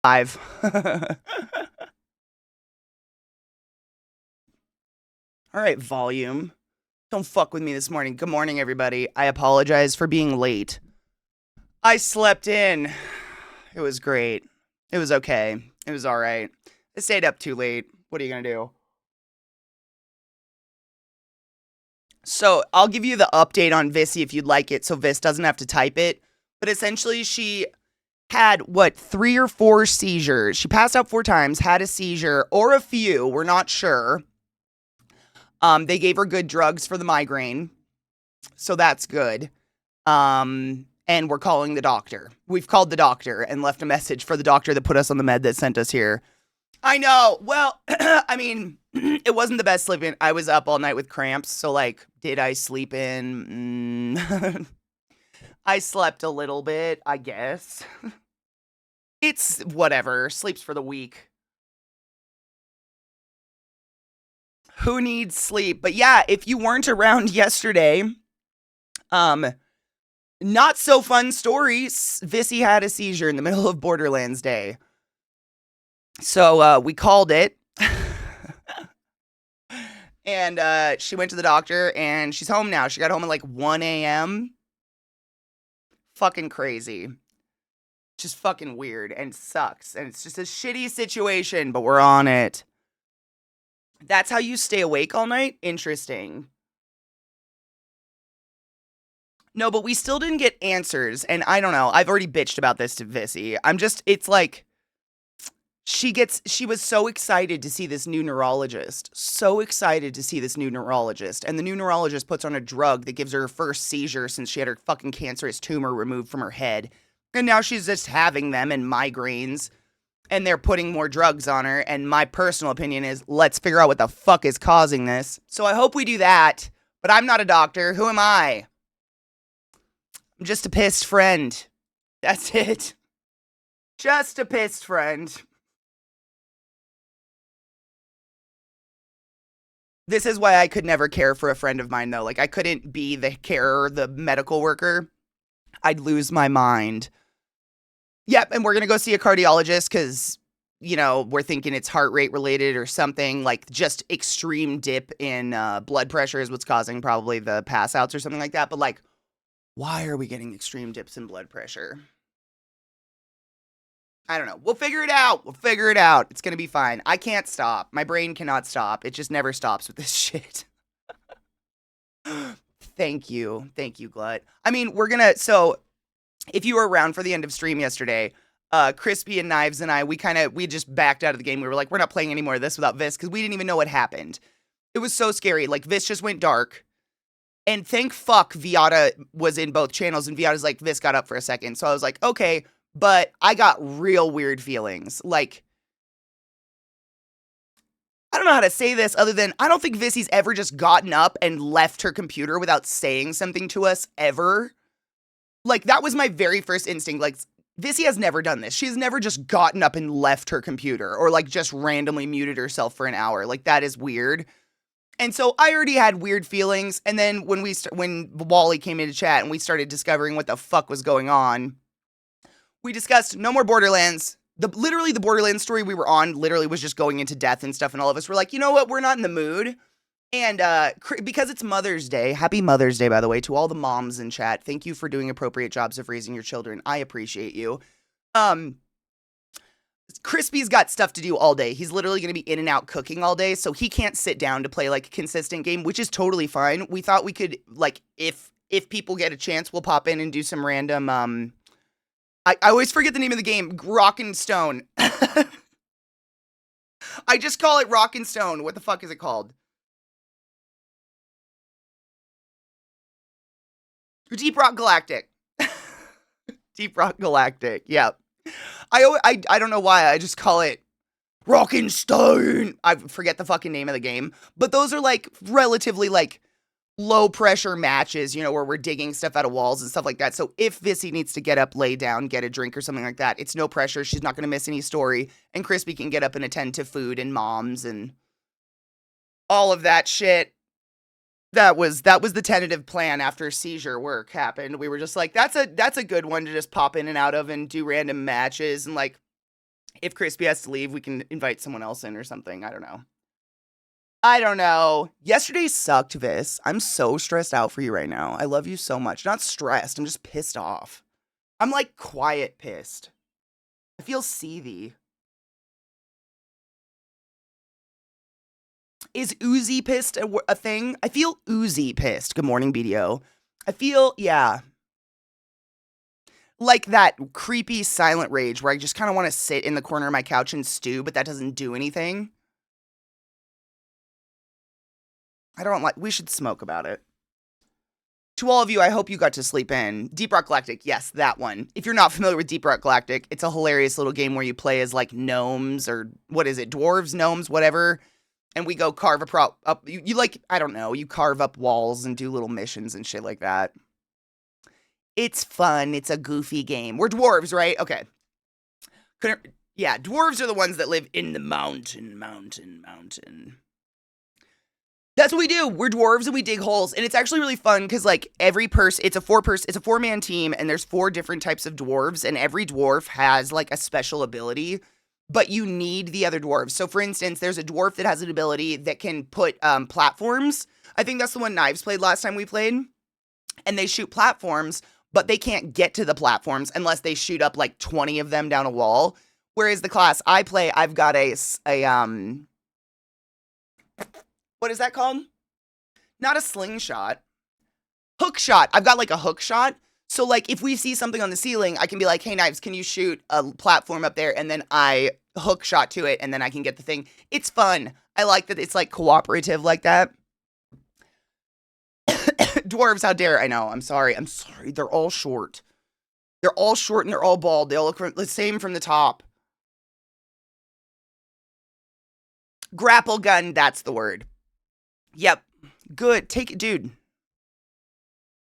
Live. All right, volume. Don't fuck with me this morning. Good morning, everybody. I apologize for being late. I slept in. It was great. It was okay. It was all right. I stayed up too late. What are you going to do? So, I'll give you the update on Vissy if you'd like it so Viss doesn't have to type it. But essentially, she had, 3 or 4 seizures. She passed out 4 times, had a seizure, or a few. We're not sure. They gave her good drugs for the migraine, so that's good. And we're calling the doctor. We've called the doctor and left a message for the doctor that put us on the med that sent us here. I know. Well, I mean, it wasn't the best sleeping. I was up all night with cramps, so like, did I sleep in? I slept a little bit, I guess. It's whatever. Sleep's for the weak. Who needs sleep? But yeah, if you weren't around yesterday, not so fun story. Vissy had a seizure in the middle of Borderlands Day. So we called it. And she went to the doctor and she's home now. She got home at like 1 a.m. Fucking crazy. Just fucking weird and sucks. And it's just a shitty situation, but we're on it. That's how you stay awake all night? Interesting. No, but we still didn't get answers. And I don't know. I've already bitched about this to Vissy. It's like, she was so excited to see this new neurologist. So excited to see this new neurologist. And the new neurologist puts on a drug that gives her first seizure since she had her fucking cancerous tumor removed from her head. And now she's just having them and migraines. And they're putting more drugs on her. And my personal opinion is, let's figure out what the fuck is causing this. So I hope we do that. But I'm not a doctor. Who am I? I'm just a pissed friend. That's it. Just a pissed friend. This is why I could never care for a friend of mine, though. Like, I couldn't be the carer, the medical worker. I'd lose my mind. Yep, and we're going to go see a cardiologist because, we're thinking it's heart rate related or something. Like, just extreme dip in blood pressure is what's causing probably the pass outs or something like that. But, like, why are we getting extreme dips in blood pressure? I don't know. We'll figure it out. It's going to be fine. I can't stop. My brain cannot stop. It just never stops with this shit. Thank you, Glut. I mean, so if you were around for the end of stream yesterday, Crispy and Knives and I, we just backed out of the game. We were like, we're not playing any more of this without Viss because we didn't even know what happened. It was so scary. Like, Viss just went dark. And thank fuck Viata was in both channels, and Viata's like, Viss got up for a second. So I was like, okay. But I got real weird feelings. Like, I don't know how to say this other than I don't think Vissy's ever just gotten up and left her computer without saying something to us ever. Like, that was my very first instinct. Like, Vissy has never done this. She's never just gotten up and left her computer or like just randomly muted herself for an hour. Like, that is weird. And so I already had weird feelings. And then when Wally came into chat and we started discovering what the fuck was going on, we discussed no more Borderlands. Literally the Borderlands story we were on literally was just going into death and stuff. And all of us were like, you know what? We're not in the mood. And because it's Mother's Day, happy Mother's Day, by the way, to all the moms in chat. Thank you for doing appropriate jobs of raising your children. I appreciate you. Crispy's got stuff to do all day. He's literally going to be in and out cooking all day. So he can't sit down to play like a consistent game, which is totally fine. We thought we could, like, if people get a chance, we'll pop in and do some random, I always forget the name of the game. Rock and Stone. I just call it Rock and Stone. What the fuck is it called? Deep Rock Galactic. Deep Rock Galactic. Yep. I don't know why. I just call it Rock and Stone. I forget the fucking name of the game. But those are like relatively like low pressure matches, where we're digging stuff out of walls and stuff like that. So if Vissy needs to get up, lay down, get a drink or something like that, it's no pressure. She's not going to miss any story. And Crispy can get up and attend to food and moms and all of that shit. That was the tentative plan after seizure work happened. We were just like, that's a good one to just pop in and out of and do random matches. And like, If Crispy has to leave, we can invite someone else in or something. I don't know. I don't know. Yesterday sucked, Vis. I'm so stressed out for you right now. I love you so much. Not stressed. I'm just pissed off. I'm like quiet pissed. I feel seethy. Is oozy pissed a thing? I feel oozy pissed. Good morning, BDO. I feel, yeah. Like that creepy silent rage where I just kind of want to sit in the corner of my couch and stew, but that doesn't do anything. I don't like, we should smoke about it. To all of you, I hope you got to sleep in. Deep Rock Galactic, yes, that one. If you're not familiar with Deep Rock Galactic, it's a hilarious little game where you play as like gnomes or what is it, dwarves, gnomes, whatever. And we go carve up. You like, I don't know, you carve up walls and do little missions and shit like that. It's fun. It's a goofy game. We're dwarves, right? Okay. Yeah, dwarves are the ones that live in the mountain. That's what we do. We're dwarves and we dig holes. And it's actually really fun because like every person, it's a 4-man team and there's 4 different types of dwarves and every dwarf has like a special ability, but you need the other dwarves. So for instance, there's a dwarf that has an ability that can put platforms. I think that's the one Knives played last time we played. And they shoot platforms, but they can't get to the platforms unless they shoot up like 20 of them down a wall. Whereas the class I play, I've got a what is that called? Not a slingshot. Hook shot. I've got like a hook shot. So like if we see something on the ceiling, I can be like, hey Knives, can you shoot a platform up there? And then I hook shot to it and then I can get the thing. It's fun. I like that it's like cooperative like that. Dwarves, how dare. I know. I'm sorry. They're all short. They're all short and they're all bald. They all look the same from the top. Grapple gun, that's the word. Yep. Good. Take it, dude.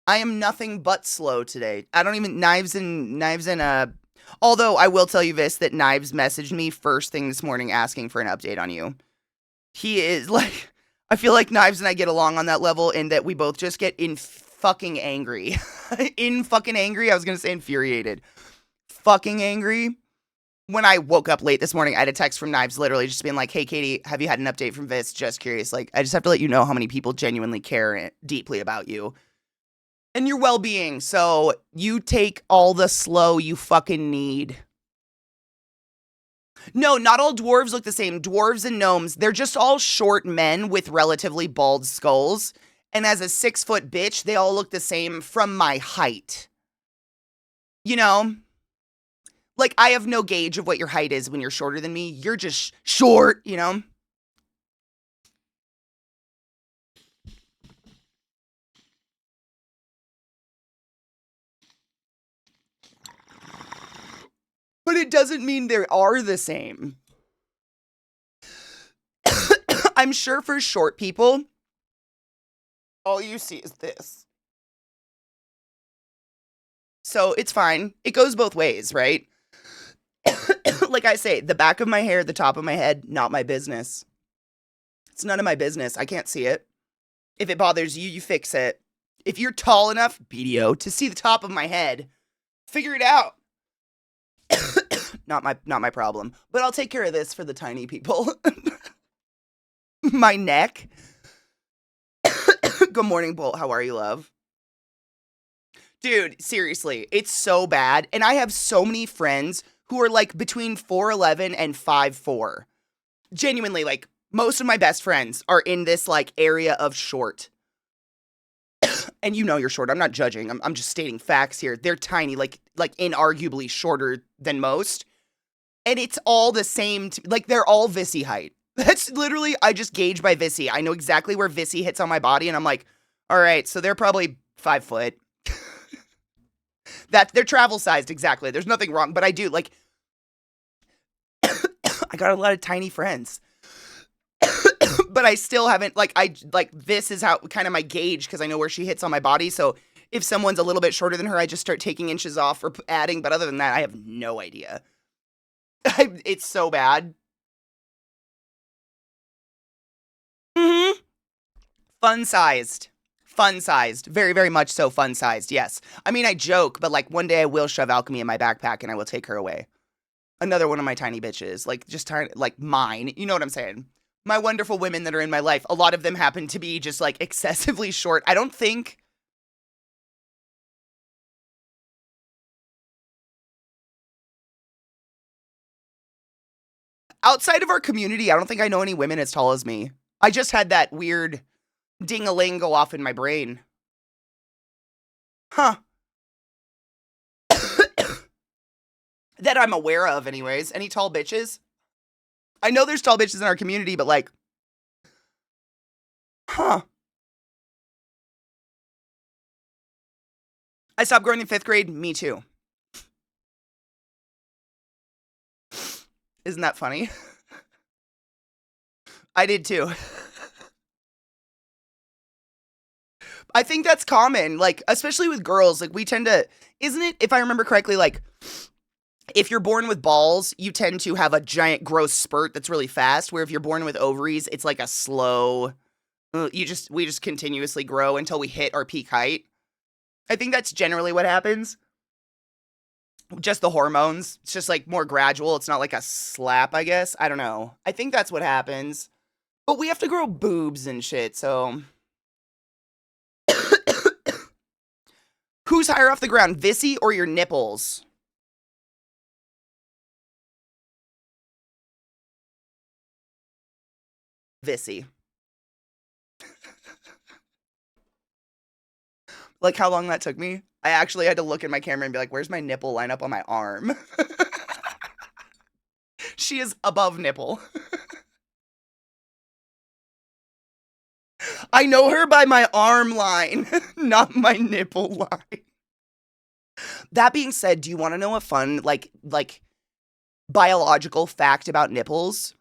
I am nothing but slow today. I don't even knives and although I will tell you this, that Knives messaged me first thing this morning asking for an update on you. He is like, I feel like Knives and I get along on that level in that we both just get fucking angry. Fucking angry. I was going to say infuriated. Fucking angry. When I woke up late this morning, I had a text from Knives literally just being like, hey, Katie, have you had an update from Vis? Just curious. Like, I just have to let you know how many people genuinely care deeply about you and your well-being. So you take all the slow you fucking need. No, not all dwarves look the same. Dwarves and gnomes, they're just all short men with relatively bald skulls. And as a 6-foot bitch, they all look the same from my height. You know? Like, I have no gauge of what your height is when you're shorter than me. You're just short, you know? But it doesn't mean they are the same. I'm sure for short people, all you see is this. So it's fine. It goes both ways, right? Like I say, the back of my hair, the top of my head, not my business. It's none of my business. I can't see it. If it bothers you, you fix it. If you're tall enough, BDO, to see the top of my head, figure it out. Not my problem. But I'll take care of this for the tiny people. My neck. Good morning, Bolt. How are you, love? Dude, seriously, it's so bad. And I have so many friends who are like between 4'11 and 5'4. Genuinely, like most of my best friends are in this like area of short. And you know you're short. I'm not judging. I'm just stating facts here. They're tiny, like inarguably shorter than most. And it's all the same. Like they're all Vissy height. That's literally, I just gauge by Vissy. I know exactly where Vissy hits on my body. And I'm like, all right, so they're probably 5 foot. That they're travel sized, exactly. There's nothing wrong, but I do like I got a lot of tiny friends. But I still haven't this is how kind of my gauge because I know where she hits on my body. So if someone's a little bit shorter than her, I just start taking inches off or adding. But other than that, I have no idea. It's so bad. Mm-hmm. Fun sized. Fun sized. Very, very much so fun sized. Yes. I mean, I joke, but like one day I will shove Alchemy in my backpack and I will take her away. Another one of my tiny bitches, like just tiny, like mine. You know what I'm saying? My wonderful women that are in my life, a lot of them happen to be just like excessively short. I don't think outside of our community, I don't think I know any women as tall as me. I just had that weird ding-a-ling go off in my brain. Huh. That I'm aware of, anyways. Any tall bitches? I know there's tall bitches in our community, but like, huh. I stopped growing in 5th grade. Me too. Isn't that funny? I did too. I think that's common, like, especially with girls. Like, we tend to, isn't it, if I remember correctly, like, if you're born with balls, you tend to have a giant growth spurt that's really fast, where if you're born with ovaries, it's like a slow, we just continuously grow until we hit our peak height. I think that's generally what happens. Just the hormones. It's just like more gradual. It's not like a slap, I guess. I don't know. I think that's what happens. But we have to grow boobs and shit, so. Who's higher off the ground, Vissy or your nipples? Vissy. Like how long that took me? I actually had to look at my camera and be like, where's my nipple line up on my arm? She is above nipple. I know her by my arm line, not my nipple line. That being said, do you want to know a fun, like biological fact about nipples?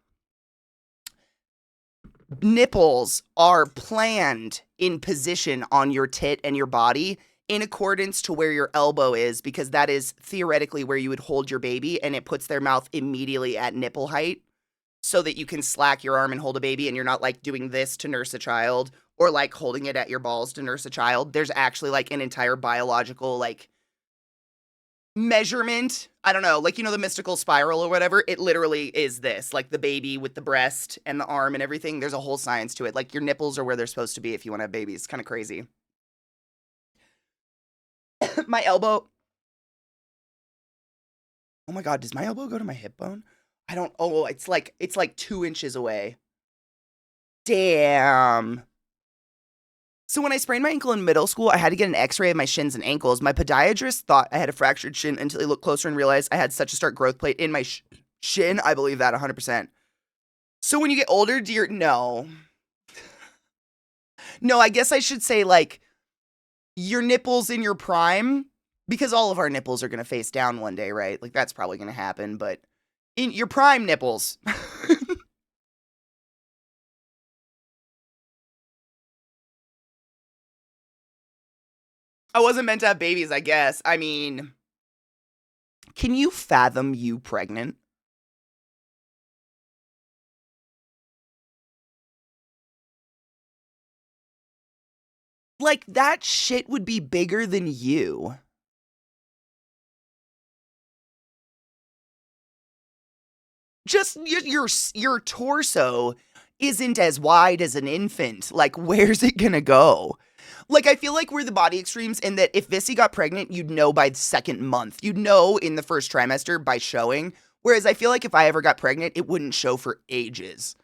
Nipples are planned in position on your tit and your body in accordance to where your elbow is, because that is theoretically where you would hold your baby, and it puts their mouth immediately at nipple height so that you can slack your arm and hold a baby, and you're not like doing this to nurse a child or like holding it at your balls to nurse a child. There's actually like an entire biological like measurement. I don't know, like, you know, the mystical spiral or whatever. It literally is this, like the baby with the breast and the arm and everything. There's a whole science to it. Like, your nipples are where they're supposed to be if you want to have babies. Kind of crazy. My elbow. Oh my God, does my elbow go to my hip bone? I don't. Oh, it's like 2 inches away. Damn. So when I sprained my ankle in middle school, I had to get an x-ray of my shins and ankles. My podiatrist thought I had a fractured shin until he looked closer and realized I had such a stark growth plate in my shin. I believe that 100%. So when you get older, no. No, I guess I should say, like, your nipples in your prime, because all of our nipples are going to face down one day, right? Like, that's probably going to happen, but in your prime nipples. I wasn't meant to have babies, I guess. I mean, can you fathom you pregnant? Like, that shit would be bigger than you. Just your torso isn't as wide as an infant. Like, where's it gonna go? Like, I feel like we're the body extremes in that if Vissy got pregnant, you'd know by the second month. You'd know in the first trimester by showing. Whereas I feel like if I ever got pregnant, it wouldn't show for ages.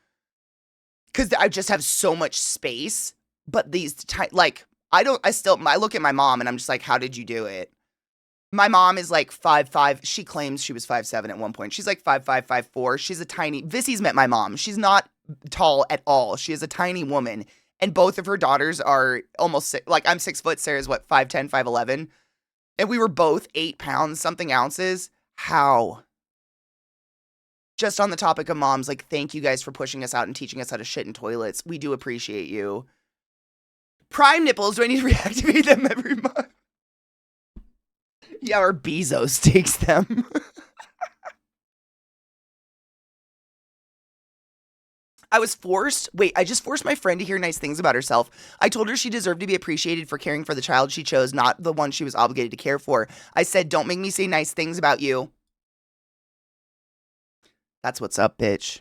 Because I just have so much space. But these, like, I look at my mom and I'm just like, how did you do it? My mom is like 5'5". She claims she was 5'7" at one point. She's like 5'5", 5'4". She's a tiny, Vissy's met my mom. She's not tall at all. She is a tiny woman. And both of her daughters are almost, like, I'm 6 foot. Sarah's what, 5'10", 5'11". And we were both 8 pounds, something ounces. How? Just on the topic of moms, like, thank you guys for pushing us out and teaching us how to shit in toilets. We do appreciate you. Prime nipples, do I need to reactivate them every month? Yeah, or Bezos takes them. I just forced my friend to hear nice things about herself. I told her she deserved to be appreciated for caring for the child she chose, not the one she was obligated to care for. I said, don't make me say nice things about you. That's what's up, bitch.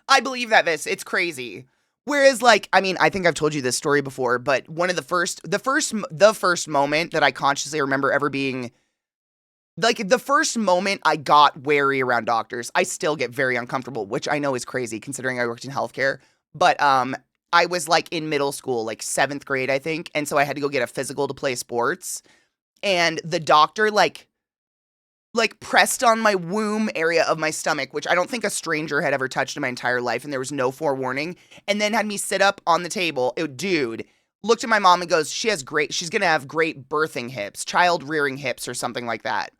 I believe that, Vis. It's crazy. Whereas, like, I mean, I think I've told you this story before, but one of the first moment that I consciously remember ever being, like, the first moment I got wary around doctors, I still get very uncomfortable, which I know is crazy considering I worked in healthcare. But I was like in middle school, like 7th grade, I think, and so I had to go get a physical to play sports, and the doctor like pressed on my womb area of my stomach, which I don't think a stranger had ever touched in my entire life, and there was no forewarning, and then had me sit up on the table. Dude looked at my mom and goes, she's gonna have great birthing hips, child rearing hips, or something like that.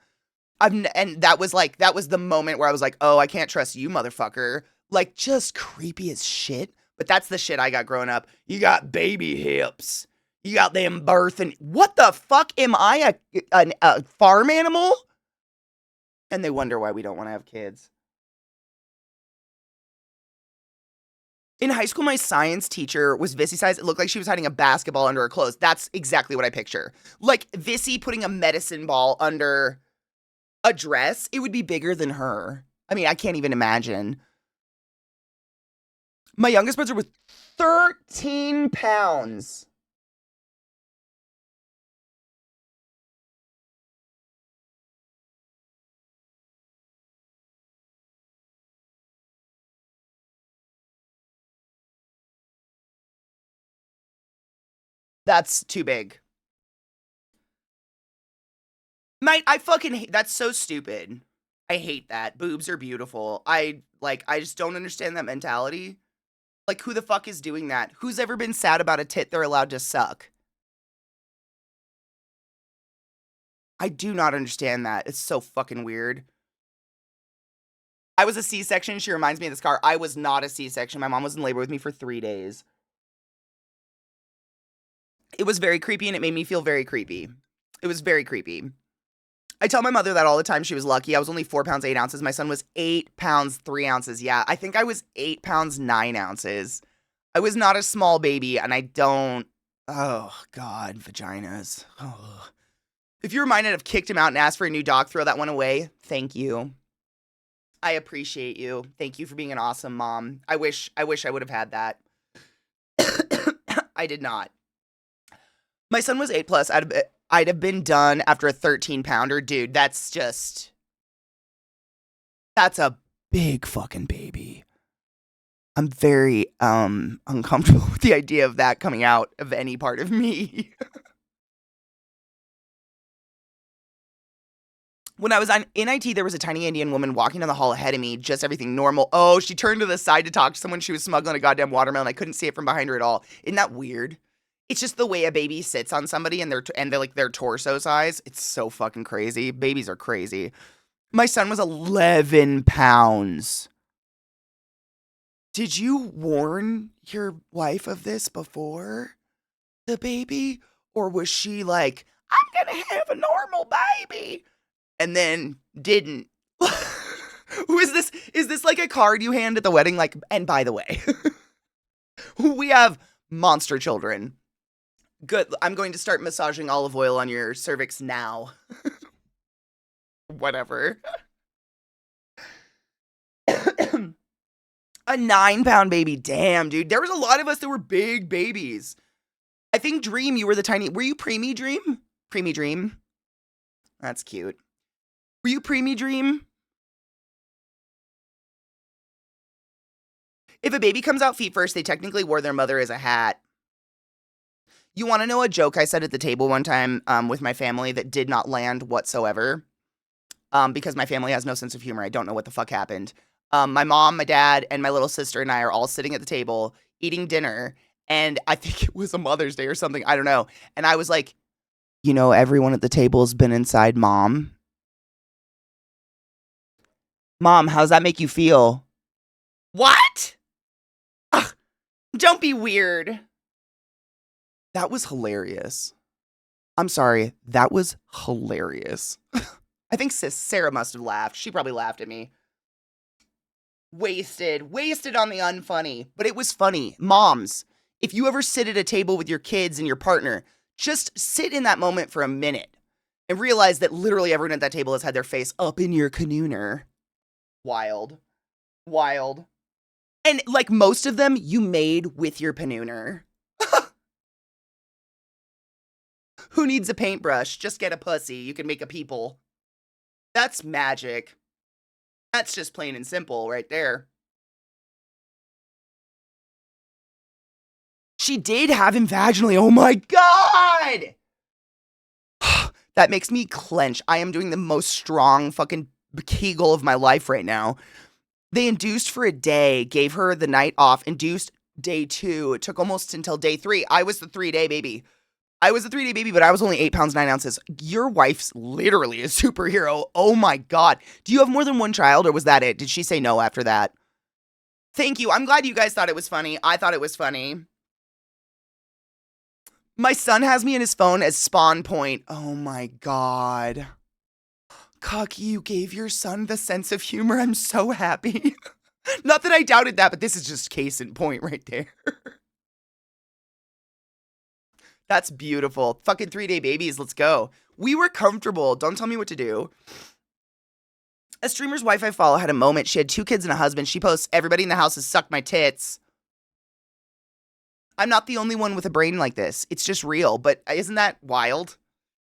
And that was the moment where I was like, oh, I can't trust you, motherfucker. Like, just creepy as shit. But that's the shit I got growing up. You got baby hips. You got them birthing. What the fuck? Am I a farm animal? And they wonder why we don't want to have kids. In high school, my science teacher was Vissy size. It looked like she was hiding a basketball under her clothes. That's exactly what I picture. Like Vissy putting a medicine ball under a dress. It would be bigger than her. I mean, I can't even imagine. My youngest brother was 13 pounds. That's too big. Mate, I fucking hate, that's so stupid. I hate that. Boobs are beautiful. I just don't understand that mentality. Like, who the fuck is doing that? Who's ever been sad about a tit they're allowed to suck? I do not understand that. It's so fucking weird. I was a C-section. She reminds me of this car. I was not a C-section. My mom was in labor with me for 3 days. It was very creepy, and it made me feel very creepy. It was very creepy. I tell my mother that all the time. She was lucky. I was only 4 pounds, 8 ounces. My son was 8 pounds, 3 ounces. Yeah, I think I was 8 pounds, 9 ounces. I was not a small baby, and I don't... Oh, God, vaginas. Oh. If you're reminded of kicked him out and asked for a new dog, throw that one away. Thank you. I appreciate you. Thank you for being an awesome mom. I wish I would have had that. I did not. My son was 8 plus. I'd have been done after a 13 pounder. Dude, that's a big fucking baby. I'm very uncomfortable with the idea of that coming out of any part of me. When I was in IT, there was a tiny Indian woman walking down the hall ahead of me, just everything normal. Oh, she turned to the side to talk to someone. She was smuggling a goddamn watermelon. I couldn't see it from behind her at all. Isn't that weird? It's just the way a baby sits on somebody and they're like their torso size. It's so fucking crazy. Babies are crazy. My son was 11 pounds. Did you warn your wife of this before? The baby? Or was she like, I'm gonna have a normal baby? And then didn't. Who is this? Is this like a card you hand at the wedding? Like, and by the way, we have monster children. Good. I'm going to start massaging olive oil on your cervix now. Whatever. A 9-pound baby. Damn, dude. There was a lot of us that were big babies. I think Dream, you were the tiny. Were you preemie Dream? Preemie Dream. That's cute. Were you preemie Dream? If a baby comes out feet first, they technically wore their mother as a hat. You want to know a joke I said at the table one time with my family that did not land whatsoever? Because my family has no sense of humor. I don't know what the fuck happened. My mom, my dad, and my little sister and I are all sitting at the table eating dinner. And I think it was a Mother's Day or something. I don't know. And I was like, you know, everyone at the table has been inside Mom. Mom, how does that make you feel? What? Ugh, don't be weird. That was hilarious. I'm sorry. That was hilarious. I think Sis Sarah must have laughed. She probably laughed at me. Wasted on the unfunny. But it was funny. Moms, if you ever sit at a table with your kids and your partner, just sit in that moment for a minute and realize that literally everyone at that table has had their face up in your canooner. Wild. Wild. And like most of them, you made with your panooner. Who needs a paintbrush? Just get a pussy. You can make a people. That's magic. That's just plain and simple right there. She did have him vaginally. Oh my God. That makes me clench. I am doing the most strong fucking kegel of my life right now. They induced for a day, gave her the night off, induced day 2. It took almost until day 3. I was the 3-day baby. But I was only 8 pounds, 9 ounces. Your wife's literally a superhero. Oh my God. Do you have more than one child, or was that it? Did she say no after that? Thank you. I'm glad you guys thought it was funny. I thought it was funny. My son has me in his phone as Spawn Point. Oh my God. Cocky, you gave your son the sense of humor. I'm so happy. Not that I doubted that, but this is just case in point right there. That's beautiful. Fucking 3-day babies. Let's go. We were comfortable. Don't tell me what to do. A streamer's wife I follow had a moment. She had 2 kids and a husband. She posts, everybody in the house has sucked my tits. I'm not the only one with a brain like this. It's just real. But isn't that wild?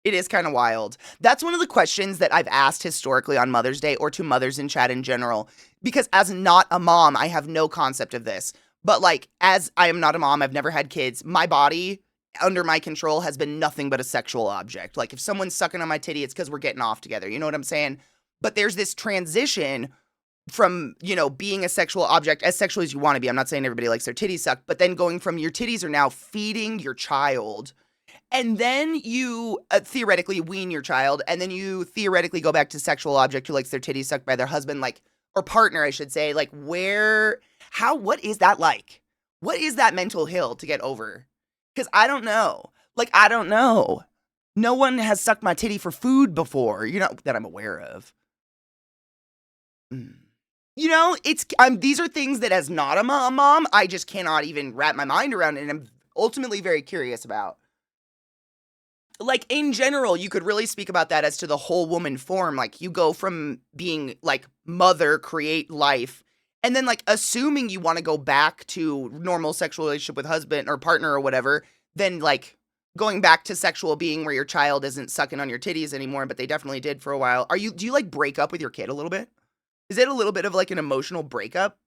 It is kind of wild. That's one of the questions that I've asked historically on Mother's Day or to mothers in chat in general. Because as not a mom, I have no concept of this. But like, as I am not a mom, I've never had kids. My body, under my control, has been nothing but a sexual object. Like if someone's sucking on my titty, it's because we're getting off together. You know what I'm saying? But there's this transition from, being a sexual object, as sexual as you want to be. I'm not saying everybody likes their titties sucked, but then going from your titties are now feeding your child. And then you theoretically wean your child, and then you theoretically go back to sexual object who likes their titties sucked by their husband, like, or partner, I should say. Like, what is that like? What is that mental hill to get over? Because I don't know. Like, I don't know. No one has sucked my titty for food before, that I'm aware of. These are things that as not a mom, I just cannot even wrap my mind around, and I'm ultimately very curious about. Like, in general, you could really speak about that as to the whole woman form. Like, you go from being, like, mother, create life, and then, like, assuming you want to go back to normal sexual relationship with husband or partner or whatever, then, like, going back to sexual being where your child isn't sucking on your titties anymore, but they definitely did for a while. Do you, like, break up with your kid a little bit? Is it a little bit of, like, an emotional breakup?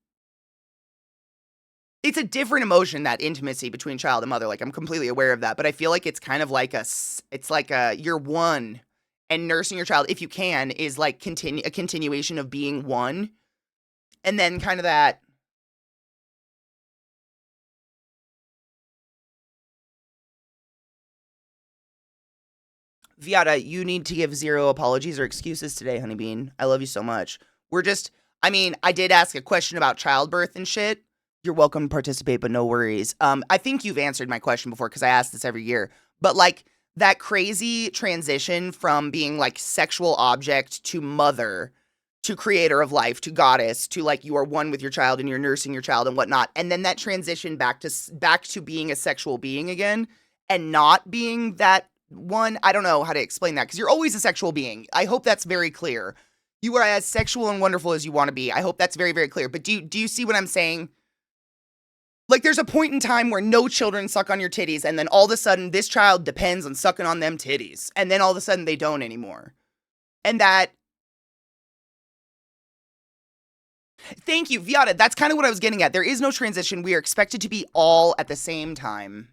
It's a different emotion, that intimacy between child and mother. Like, I'm completely aware of that. But I feel like it's kind of like you're one. And nursing your child, if you can, is like a continuation of being one. And then kind of that. Viata, you need to give 0 apologies or excuses today, Honeybean. I love you so much. I did ask a question about childbirth and shit. You're welcome to participate, but no worries. I think you've answered my question before because I ask this every year. But like that crazy transition from being like sexual object to mother, to creator of life, to goddess, to like you are one with your child and you're nursing your child and whatnot. And then that transition back to being a sexual being again and not being that one. I don't know how to explain that because you're always a sexual being. I hope that's very clear. You are as sexual and wonderful as you want to be. I hope that's very, very clear. But do you see what I'm saying? Like, there's a point in time where no children suck on your titties, and then all of a sudden, this child depends on sucking on them titties. And then all of a sudden, they don't anymore. And that... Thank you, Viata. That's kind of what I was getting at. There is no transition. We are expected to be all at the same time.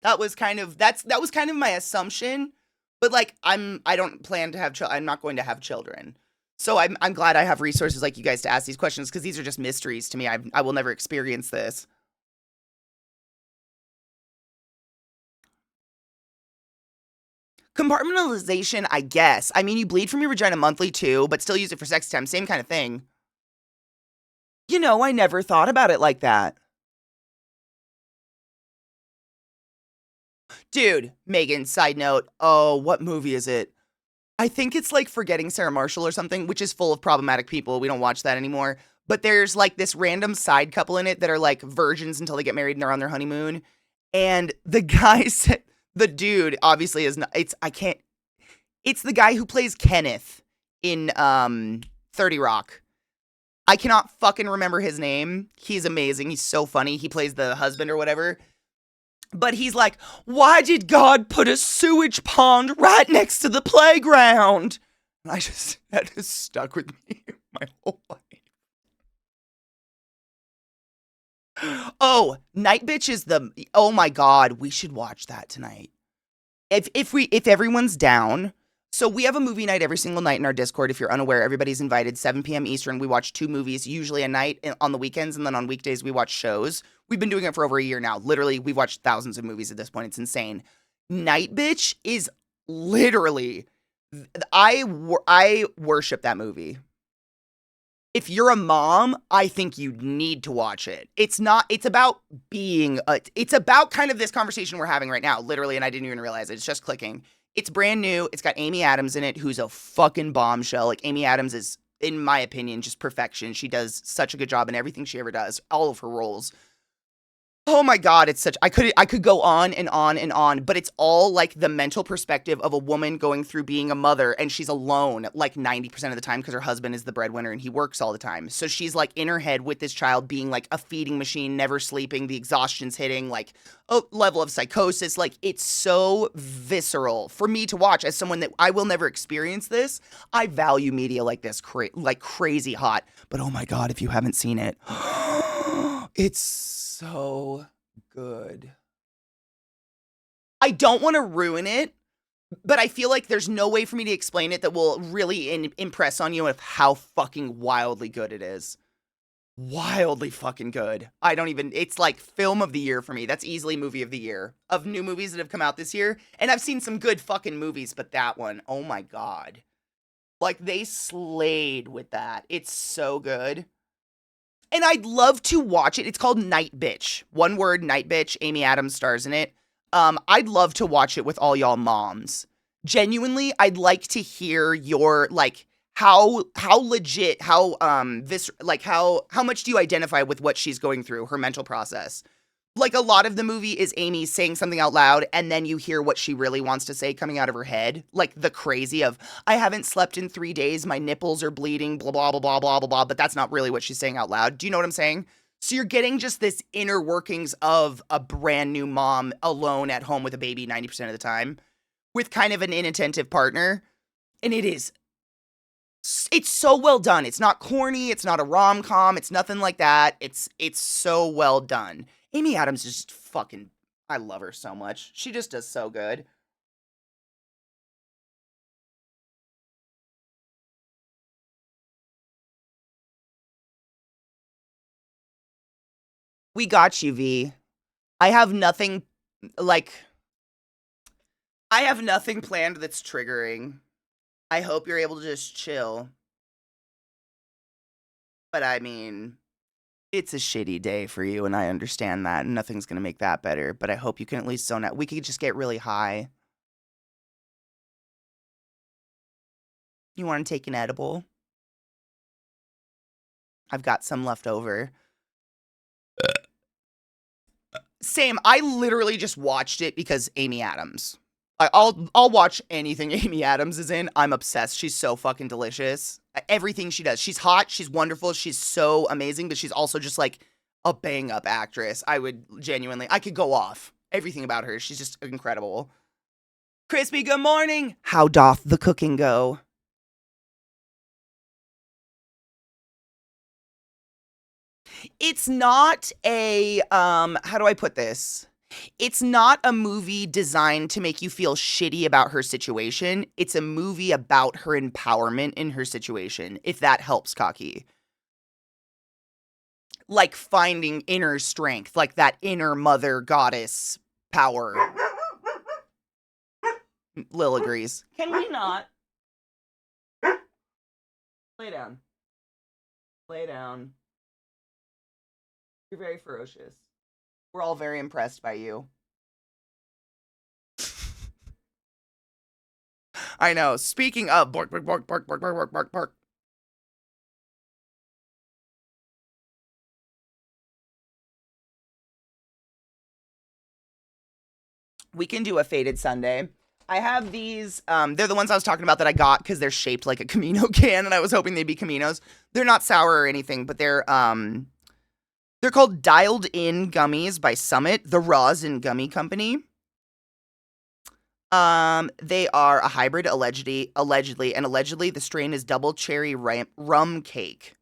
That was kind of my assumption. But, like, I don't plan to have I'm not going to have children. So I'm glad I have resources like you guys to ask these questions because these are just mysteries to me. I will never experience this. Compartmentalization, I guess. I mean, you bleed from your vagina monthly too, but still use it for sex time. Same kind of thing. I never thought about it like that. Dude, Megan, side note. Oh, what movie is it? I think it's like Forgetting Sarah Marshall or something, which is full of problematic people. We don't watch that anymore. But there's like this random side couple in it that are like virgins until they get married and they're on their honeymoon. And the guy said, the dude obviously is not, it's the guy who plays Kenneth in 30 Rock. I cannot fucking remember his name. He's amazing. He's so funny. He plays the husband or whatever. But he's like, why did God put a sewage pond right next to the playground? And that has stuck with me my whole life. Oh, Night Bitch is oh my God, we should watch that tonight. If everyone's down, so we have a movie night every single night in our Discord. If you're unaware, everybody's invited. 7 p.m. Eastern. We watch 2 movies, usually a night on the weekends, and then on weekdays we watch shows. We've been doing it for over a year now. Literally, we've watched thousands of movies at this point. It's insane. Night Bitch is literally, I worship that movie. If you're a mom, I think you need to watch it. It's about it's about kind of this conversation we're having right now, literally, and I didn't even realize it. It's just clicking. It's brand new. It's got Amy Adams in it, who's a fucking bombshell. Like, Amy Adams is, in my opinion, just perfection. She does such a good job in everything she ever does, all of her roles. Oh my God, it's such, I could go on and on and on, but it's all like the mental perspective of a woman going through being a mother, and she's alone like 90% of the time because her husband is the breadwinner and he works all the time. So she's like in her head with this child being like a feeding machine, never sleeping, the exhaustion's hitting, like a level of psychosis. Like, it's so visceral for me to watch as someone that I will never experience this. I value media like this, like crazy hot, but oh my God, if you haven't seen it, it's so good. I don't want to ruin it, but I feel like there's no way for me to explain it that will really impress on you with how fucking wildly good it is. Wildly fucking good. It's like film of the year for me. That's easily movie of the year of new movies that have come out this year. And I've seen some good fucking movies, but that one, oh my God. Like, they slayed with that. It's so good. And I'd love to watch it. It's called Night Bitch. One word, Night Bitch. Amy Adams stars in it. I'd love to watch it with all y'all moms. Genuinely, I'd like to hear your, like, how legit, how much do you identify with what she's going through, her mental process? Like, a lot of the movie is Amy saying something out loud, and then you hear what she really wants to say coming out of her head. Like, the crazy of, I haven't slept in 3 days, my nipples are bleeding, blah, blah, blah, blah, blah, blah, blah, but that's not really what she's saying out loud. Do you know what I'm saying? So you're getting just this inner workings of a brand new mom alone at home with a baby 90% of the time with kind of an inattentive partner. And it's so well done. It's not corny. It's not a rom-com. It's nothing like that. It's so well done. Amy Adams is just fucking, I love her so much. She just does so good. We got you, V. I have nothing, like, I have nothing planned that's triggering. I hope you're able to just chill. But I mean, it's a shitty day for you, and I understand that, and nothing's gonna make that better, but I hope you can at least zone out. We could just get really high. You wanna take an edible? I've got some left over. Same, I literally just watched it because Amy Adams. I'll watch anything Amy Adams is in. I'm obsessed. She's so fucking delicious. Everything she does. She's hot, she's wonderful, she's so amazing, but she's also just like a bang up actress. I could go off. Everything about her. She's just incredible. Crispy, good morning. How doth the cooking go? It's not a how do I put this? It's not a movie designed to make you feel shitty about her situation. It's a movie about her empowerment in her situation, if that helps, Katie. Like finding inner strength, like that inner mother goddess power. Lil agrees. Can we not? Lay down. Lay down. You're very ferocious. We're all very impressed by you. I know. Speaking of bark, bark, bark, bark, bark, bark, bark, bark, bark. We can do a faded Sunday. I have these. They're the ones I was talking about that I got because they're shaped like a Camino can, and I was hoping they'd be Caminos. They're not sour or anything, but they're called Dialed In Gummies by Summit, the rosin gummy company. They are a hybrid, allegedly, and allegedly the strain is double cherry rum cake.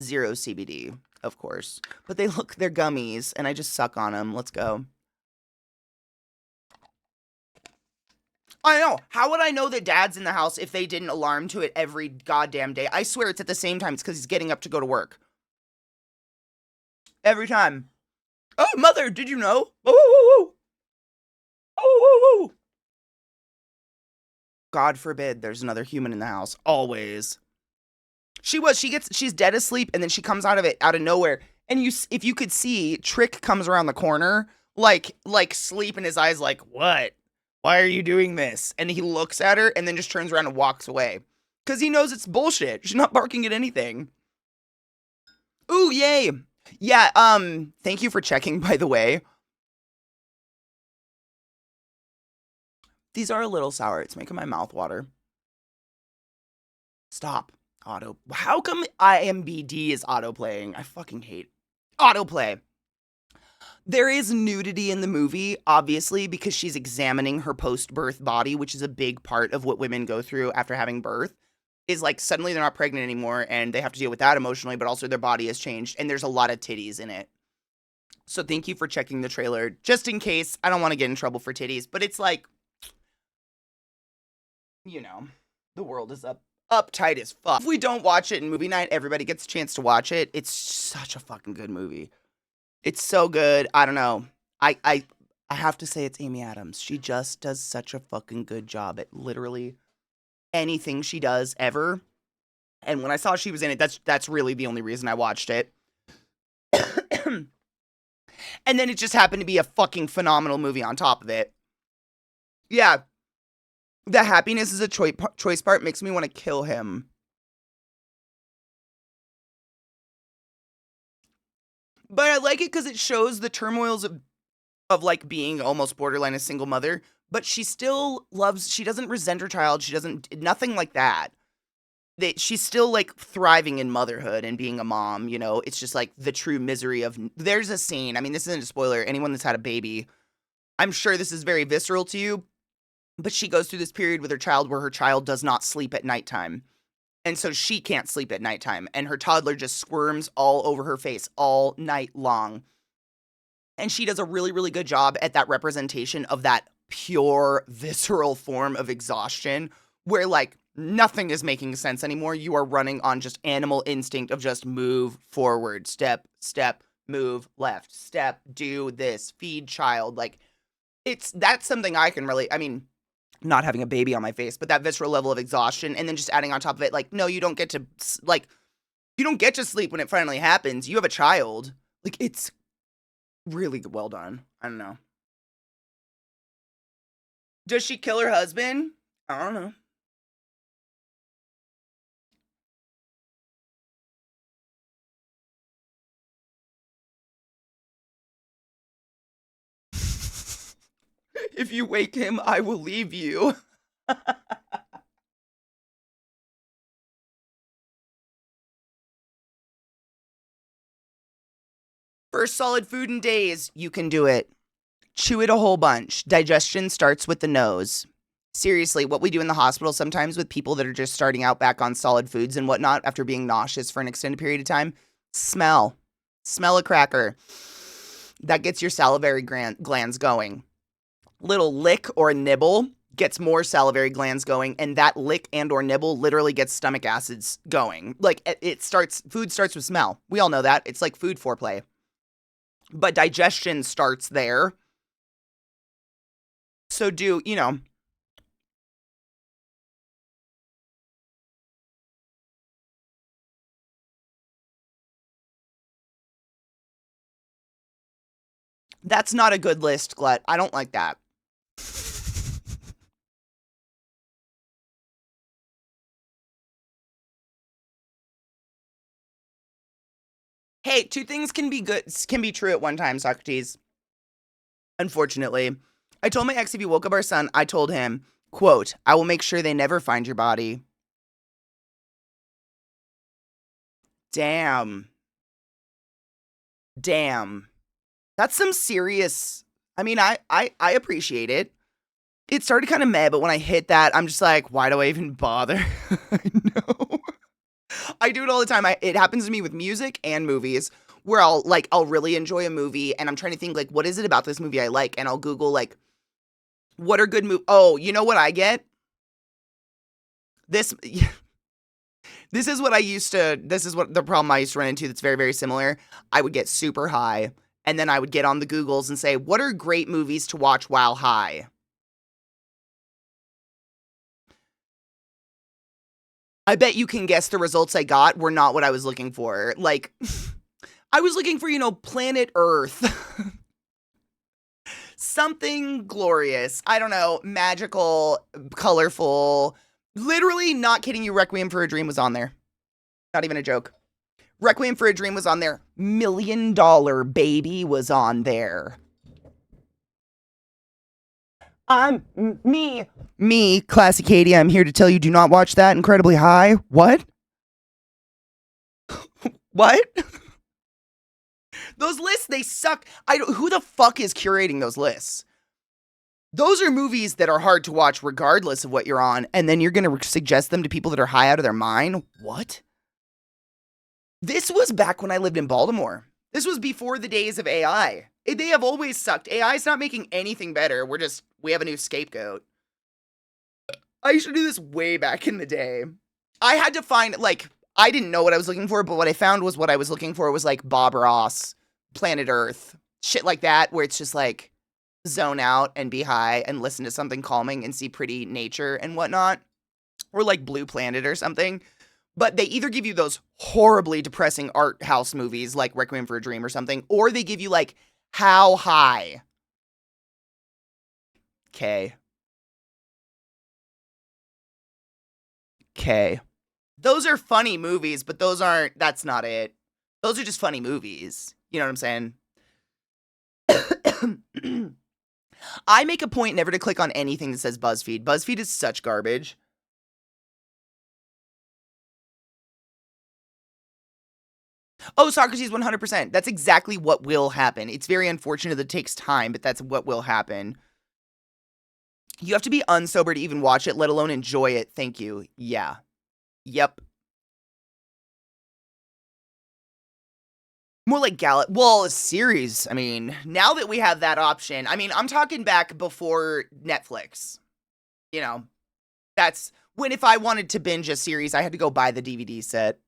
0 CBD, of course. But they're gummies, and I just suck on them. Let's go. I know. How would I know that Dad's in the house if they didn't alarm to it every goddamn day? I swear it's at the same time. It's because he's getting up to go to work. Every time. Oh, Mother, did you know? Woo, woo, woo. Oh, woo, woo. God forbid there's another human in the house. Always. She's dead asleep, and then she comes out of nowhere. And if you could see, Trick comes around the corner, like sleep in his eyes, like, what? Why are you doing this? And he looks at her and then just turns around and walks away. Because he knows it's bullshit. She's not barking at anything. Ooh, yay. Yeah, thank you for checking, by the way. These are a little sour. It's making my mouth water. Stop. How come IMBD is autoplaying? I fucking hate autoplay. There is nudity in the movie, obviously, because she's examining her post-birth body, which is a big part of what women go through after having birth. Is like suddenly they're not pregnant anymore and they have to deal with that emotionally, but also their body has changed and there's a lot of titties in it. So thank you for checking the trailer, just in case. I don't want to get in trouble for titties, but it's like, you know, the world is uptight as fuck. If we don't watch it in movie night, everybody gets a chance to watch it. It's such a fucking good movie. It's so good. I don't know. I have to say it's Amy Adams. She just does such a fucking good job at literally anything she does ever. And when I saw she was in it, that's really the only reason I watched it. And then it just happened to be a fucking phenomenal movie on top of it. Yeah. The happiness is a choice part makes me want to kill him. But I like it because it shows the turmoils of like being almost borderline a single mother. But she still she doesn't resent her child. She doesn't, nothing like that. She's still like thriving in motherhood and being a mom, you know? It's just like the true misery of, there's a scene. I mean, this isn't a spoiler. Anyone that's had a baby, I'm sure this is very visceral to you. But she goes through this period with her child where her child does not sleep at nighttime. And so she can't sleep at nighttime. And her toddler just squirms all over her face all night long. And she does a really, really good job at that representation of that pure, visceral form of exhaustion where, like, nothing is making sense anymore. You are running on just animal instinct of just move forward, step, move left, step, do this, feed child. Like, that's something I can really, I mean, not having a baby on my face, but that visceral level of exhaustion, and then just adding on top of it, like, no, you don't get to, like, you don't get to sleep when it finally happens. You have a child. Like, it's really well done. I don't know. Does she kill her husband? I don't know. If you wake him, I will leave you. First solid food in days, you can do it. Chew it a whole bunch. Digestion starts with the nose. Seriously, what we do in the hospital sometimes with people that are just starting out back on solid foods and whatnot after being nauseous for an extended period of time, smell a cracker. That gets your salivary glands going. Little lick or nibble gets more salivary glands going, and that lick and or nibble literally gets stomach acids going. Like, food starts with smell. We all know that. It's like food foreplay. But digestion starts there. So you know, that's not a good list, Glut. I don't like that. Hey, two things can be true at one time, Socrates. Unfortunately. I told my ex if he woke up our son, I told him, quote, I will make sure they never find your body. Damn. Damn. That's some serious. I mean, I appreciate it. It started kind of meh, but when I hit that, I'm just like, why do I even bother? I know. I do it all the time. It happens to me with music and movies where I'll really enjoy a movie and I'm trying to think like, what is it about this movie I like? And I'll Google like, what are good movies? Oh, you know what I get? This this is what I used to. This is what the problem I used to run into. That's very very similar. I would get super high, and then I would get on the Googles and say, what are great movies to watch while high? I bet you can guess the results I got were not what I was looking for. Like, I was looking for, planet Earth. Something glorious. I don't know, magical, colorful. Literally, not kidding you, Requiem for a Dream was on there. Not even a joke. Requiem for a Dream was on there. $1 Million Baby was on there. Me, ClassyKatie. I'm here to tell you, do not watch that incredibly high. What? What? Those lists, they suck. Who the fuck is curating those lists? Those are movies that are hard to watch regardless of what you're on, and then you're going to suggest them to people that are high out of their mind? What? This was back when I lived in Baltimore. This was before the days of AI. They have always sucked. AI is not making anything better. We have a new scapegoat. I used to do this way back in the day. I had to find, like, I didn't know what I was looking for, but what I found was what I was looking for was, like, Bob Ross, Planet Earth, shit like that, where it's just, like, zone out and be high and listen to something calming and see pretty nature and whatnot. Or, like, Blue Planet or something. But they either give you those horribly depressing art house movies, like Requiem for a Dream or something, or they give you, like, How High? Okay. Those are funny movies, but that's not it. Those are just funny movies. You know what I'm saying? I make a point never to click on anything that says BuzzFeed. BuzzFeed is such garbage. Oh, Socrates 100%. That's exactly what will happen. It's very unfortunate that it takes time, but that's what will happen. You have to be unsober to even watch it, let alone enjoy it. Thank you. Yeah. Yep. More like well, a series. I mean, now that we have that option, I mean, I'm talking back before Netflix. You know, that's when if I wanted to binge a series, I had to go buy the DVD set.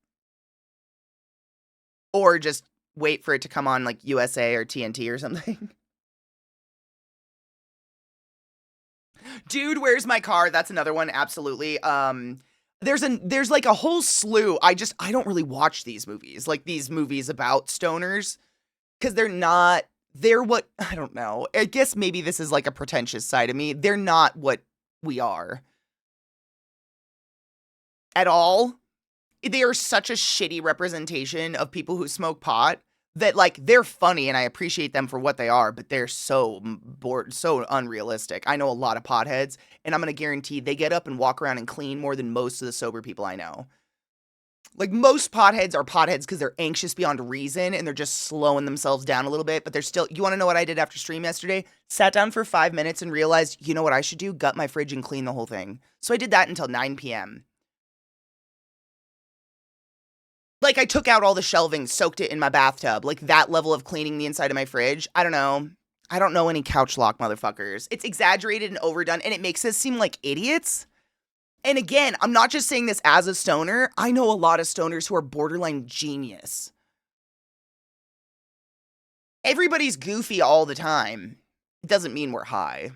Or just wait for it to come on like USA or TNT or something. Dude, Where's My Car? That's another one, absolutely. There's like a whole slew. I don't really watch these movies, like these movies about stoners, because they're what, I don't know. I guess maybe this is like a pretentious side of me. They're not what we are. At all. They are such a shitty representation of people who smoke pot that like they're funny and I appreciate them for what they are, but they're so bored, so unrealistic. I know a lot of potheads, and I'm gonna guarantee they get up and walk around and clean more than most of the sober people I know. Like most potheads are potheads because they're anxious beyond reason and they're just slowing themselves down a little bit, but they're still. You want to know what I did after stream yesterday? Sat down for 5 minutes and realized, you know what I should do? Gut my fridge and clean the whole thing. So I did that until 9 p.m. Like, I took out all the shelving, soaked it in my bathtub. Like, that level of cleaning the inside of my fridge. I don't know. I don't know any couch lock motherfuckers. It's exaggerated and overdone, and it makes us seem like idiots. And again, I'm not just saying this as a stoner. I know a lot of stoners who are borderline genius. Everybody's goofy all the time. It doesn't mean we're high.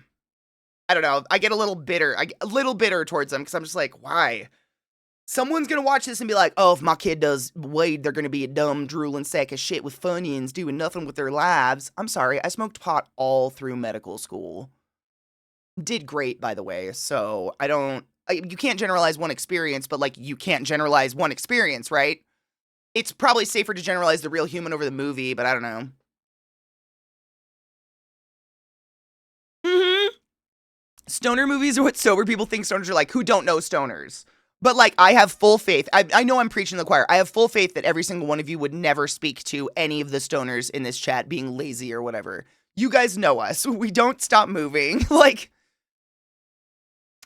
I don't know. I get a little bitter. I get a little bitter towards them because I'm just like, why? Someone's gonna watch this and be like, oh, if my kid does weed, they're gonna be a dumb, drooling sack of shit with Funyuns doing nothing with their lives. I'm sorry, I smoked pot all through medical school. Did great, by the way, so you can't generalize one experience, but, like, you can't generalize one experience, right? It's probably safer to generalize the real human over the movie, but I don't know. Stoner movies are what sober people think stoners are like, who don't know stoners. But, like, I have full faith. I know I'm preaching to the choir. I have full faith that every single one of you would never speak to any of the stoners in this chat being lazy or whatever. You guys know us. We don't stop moving. Like,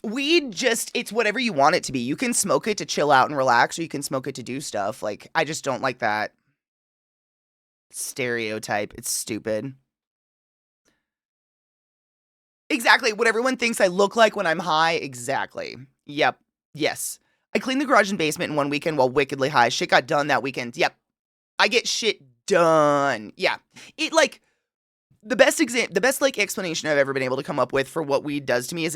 weed just, it's whatever you want it to be. You can smoke it to chill out and relax, or you can smoke it to do stuff. Like, I just don't like that stereotype. It's stupid. Exactly. What everyone thinks I look like when I'm high. Exactly. Yep. Yes. I cleaned the garage and basement in one weekend while wickedly high. Shit got done that weekend. Yep. I get shit done. Yeah. It, like, the best like explanation I've ever been able to come up with for what weed does to me is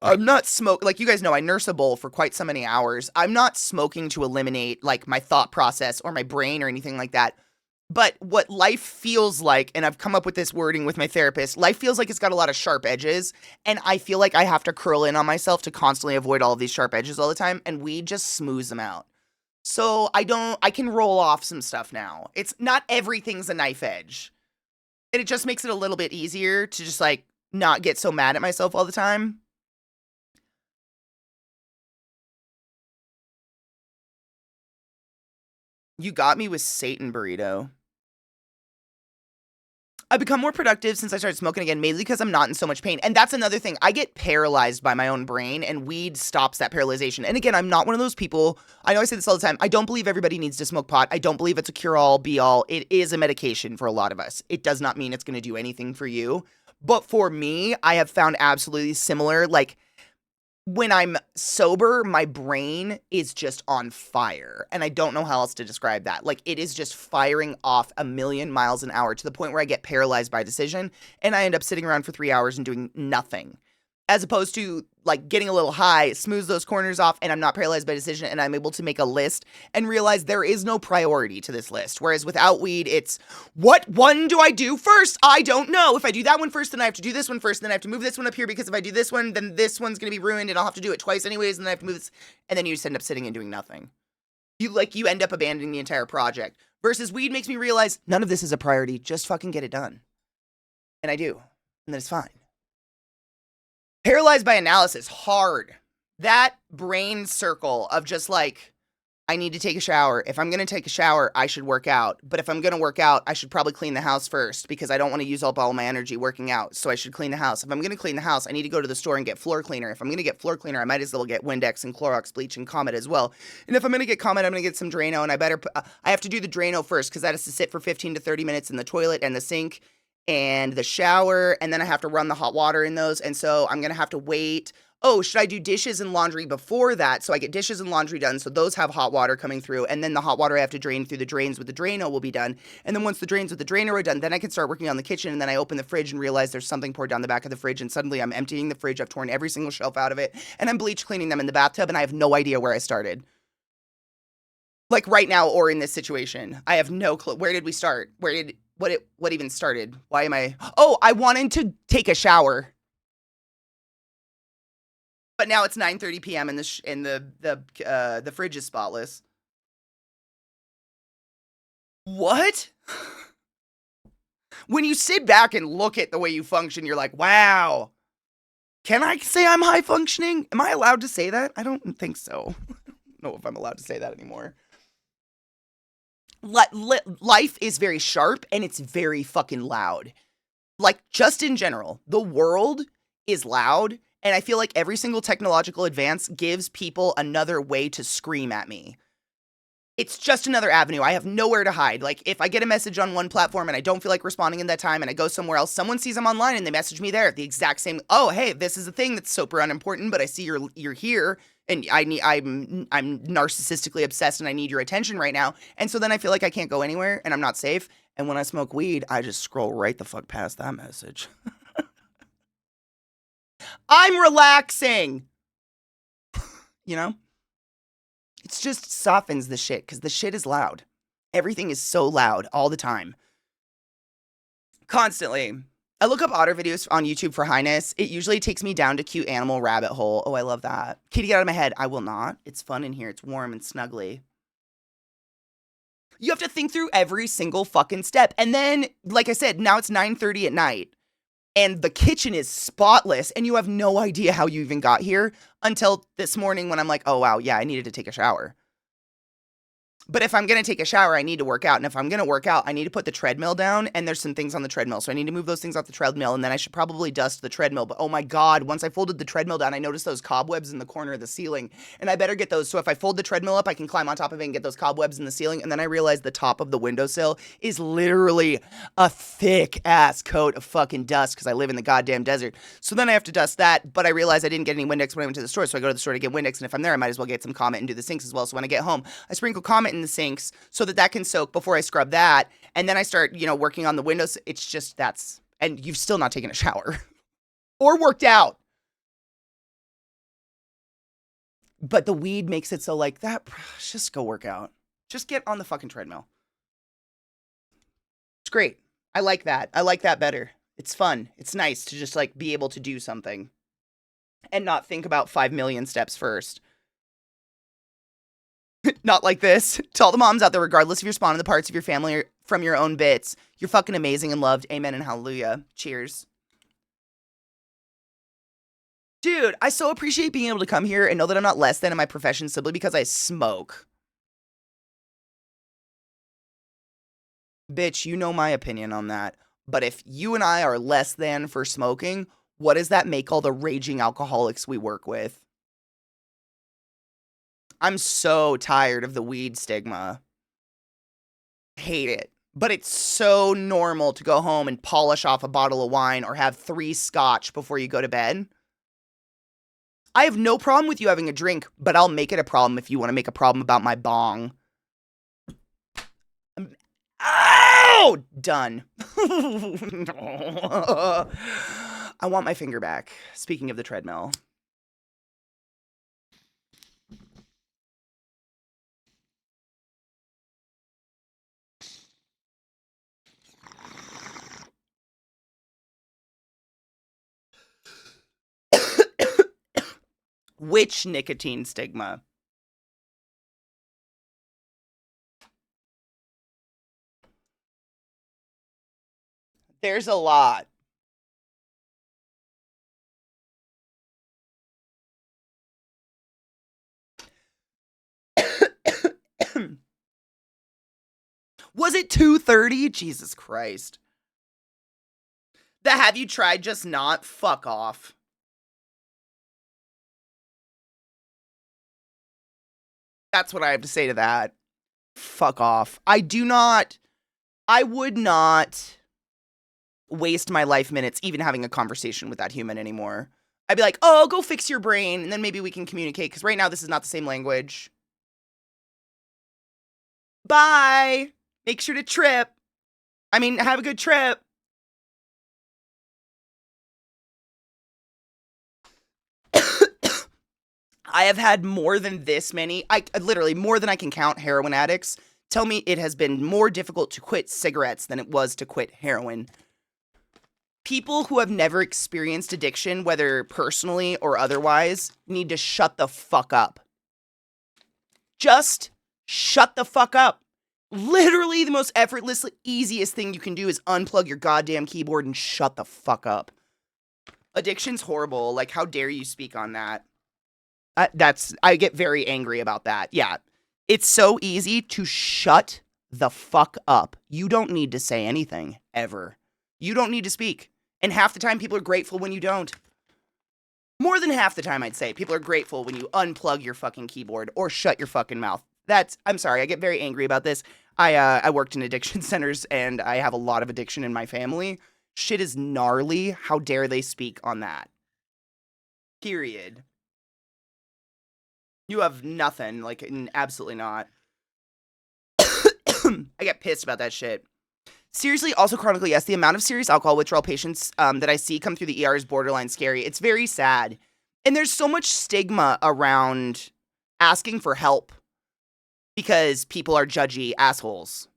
I'm not like, you guys know I nurse a bowl for quite so many hours. I'm not smoking to eliminate, like, my thought process or my brain or anything like that. But what life feels like, and I've come up with this wording with my therapist, life feels like it's got a lot of sharp edges, and I feel like I have to curl in on myself to constantly avoid all of these sharp edges all the time, and weed just smooths them out. So I can roll off some stuff now. It's not everything's a knife edge. And it just makes it a little bit easier to just, like, not get so mad at myself all the time. You got me with Satan burrito. I've become more productive since I started smoking again, mainly because I'm not in so much pain. And that's another thing. I get paralyzed by my own brain, and weed stops that paralyzation. And again, I'm not one of those people. I know I say this all the time. I don't believe everybody needs to smoke pot. I don't believe it's a cure-all, be-all. It is a medication for a lot of us. It does not mean it's going to do anything for you. But for me, I have found absolutely similar, like, when I'm sober, my brain is just on fire, and I don't know how else to describe that. Like, it is just firing off a million miles an hour to the point where I get paralyzed by decision, and I end up sitting around for 3 hours and doing nothing. As opposed to, like, getting a little high, smooths those corners off, and I'm not paralyzed by decision, and I'm able to make a list and realize there is no priority to this list. Whereas without weed, it's, what one do I do first? I don't know. If I do that one first, then I have to do this one first, and then I have to move this one up here, because if I do this one, then this one's going to be ruined, and I'll have to do it twice anyways, and then I have to move this, and then you just end up sitting and doing nothing. You end up abandoning the entire project. Versus weed makes me realize none of this is a priority. Just fucking get it done. And I do. And then it's fine. Paralyzed by analysis, hard. That brain circle of just like, I need to take a shower. If I'm going to take a shower, I should work out. But if I'm going to work out, I should probably clean the house first, because I don't want to use up all my energy working out. So I should clean the house. If I'm going to clean the house, I need to go to the store and get floor cleaner. If I'm going to get floor cleaner, I might as well get Windex and Clorox bleach and Comet as well. And if I'm going to get Comet, I'm going to get some Drano, and I have to do the Drano first, because that has to sit for 15 to 30 minutes in the toilet and the sink and the shower, and then I have to run the hot water in those, and so I'm going to have to wait. Oh, should I do dishes and laundry before that? So I get dishes and laundry done, so those have hot water coming through, and then the hot water I have to drain through the drains with the Drano will be done, and then once the drains with the Drano are done, then I can start working on the kitchen, and then I open the fridge and realize there's something poured down the back of the fridge, and suddenly I'm emptying the fridge, I've torn every single shelf out of it, and I'm bleach cleaning them in the bathtub, and I have no idea where I started. Like right now, or in this situation, I have no clue. Where did we start? What even started? Why am I? Oh, I wanted to take a shower, but now it's 9:30 p.m. and the fridge is spotless. What? When you sit back and look at the way you function, you're like, wow. Can I say I'm high functioning? Am I allowed to say that? I don't think so. I don't know if I'm allowed to say that anymore. Life is very sharp, and it's very fucking loud. Like, just in general, the world is loud, and I feel like every single technological advance gives people another way to scream at me. It's just another avenue. I have nowhere to hide. Like, if I get a message on one platform and I don't feel like responding in that time, and I go somewhere else, someone sees I'm online and they message me there. The exact same, oh, hey, this is a thing that's super unimportant, but I see you're here, and I'm narcissistically obsessed, and I need your attention right now. And so then I feel like I can't go anywhere, and I'm not safe. And when I smoke weed, I just scroll right the fuck past that message. I'm relaxing. You know? It just softens the shit, because the shit is loud. Everything is so loud all the time. Constantly. I look up otter videos on YouTube for highness. It usually takes me down to cute animal rabbit hole. Oh, I love that. Kitty, get out of my head. I will not. It's fun in here. It's warm and snuggly. You have to think through every single fucking step. And then, like I said, now it's 9:30 at night. and the kitchen is spotless, and you have no idea how you even got here until this morning when I'm like, oh, wow, yeah, I needed to take a shower. But if I'm going to take a shower, I need to work out. And if I'm going to work out, I need to put the treadmill down. And there's some things on the treadmill. So I need to move those things off the treadmill. And then I should probably dust the treadmill. But oh my God, once I folded the treadmill down, I noticed those cobwebs in the corner of the ceiling. And I better get those. So if I fold the treadmill up, I can climb on top of it and get those cobwebs in the ceiling. And then I realized the top of the windowsill is literally a thick ass coat of fucking dust because I live in the goddamn desert. So then I have to dust that. But I realized I didn't get any Windex when I went to the store. So I go to the store to get Windex. And if I'm there, I might as well get some Comet and do the sinks as well. So when I get home, I sprinkle Comet in the sinks so that can soak before I scrub that. And then I start, working on the windows. It's just and you've still not taken a shower or worked out. But the weed makes it so like that. Just go work out. Just get on the fucking treadmill. It's great. I like that. I like that better. It's fun. It's nice to just like be able to do something and not think about 5 million steps first. Not like this. To all the moms out there, regardless if you're spawning the parts of your family or from your own bits, you're fucking amazing and loved. Amen and hallelujah. Cheers. Dude, I so appreciate being able to come here and know that I'm not less than in my profession simply because I smoke. Bitch, you know my opinion on that. But if you and I are less than for smoking, what does that make all the raging alcoholics we work with? I'm so tired of the weed stigma. Hate it. But it's so normal to go home and polish off a bottle of wine or have 3 scotch before you go to bed. I have no problem with you having a drink, but I'll make it a problem if you want to make a problem about my bong. Ow! Done. I want my finger back. Speaking of the treadmill. Which nicotine stigma? There's a lot. Was it 2:30? Jesus Christ. The have you tried just not? Fuck off. That's what I have to say to that. Fuck off. I would not waste my life minutes even having a conversation with that human anymore. I'd be like, oh, go fix your brain, and then maybe we can communicate, because right now this is not the same language. Bye! Make sure to have a good trip. I have had more than this many, literally more than I can count, heroin addicts tell me it has been more difficult to quit cigarettes than it was to quit heroin. People who have never experienced addiction, whether personally or otherwise, need to shut the fuck up. Just shut the fuck up. Literally the most effortless, easiest thing you can do is unplug your goddamn keyboard and shut the fuck up. Addiction's horrible. Like, how dare you speak on that? I get very angry about that. Yeah. It's so easy to shut the fuck up. You don't need to say anything, ever. You don't need to speak. And half the time, people are grateful when you don't. More than half the time, I'd say, people are grateful when you unplug your fucking keyboard or shut your fucking mouth. I'm sorry, I get very angry about this. I worked in addiction centers, and I have a lot of addiction in my family. Shit is gnarly. How dare they speak on that? Period. You have nothing, absolutely not. I get pissed about that shit. Seriously, also chronically, yes, the amount of serious alcohol withdrawal patients that I see come through the ER is borderline scary. It's very sad. And there's so much stigma around asking for help because people are judgy assholes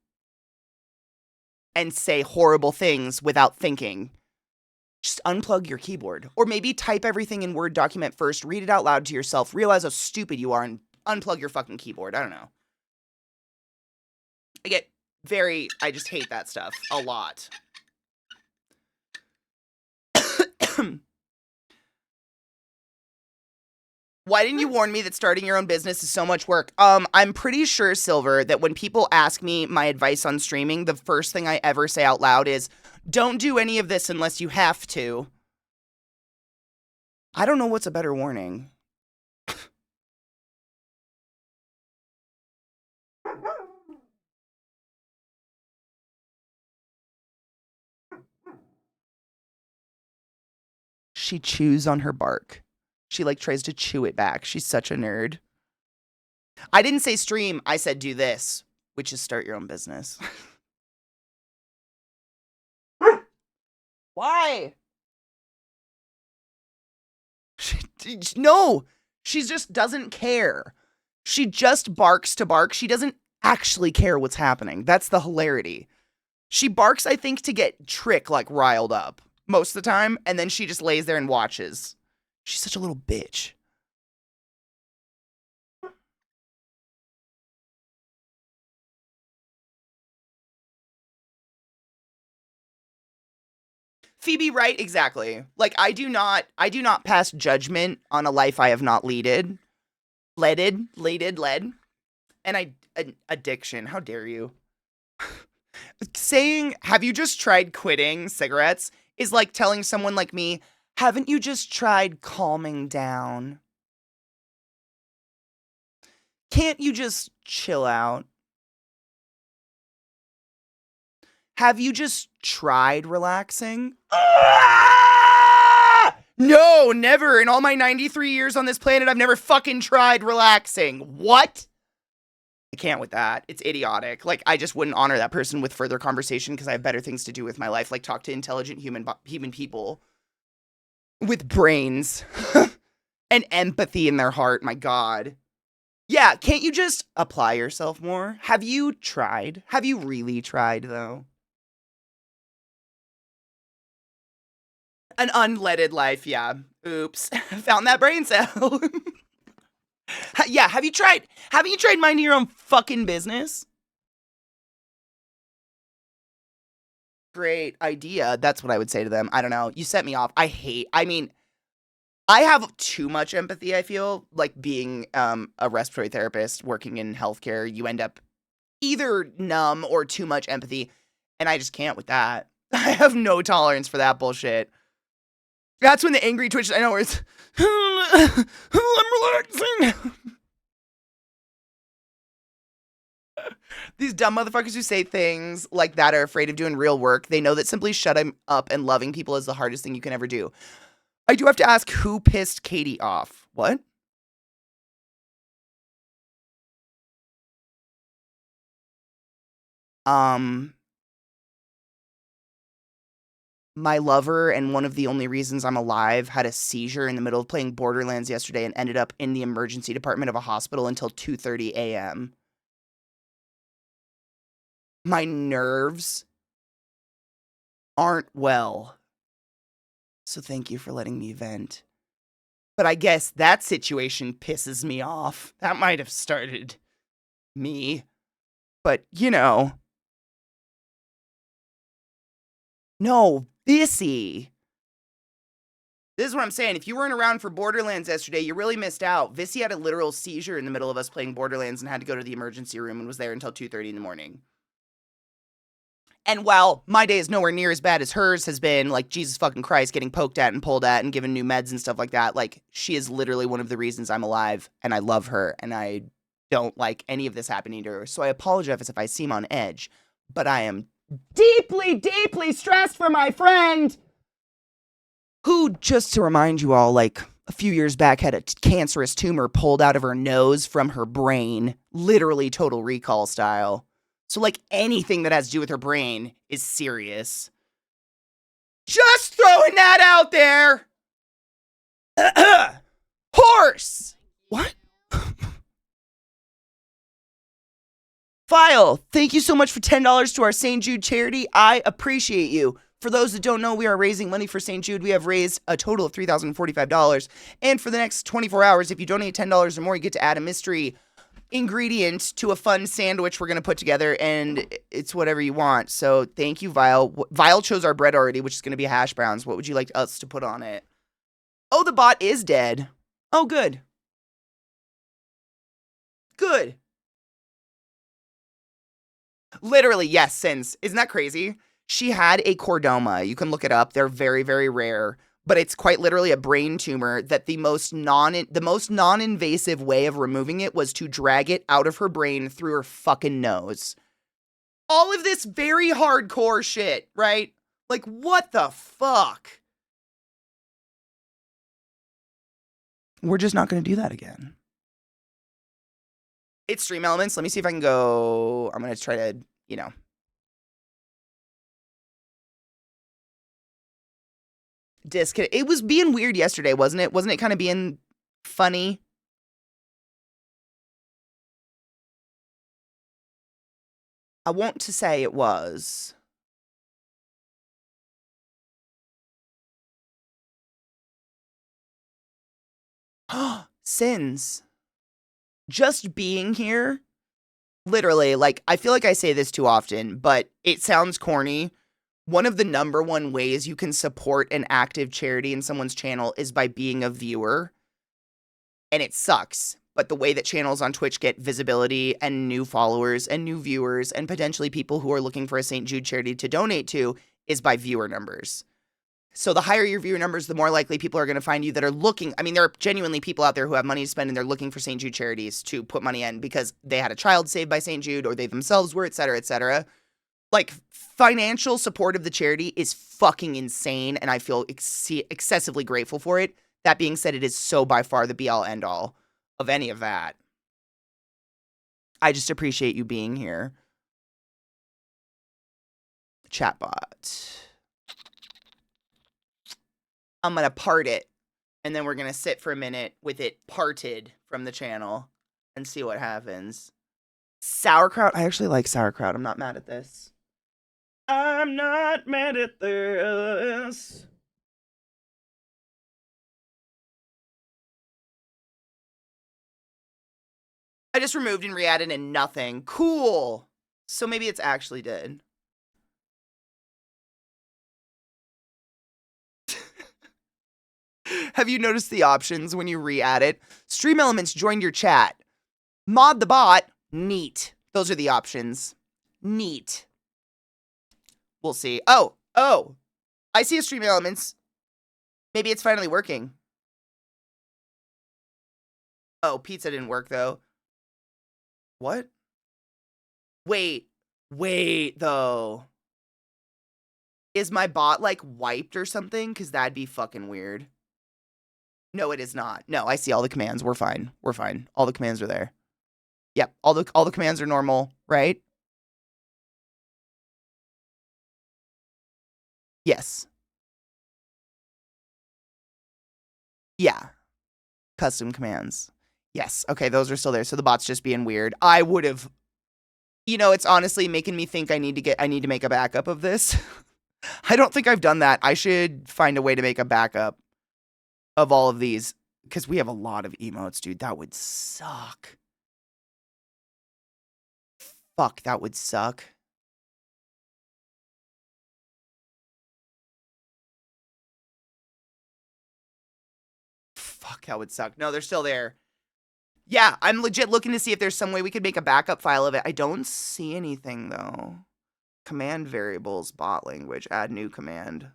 and say horrible things without thinking. Just unplug your keyboard. Or maybe type everything in Word document first, read it out loud to yourself, realize how stupid you are, and unplug your fucking keyboard. I don't know. I just hate that stuff a lot. Why didn't you warn me that starting your own business is so much work? I'm pretty sure, Silver, that when people ask me my advice on streaming, the first thing I ever say out loud is, don't do any of this unless you have to. I don't know what's a better warning. She chews on her bark. She like tries to chew it back. She's such a nerd. I didn't say stream. I said do this, which is start your own business. Why? No, she just doesn't care. She just barks to bark. She doesn't actually care what's happening. That's the hilarity. She barks, I think, to get Trick like riled up most of the time, and then she just lays there and watches. She's such a little bitch. Phoebe, right? Exactly. Like I do not pass judgment on a life I have not led. And addiction. How dare you? Saying, have you just tried quitting cigarettes is like telling someone like me, haven't you just tried calming down? Can't you just chill out? Have you just tried relaxing? Ah! No, never. In all my 93 years on this planet, I've never fucking tried relaxing. What? I can't with that. It's idiotic. Like, I just wouldn't honor that person with further conversation because I have better things to do with my life, like talk to intelligent human people with brains and empathy in their heart. My God. Yeah, can't you just apply yourself more? Have you tried? Have you really tried, though? An unleaded life, yeah. Oops. Found that brain cell. Yeah, have you tried minding your own fucking business? Great idea. That's what I would say to them. I don't know. You set me off. I mean, I have too much empathy, I feel. Like being a respiratory therapist working in healthcare, you end up either numb or too much empathy, and I just can't with that. I have no tolerance for that bullshit. That's when the angry twitch, I know, where it's, I'm relaxing. These dumb motherfuckers who say things like that are afraid of doing real work. They know that simply shutting up and loving people is the hardest thing you can ever do. I do have to ask, who pissed Katie off? What? My lover and one of the only reasons I'm alive had a seizure in the middle of playing Borderlands yesterday and ended up in the emergency department of a hospital until 2:30 a.m. My nerves aren't well. So thank you for letting me vent. But I guess that situation pisses me off. That might have started me. But, you know. No, Vissy. This is what I'm saying. If you weren't around for Borderlands yesterday, you really missed out. Vissy had a literal seizure in the middle of us playing Borderlands and had to go to the emergency room and was there until 2:30 in the morning. And while my day is nowhere near as bad as hers has been, like, Jesus fucking Christ, getting poked at and pulled at and given new meds and stuff like that, like, she is literally one of the reasons I'm alive, and I love her, and I don't like any of this happening to her. So I apologize if I seem on edge, but I am deeply, deeply stressed for my friend, who, just to remind you all, like, a few years back had a cancerous tumor pulled out of her nose from her brain, literally Total Recall style. So, like, anything that has to do with her brain is serious. Just throwing that out there. Horse. What? File, thank you so much for $10 to our St. Jude charity. I appreciate you. For those that don't know, we are raising money for St. Jude. We have raised a total of $3,045. And for the next 24 hours, if you donate $10 or more, you get to add a mystery ingredient to a fun sandwich we're going to put together, and it's whatever you want. So thank you, Vile. Vile chose our bread already, which is going to be hash browns. What would you like us to put on it? Oh, the bot is dead. Oh, good. Good. Literally, yes, Sins. Isn't that crazy? She had a chordoma. You can look it up. They're very, very rare. But it's quite literally a brain tumor that the most non-invasive way of removing it was to drag it out of her brain through her fucking nose. All of this very hardcore shit, right? Like, what the fuck? We're just not going to do that again. It's Stream Elements. Let me see if I can go. I'm going to try to, you know. Disconnect. It was being weird yesterday, wasn't it? Wasn't it kind of being funny? I want to say it was. Sins. Just being here, literally, like, I feel like I say this too often, but it sounds corny. One of the number one ways you can support an active charity in someone's channel is by being a viewer. And it sucks. But the way that channels on Twitch get visibility and new followers and new viewers and potentially people who are looking for a St. Jude charity to donate to is by viewer numbers. So the higher your viewer numbers, the more likely people are going to find you that are looking. I mean, there are genuinely people out there who have money to spend and they're looking for St. Jude charities to put money in because they had a child saved by St. Jude or they themselves were, et cetera, et cetera. Like, financial support of the charity is fucking insane and I feel excessively grateful for it. That being said, it is so by far the be-all, end-all of any of that. I just appreciate you being here. Chatbot. I'm going to part it, and then we're going to sit for a minute with it parted from the channel and see what happens. Sauerkraut. I actually like sauerkraut. I'm not mad at this. I'm not mad at this. I just removed and re-added and nothing. Cool. So maybe it's actually dead. Have you noticed the options when you re-add it? Stream Elements joined your chat. Mod the bot. Neat. Those are the options. Neat. We'll see. Oh. I see a Stream Elements. Maybe it's finally working. Oh, pizza didn't work, though. What? Wait, though. Is my bot, like, wiped or something? Because that'd be fucking weird. No, it is not. No, I see all the commands. We're fine. We're fine. All the commands are there. Yep, all the commands are normal, right? Yes. Yeah. Custom commands. Yes. Okay, those are still there. So the bot's just being weird. I would have, you know, it's honestly making me think I need to make a backup of this. I don't think I've done that. I should find a way to make a backup of all of these because we have a lot of emotes, dude. That would suck. Fuck, that would suck. Fuck, that would suck. No, they're still there. Yeah, I'm legit looking to see if there's some way we could make a backup file of it. I don't see anything, though. Command variables, bot language, add new command.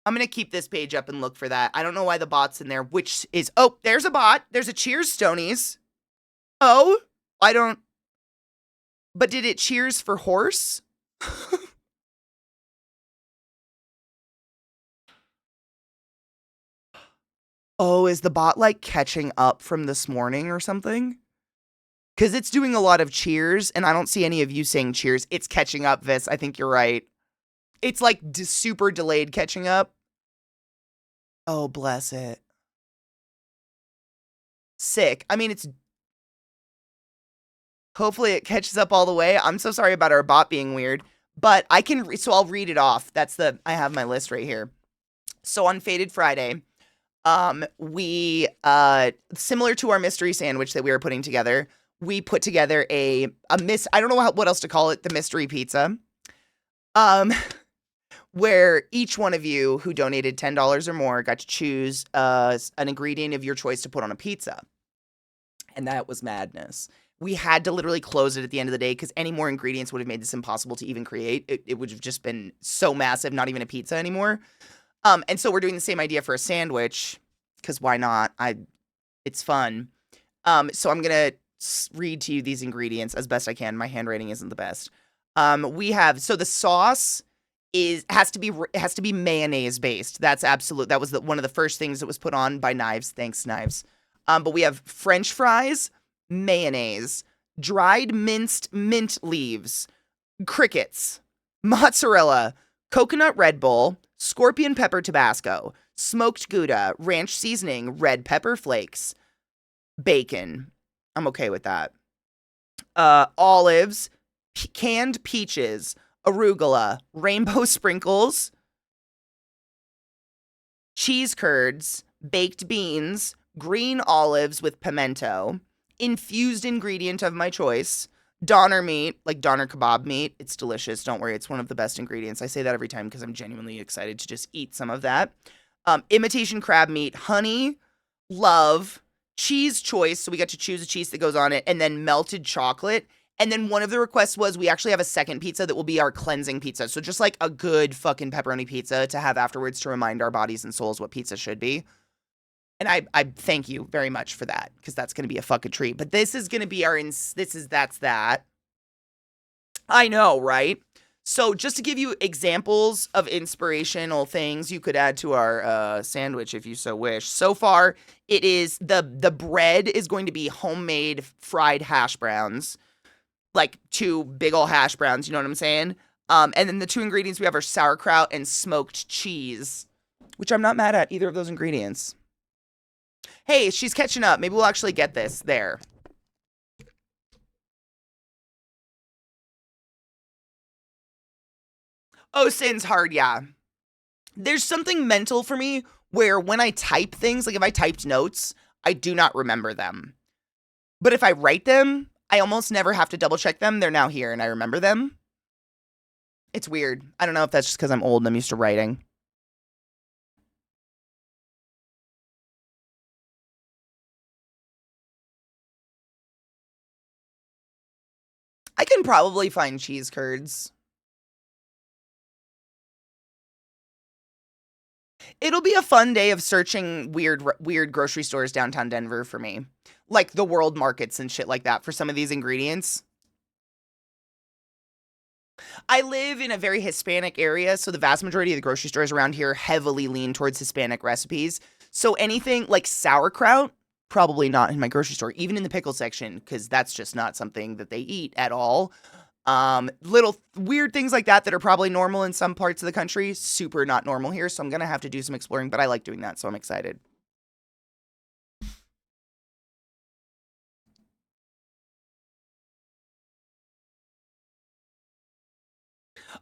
I'm going to keep this page up and look for that. I don't know why the bot's in there, which is... Oh, there's a bot. There's a cheers, Stonies. Oh, I don't... But did it cheers for horse? Oh, is the bot, like, catching up from this morning or something? Because it's doing a lot of cheers, and I don't see any of you saying cheers. It's catching up, Vis. I think you're right. It's, like, super delayed catching up. Oh, bless it. Sick. I mean, it's... Hopefully it catches up all the way. I'm so sorry about our bot being weird. But I can... So I'll read it off. I have my list right here. So on Faded Friday... we, similar to our mystery sandwich that we were putting together, we put together I don't know what else to call it, the mystery pizza. where each one of you who donated $10 or more got to choose an ingredient of your choice to put on a pizza. And that was madness. We had to literally close it at the end of the day because any more ingredients would have made this impossible to even create. It would have just been so massive, not even a pizza anymore. And so we're doing the same idea for a sandwich because why not? It's fun. So I'm gonna read to you these ingredients as best I can. My handwriting isn't the best. We have the sauce has to be mayonnaise based. That's absolute. That was one of the first things that was put on by Knives. Thanks, Knives. But we have French fries, mayonnaise, dried minced mint leaves, crickets, mozzarella, coconut Red Bull, scorpion pepper Tabasco, smoked Gouda, ranch seasoning, red pepper flakes, bacon. I'm okay with that. Olives, canned peaches, arugula, rainbow sprinkles, cheese curds, baked beans, green olives with pimento, infused ingredient of my choice, doner meat, like doner kebab meat. It's delicious. Don't worry. It's one of the best ingredients. I say that every time because I'm genuinely excited to just eat some of that. Imitation crab meat, honey, love, cheese choice. So we got to choose a cheese that goes on it, and then melted chocolate. And then one of the requests was we actually have a second pizza that will be our cleansing pizza. So just like a good fucking pepperoni pizza to have afterwards to remind our bodies and souls what pizza should be. And I thank you very much for that because that's going to be a fucking treat. But this is going to be that's that. I know, right? So just to give you examples of inspirational things you could add to our sandwich if you so wish. So far, it is the bread is going to be homemade fried hash browns. Like 2 big ol' hash browns, you know what I'm saying? And then the 2 ingredients we have are sauerkraut and smoked cheese, which I'm not mad at either of those ingredients. Hey, she's catching up. Maybe we'll actually get this there. Oh, Sin's hard, yeah. There's something mental for me where when I type things, like if I typed notes, I do not remember them. But if I write them, I almost never have to double check them. They're now here and I remember them. It's weird. I don't know if that's just because I'm old and I'm used to writing. I can probably find cheese curds. It'll be a fun day of searching weird grocery stores downtown Denver for me. Like the world markets and shit like that for some of these ingredients. I live in a very Hispanic area, so the vast majority of the grocery stores around here heavily lean towards Hispanic recipes. So anything like sauerkraut, probably not in my grocery store, even in the pickle section, because that's just not something that they eat at all. Little weird things like that are probably normal in some parts of the country, super not normal here, so I'm gonna have to do some exploring, but I like doing that, so I'm excited.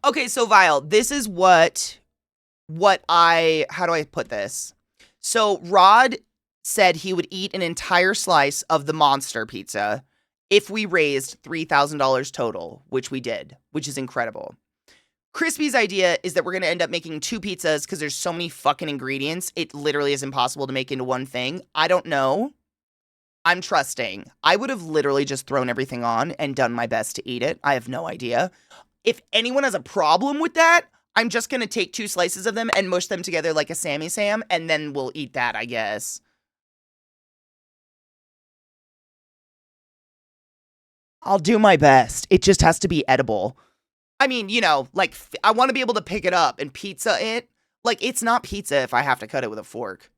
Okay, so Vile, this is how do I put this? So Rod said he would eat an entire slice of the monster pizza if we raised $3,000 total, which we did, which is incredible. Crispy's idea is that we're going to end up making 2 pizzas because there's so many fucking ingredients. It literally is impossible to make into one thing. I don't know. I'm trusting. I would have literally just thrown everything on and done my best to eat it. I have no idea. If anyone has a problem with that, I'm just going to take 2 slices of them and mush them together like a Sammy Sam, and then we'll eat that, I guess. I'll do my best. It just has to be edible. I mean, like, I want to be able to pick it up and pizza it. Like, it's not pizza if I have to cut it with a fork.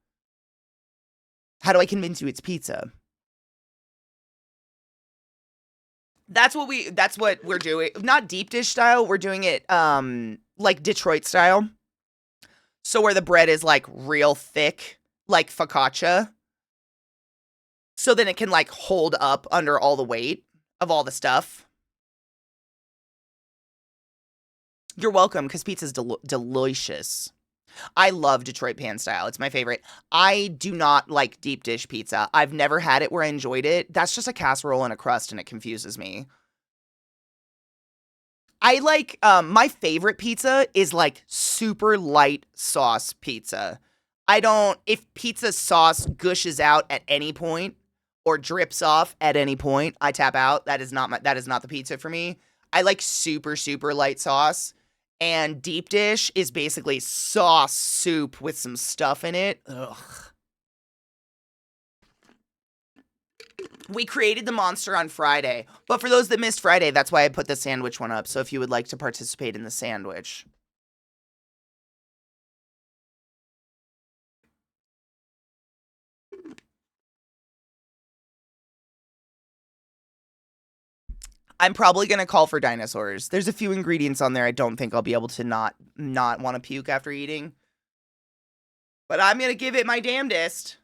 How do I convince you it's pizza? That's what we're doing. Not deep dish style. We're doing it, like Detroit style. So where the bread is, like, real thick, like focaccia. So then it can, like, hold up under all the weight of all the stuff. You're welcome, because pizza's delicious. I love Detroit pan style. It's my favorite. I do not like deep dish pizza. I've never had it where I enjoyed it. That's just a casserole and a crust, and it confuses me. I like my favorite pizza is like super light sauce pizza. I don't if pizza sauce gushes out at any point or drips off at any point, I tap out. That is not the pizza for me. I like super super light sauce. And deep dish is basically sauce soup with some stuff in it. Ugh. We created the monster on Friday. But for those that missed Friday, that's why I put the sandwich one up. So if you would like to participate in the sandwich. I'm probably going to call for dinosaurs. There's a few ingredients on there I don't think I'll be able to not want to puke after eating. But I'm going to give it my damnedest.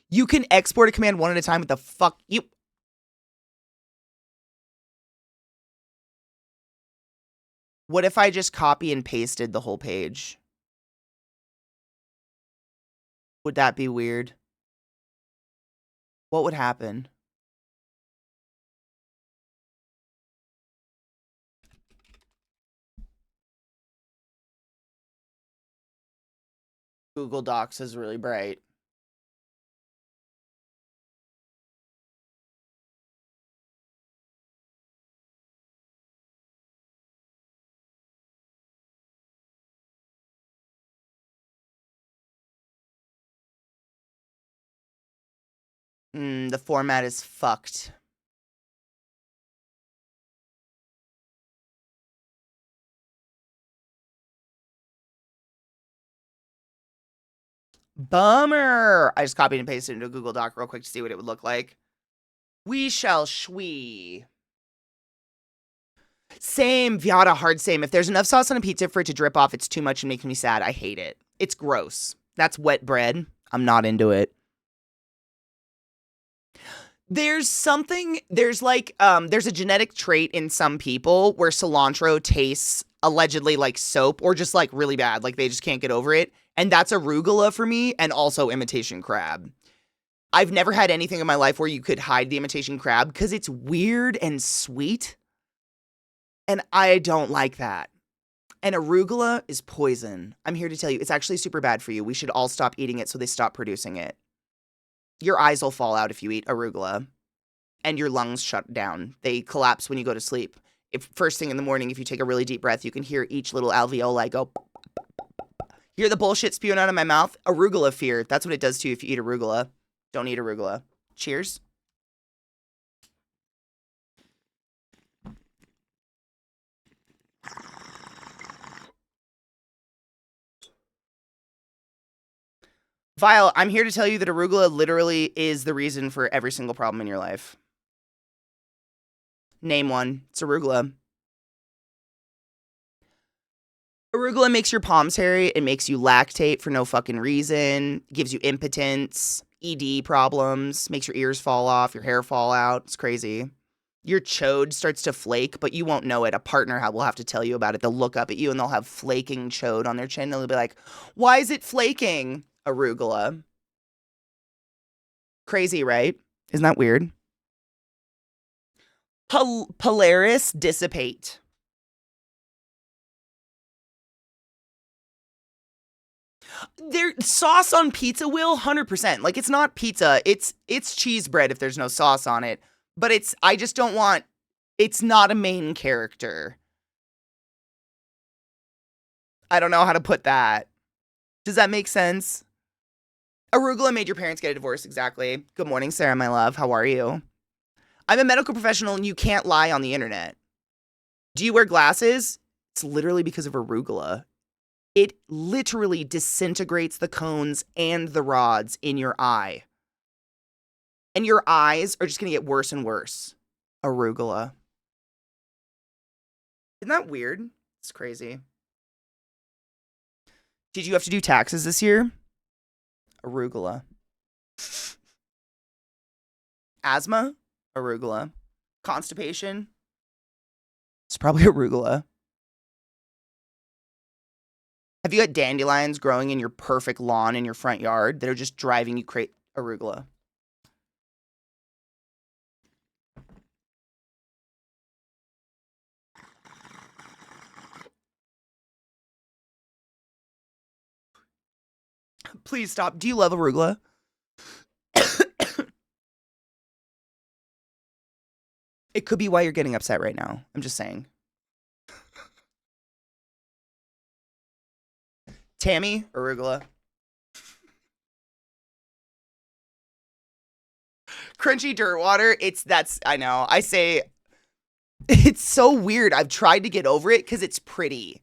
You can export a command one at a time. What the fuck? What if I just copy and pasted the whole page? Would that be weird? What would happen? Google Docs is really bright. The format is fucked. Bummer. I just copied and pasted it into a Google Doc real quick to see what it would look like. We shall shwee. Same, Viata, hard same. If there's enough sauce on a pizza for it to drip off, it's too much and makes me sad. I hate it. It's gross. That's wet bread. I'm not into it. There's a genetic trait in some people where cilantro tastes allegedly like soap or just like really bad. Like they just can't get over it. And that's arugula for me and also imitation crab. I've never had anything in my life where you could hide the imitation crab because it's weird and sweet. And I don't like that. And arugula is poison. I'm here to tell you, it's actually super bad for you. We should all stop eating it so they stop producing it. Your eyes will fall out if you eat arugula. And your lungs shut down. They collapse when you go to sleep. If first thing in the morning, if you take a really deep breath, you can hear each little alveoli go. Hear the bullshit spewing out of my mouth? Arugula fear. That's what it does to you if you eat arugula. Don't eat arugula. Cheers. Vile, I'm here to tell you that arugula literally is the reason for every single problem in your life. Name one. It's arugula. Arugula makes your palms hairy. It makes you lactate for no fucking reason. Gives you impotence, ED problems, makes your ears fall off, your hair fall out. It's crazy. Your chode starts to flake, but you won't know it. A partner will have to tell you about it. They'll look up at you and they'll have flaking chode on their chin. They'll be like, why is it flaking? Arugula. Crazy, right? Isn't that weird? Polaris dissipate. There sauce on pizza will 100%. Like it's not pizza. It's cheese bread if there's no sauce on it. But I just don't want it's not a main character. I don't know how to put that. Does that make sense? Arugula made your parents get a divorce, exactly. Good morning, Sarah, my love. How are you? I'm a medical professional and you can't lie on the internet. Do you wear glasses? It's literally because of arugula. It literally disintegrates the cones and the rods in your eye. And your eyes are just going to get worse and worse. Arugula. Isn't that weird? It's crazy. Did you have to do taxes this year? Arugula. Asthma? Arugula. Constipation? It's probably arugula. Have you got dandelions growing in your perfect lawn in your front yard that are just driving you crazy? Arugula. Please stop. Do you love arugula? It could be why you're getting upset right now. I'm just saying. Tammy, arugula. Crunchy dirt water. I know. I say it's so weird. I've tried to get over it because it's pretty.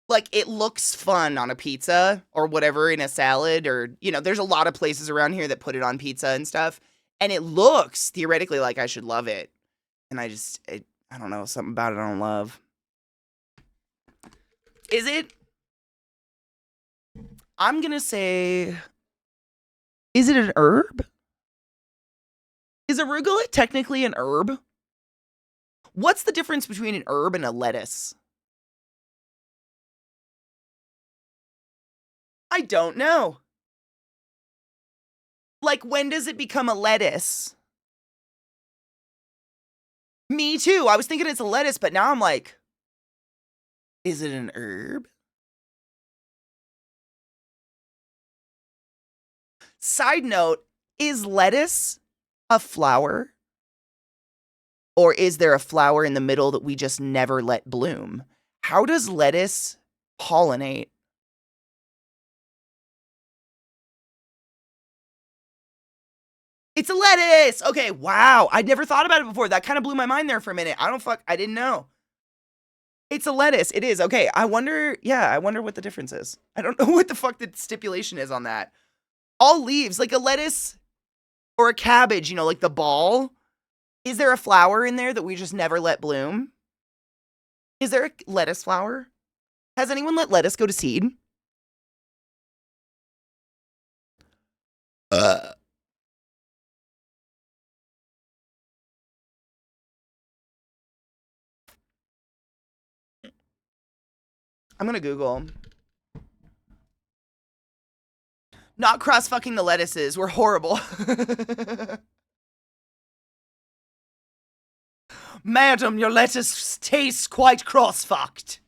Like, it looks fun on a pizza or whatever in a salad or, there's a lot of places around here that put it on pizza and stuff. And it looks theoretically like I should love it. And I don't know, something about it I don't love. Is it? I'm going to say, is it an herb? Is arugula technically an herb? What's the difference between an herb and a lettuce? I don't know. Like, when does it become a lettuce? Me too. I was thinking it's a lettuce, but now I'm like, is it an herb? Side note, is lettuce a flower? Or is there a flower in the middle that we just never let bloom? How does lettuce pollinate? It's a lettuce. Okay, wow. I'd never thought about it before. That kind of blew my mind there for a minute. I didn't know. It's a lettuce. It is. Okay, I wonder what the difference is. I don't know what the fuck the stipulation is on that. All leaves, like a lettuce or a cabbage, like the ball. Is there a flower in there that we just never let bloom? Is there a lettuce flower? Has anyone let lettuce go to seed? I'm gonna Google. Not cross-fucking the lettuces. We're horrible. Madam, your lettuce tastes quite cross-fucked.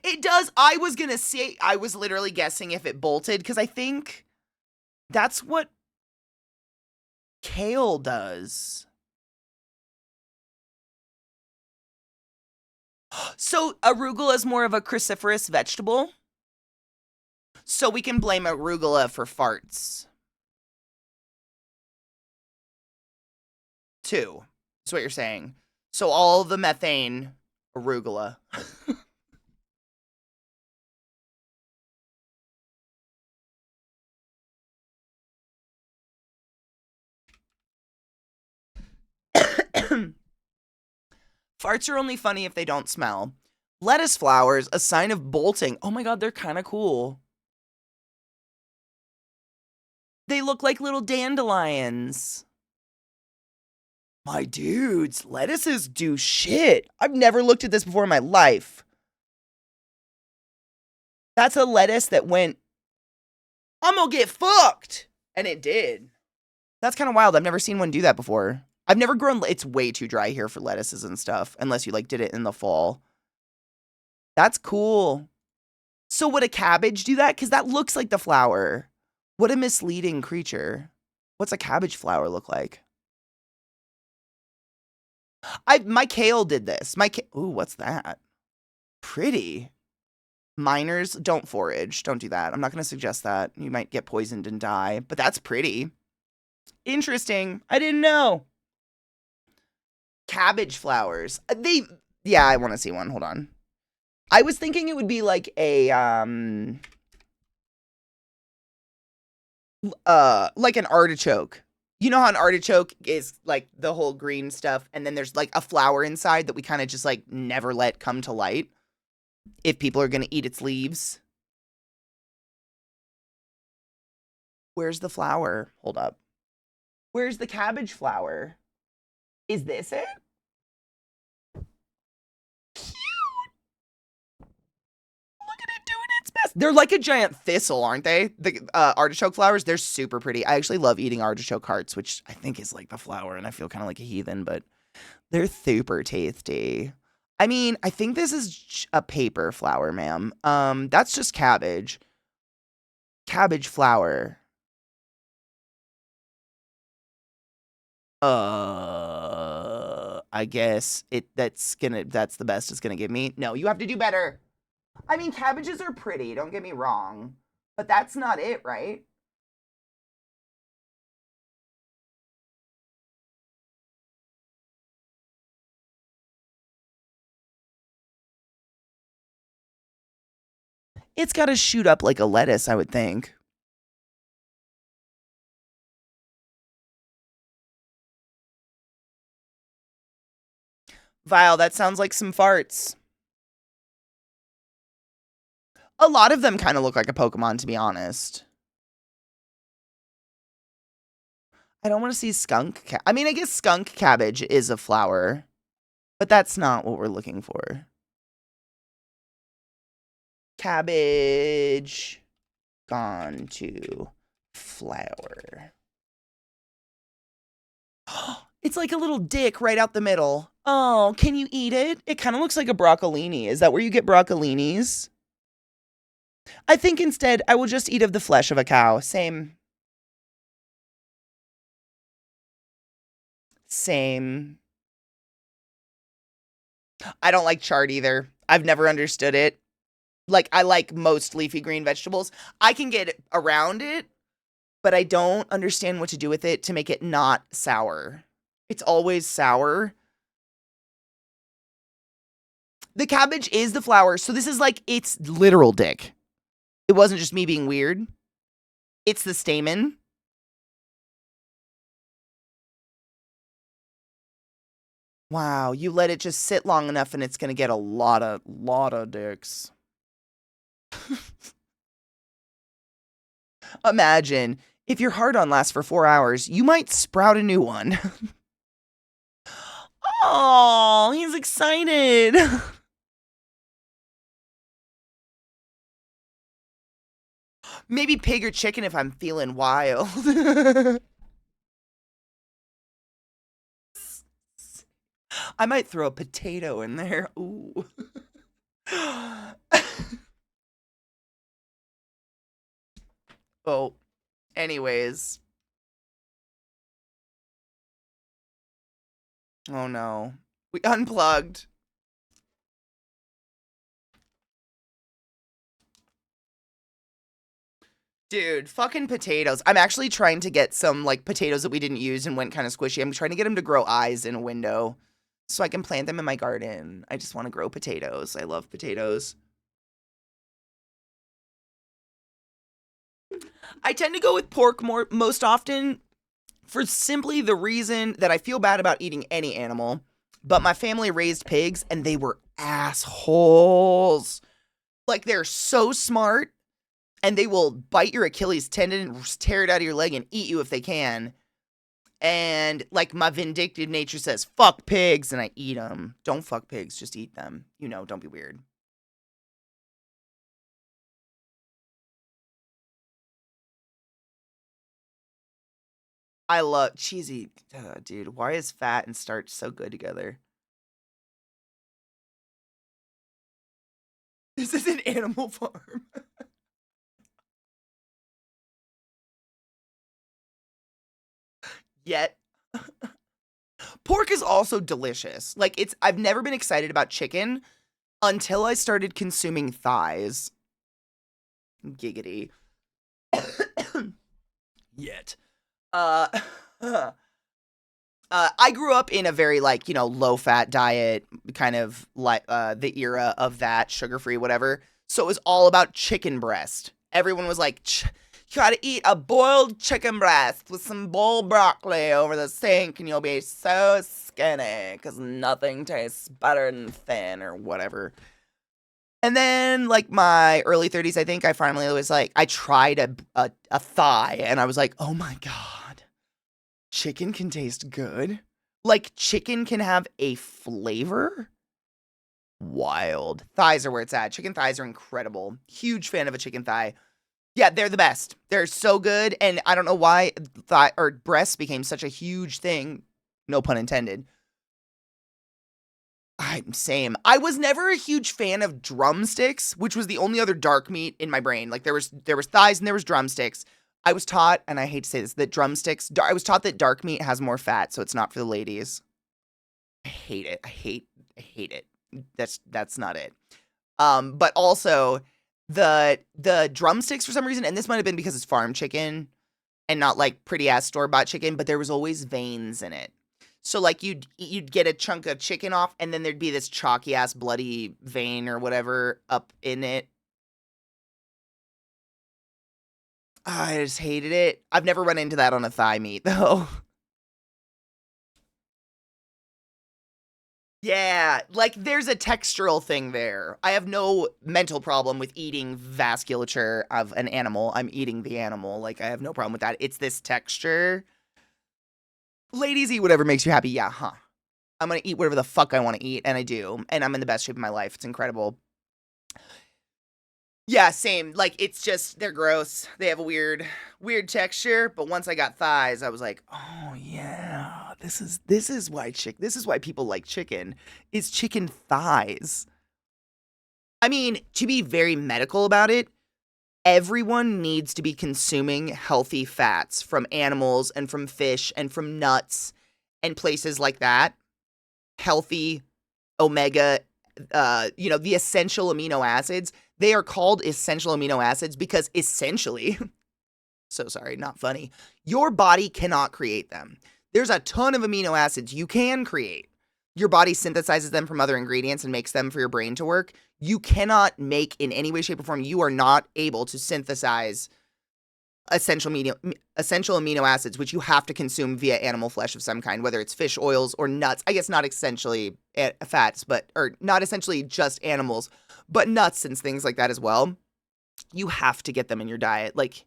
It does. I was gonna say, I was literally guessing if it bolted, because I think that's what kale does. So arugula is more of a cruciferous vegetable. So we can blame arugula for farts. 2. That's what you're saying. So all the methane, arugula. Farts are only funny if they don't smell. Lettuce flowers, a sign of bolting. Oh my god, they're kind of cool. They look like little dandelions. My dudes, lettuces do shit. I've never looked at this before in my life. That's a lettuce that went, I'm gonna get fucked. And it did. That's kind of wild. I've never seen one do that before. I've never grown, it's way too dry here for lettuces and stuff, unless you did it in the fall. That's cool. So would a cabbage do that? Because that looks like the flower. What a misleading creature. What's a cabbage flower look like? My kale did this. Ooh, what's that? Pretty. Miners, don't forage. Don't do that. I'm not going to suggest that. You might get poisoned and die, but that's pretty. Interesting. I didn't know. Cabbage flowers. I want to see one. Hold on. I was thinking it would be like like an artichoke. You know how an artichoke is like the whole green stuff, and then there's like a flower inside that we kind of just never let come to light if people are going to eat its leaves. Where's the flower? Hold up. Where's the cabbage flower? Is this it? Cute. Look at it doing its best. They're like a giant thistle, aren't they? The artichoke flowers, they're super pretty. I actually love eating artichoke hearts, which I think is like the flower, and I feel kind of like a heathen, but they're super tasty. I mean, I think this is a paper flower, ma'am. That's just cabbage. Cabbage flower. I guess that's the best it's gonna give me. No, you have to do better. I mean, cabbages are pretty, don't get me wrong. But that's not it, right? It's gotta shoot up like a lettuce, I would think. Vile, that sounds like some farts. A lot of them kind of look like a Pokemon, to be honest. I don't want to see skunk. I mean, I guess skunk cabbage is a flower, but that's not what we're looking for. Cabbage gone to flower. It's like a little dick right out the middle. Oh, can you eat it? It kind of looks like a broccolini. Is that where you get broccolinis? I think instead I will just eat of the flesh of a cow. Same. Same. I don't like chard either. I've never understood it. Like, I like most leafy green vegetables. I can get around it, but I don't understand what to do with it to make it not sour. It's always sour. The cabbage is the flower, so this is like, it's literal dick. It wasn't just me being weird. It's the stamen. Wow, you let it just sit long enough and it's gonna get a lot of dicks. Imagine, if your hard-on lasts for 4 hours, you might sprout a new one. Oh, he's excited. Maybe pig or chicken if I'm feeling wild. I might throw a potato in there. Ooh. Oh, anyways. Oh no. We unplugged. Dude, fucking potatoes. I'm actually trying to get some, like, potatoes that we didn't use and went kind of squishy. I'm trying to get them to grow eyes in a window so I can plant them in my garden. I just want to grow potatoes. I love potatoes. I tend to go with pork most often for simply the reason that I feel bad about eating any animal, but my family raised pigs and they were assholes. Like, they're so smart and they will bite your Achilles tendon and tear it out of your leg and eat you if they can. And, like, my vindictive nature says, fuck pigs, and I eat them. Don't fuck pigs, just eat them. You know, don't be weird. I love cheesy. Dude, why is fat and starch so good together? This is an animal farm. Yet. Pork is also delicious. Like, I've never been excited about chicken until I started consuming thighs. Giggity. Yet. Uh, I grew up in a very, like, you know, low-fat diet, kind of like the era of that, sugar-free, whatever. So it was all about chicken breast. Everyone was like, you gotta eat a boiled chicken breast with some boiled broccoli over the sink and you'll be so skinny because nothing tastes better than thin or whatever. And then, like, my early 30s, I think I finally was like, I tried a thigh and I was like, oh my God, chicken can taste good. Like, chicken can have a flavor. Wild. Thighs are where it's at. Chicken thighs are incredible. Huge fan of a chicken thigh. Yeah, they're the best. They're so good, and I don't know why thigh or breasts became such a huge thing. No pun intended. I'm same. I was never a huge fan of drumsticks, which was the only other dark meat in my brain. Like there was thighs and there was drumsticks. I was taught, and I hate to say this, that I was taught that dark meat has more fat, so it's not for the ladies. I hate it. I hate it. That's not it. But also the drumsticks for some reason, and this might have been because it's farm chicken and not like pretty ass store-bought chicken, but there was always veins in it. So like you'd get a chunk of chicken off and then there'd be this chalky ass bloody vein or whatever up in it. I just hated it. I've never run into that on a thigh meat though. Yeah, like there's a textural thing there. I have no mental problem with eating vasculature of an animal. I'm eating the animal. Like I have no problem with that. It's this texture. Ladies eat whatever makes you happy. Yeah, huh. I'm gonna eat whatever the fuck I want to eat, and I do. And I'm in the best shape of my life. It's incredible. Yeah, same. Like it's just they're gross. They have a weird texture. But once I got thighs, I was like, oh yeah, this is why people like chicken. Is chicken thighs. I mean, to be very medical about it, everyone needs to be consuming healthy fats from animals and from fish and from nuts and places like that. Healthy omega, the essential amino acids. They are called essential amino acids because essentially, so sorry, not funny, your body cannot create them. There's a ton of amino acids you can create. Your body synthesizes them from other ingredients and makes them for your brain to work. You cannot make in any way, shape, or form, you are not able to synthesize essential amino acids, which you have to consume via animal flesh of some kind, whether it's fish oils or nuts. I guess not essentially fats, or not essentially just animals, but nuts and things like that as well. You have to get them in your diet. Like,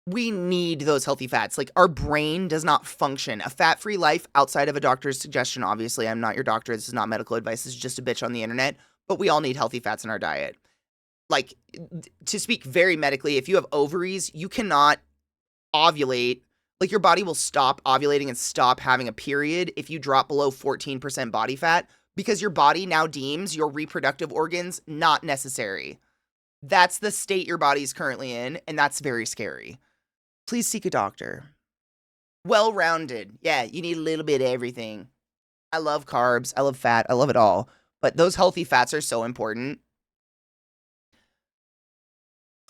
we need those healthy fats. Like, our brain does not function. A fat-free life outside of a doctor's suggestion, obviously, I'm not your doctor. This is not medical advice. This is just a bitch on the internet. But we all need healthy fats in our diet. Like, to speak very medically, if you have ovaries, you cannot ovulate. Like, your body will stop ovulating and stop having a period if you drop below 14% body fat because your body now deems your reproductive organs not necessary. That's the state your body is currently in, and that's very scary. Please seek a doctor. Well-rounded. Yeah, you need a little bit of everything. I love carbs. I love fat. I love it all. But those healthy fats are so important.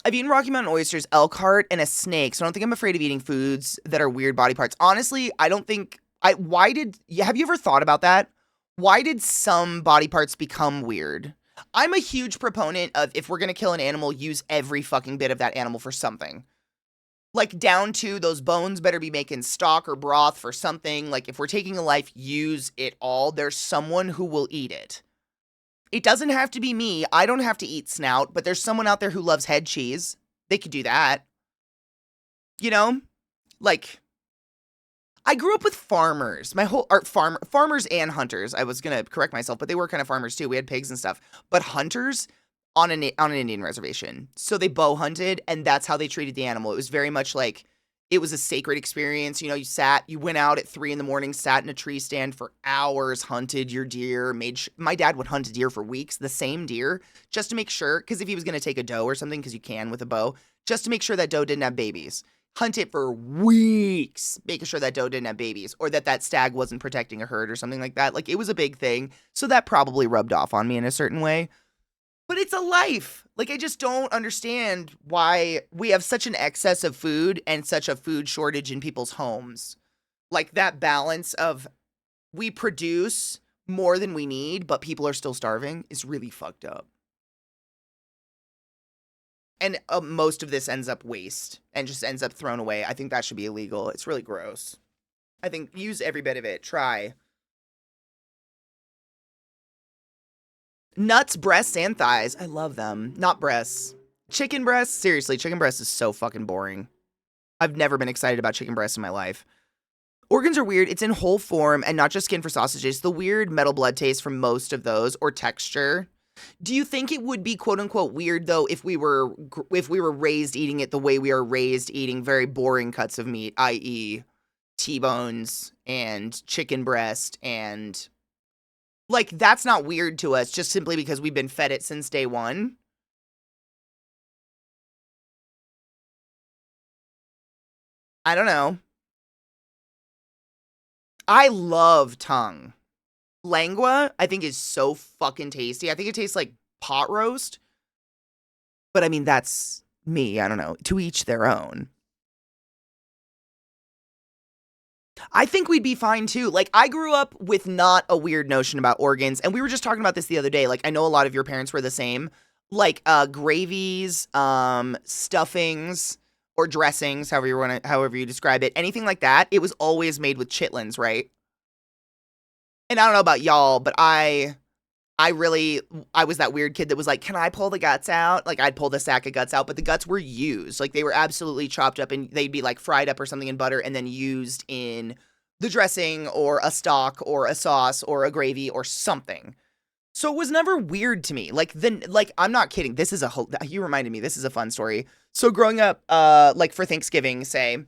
I've eaten Rocky Mountain oysters, elk heart, and a snake, so I don't think I'm afraid of eating foods that are weird body parts. Honestly, I don't think have you ever thought about that? Why did some body parts become weird? I'm a huge proponent of if we're gonna kill an animal, use every fucking bit of that animal for something. Like down to those bones better be making stock or broth for something. Like if we're taking a life, use it all. There's someone who will eat it. It doesn't have to be me. I don't have to eat snout, but there's someone out there who loves head cheese. They could do that. You know? Like, I grew up with farmers. My whole farmers and hunters. I was gonna correct myself, but they were kind of farmers too. We had pigs and stuff. But hunters on an Indian reservation. So they bow hunted, and that's how they treated the animal. It was very much like it was a sacred experience. You know, you went out at 3 a.m, sat in a tree stand for hours, hunted your deer, my dad would hunt a deer for weeks, the same deer, just to make sure, because if he was going to take a doe or something, because you can with a bow, just to make sure that doe didn't have babies. Hunt it for weeks, making sure that doe didn't have babies, or that stag wasn't protecting a herd or something like that. Like, it was a big thing, so that probably rubbed off on me in a certain way. But it's a life. Like, I just don't understand why we have such an excess of food and such a food shortage in people's homes. Like, that balance of we produce more than we need, but people are still starving is really fucked up. And most of this ends up waste and just ends up thrown away. I think that should be illegal. It's really gross. I think use every bit of it. Try. Nuts, breasts, and thighs. I love them. Not breasts. Chicken breasts? Seriously, chicken breast is so fucking boring. I've never been excited about chicken breasts in my life. Organs are weird. It's in whole form and not just skin for sausages. The weird metal blood taste from most of those, or texture. Do you think it would be quote unquote weird though if we were raised eating it the way we are raised eating very boring cuts of meat, i.e., T-bones and chicken breast and Like, that's not weird to us just simply because we've been fed it since day one. I don't know. I love tongue. Lengua, I think, is so fucking tasty. I think it tastes like pot roast. But I mean, that's me. I don't know. To each their own. I think we'd be fine too. Like, I grew up with not a weird notion about organs, and we were just talking about this the other day. Like, I know a lot of your parents were the same. Like, gravies, stuffings, or dressings, however you describe it, anything like that. It was always made with chitlins, right? And I don't know about y'all, but I really, I was that weird kid that was like, can I pull the guts out? Like, I'd pull the sack of guts out, but the guts were used. Like, they were absolutely chopped up and they'd be like fried up or something in butter and then used in the dressing or a stock or a sauce or a gravy or something. So it was never weird to me. Like, I'm not kidding. This is you reminded me, this is a fun story. So growing up, like for Thanksgiving, say,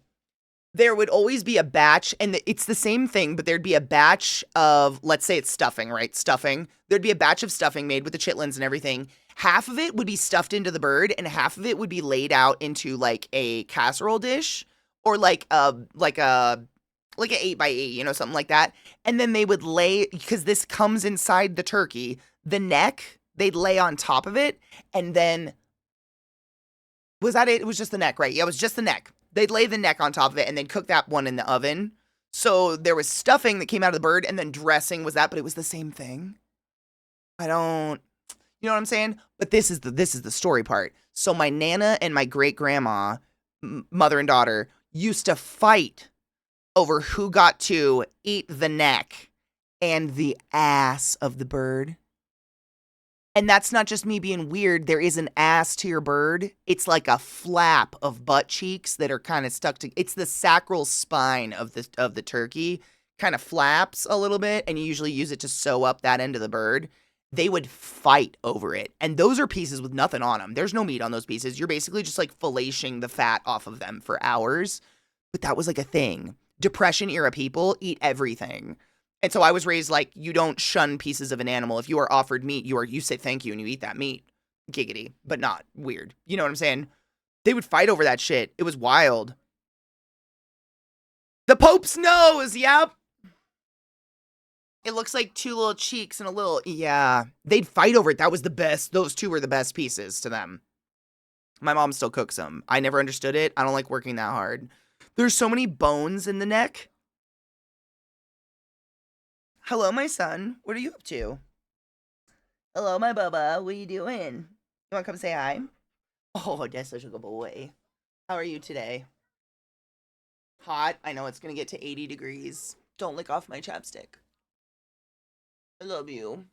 there would always be a batch, and it's the same thing, but there'd be a batch of, let's say it's stuffing, right? Stuffing. There'd be a batch of stuffing made with the chitlins and everything. Half of it would be stuffed into the bird, and half of it would be laid out into like a casserole dish or like a 8x8, something like that. And then they would lay, because this comes inside the turkey, the neck, they'd lay on top of it, and then was that it? It was just the neck, right? Yeah, it was just the neck. They'd lay the neck on top of it and they'd cook that one in the oven. So there was stuffing that came out of the bird and then dressing was that, but it was the same thing. I don't, you know what I'm saying? But this is the story part. So my nana and my great grandma, mother and daughter, used to fight over who got to eat the neck and the ass of the bird. And that's not just me being weird. There is an ass to your bird. It's like a flap of butt cheeks that are kind of stuck to. It's the sacral spine of the turkey, kind of flaps a little bit, and you usually use it to sew up that end of the bird. They would fight over it, and those are pieces with nothing on them. There's no meat on those pieces. You're basically just like filleting the fat off of them for hours. But that was like a thing. Depression era people eat everything. And so I was raised like, you don't shun pieces of an animal. If you are offered meat, you say thank you and you eat that meat. Giggity, but not weird. You know what I'm saying? They would fight over that shit. It was wild. The Pope's nose, yep. It looks like two little cheeks and a little, yeah. They'd fight over it. That was the best. Those two were the best pieces to them. My mom still cooks them. I never understood it. I don't like working that hard. There's so many bones in the neck. Hello, my son. What are you up to? Hello, my bubba. What are you doing? You want to come say hi? Oh, that's such a good boy. How are you today? Hot. I know it's going to get to 80 degrees. Don't lick off my chapstick. I love you.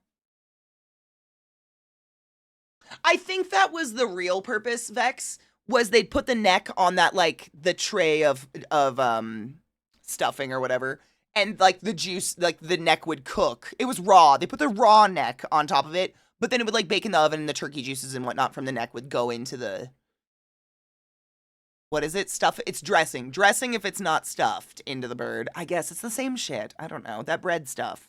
I think that was the real purpose, Vex, was they'd put the neck on that, like, the tray of stuffing or whatever, and, like, the juice, like, the neck would cook. It was raw. They put the raw neck on top of it, but then it would, like, bake in the oven, and the turkey juices and whatnot from the neck would go into the, what is it? Stuff, it's dressing. Dressing if it's not stuffed into the bird. I guess it's the same shit. I don't know. That bread stuff.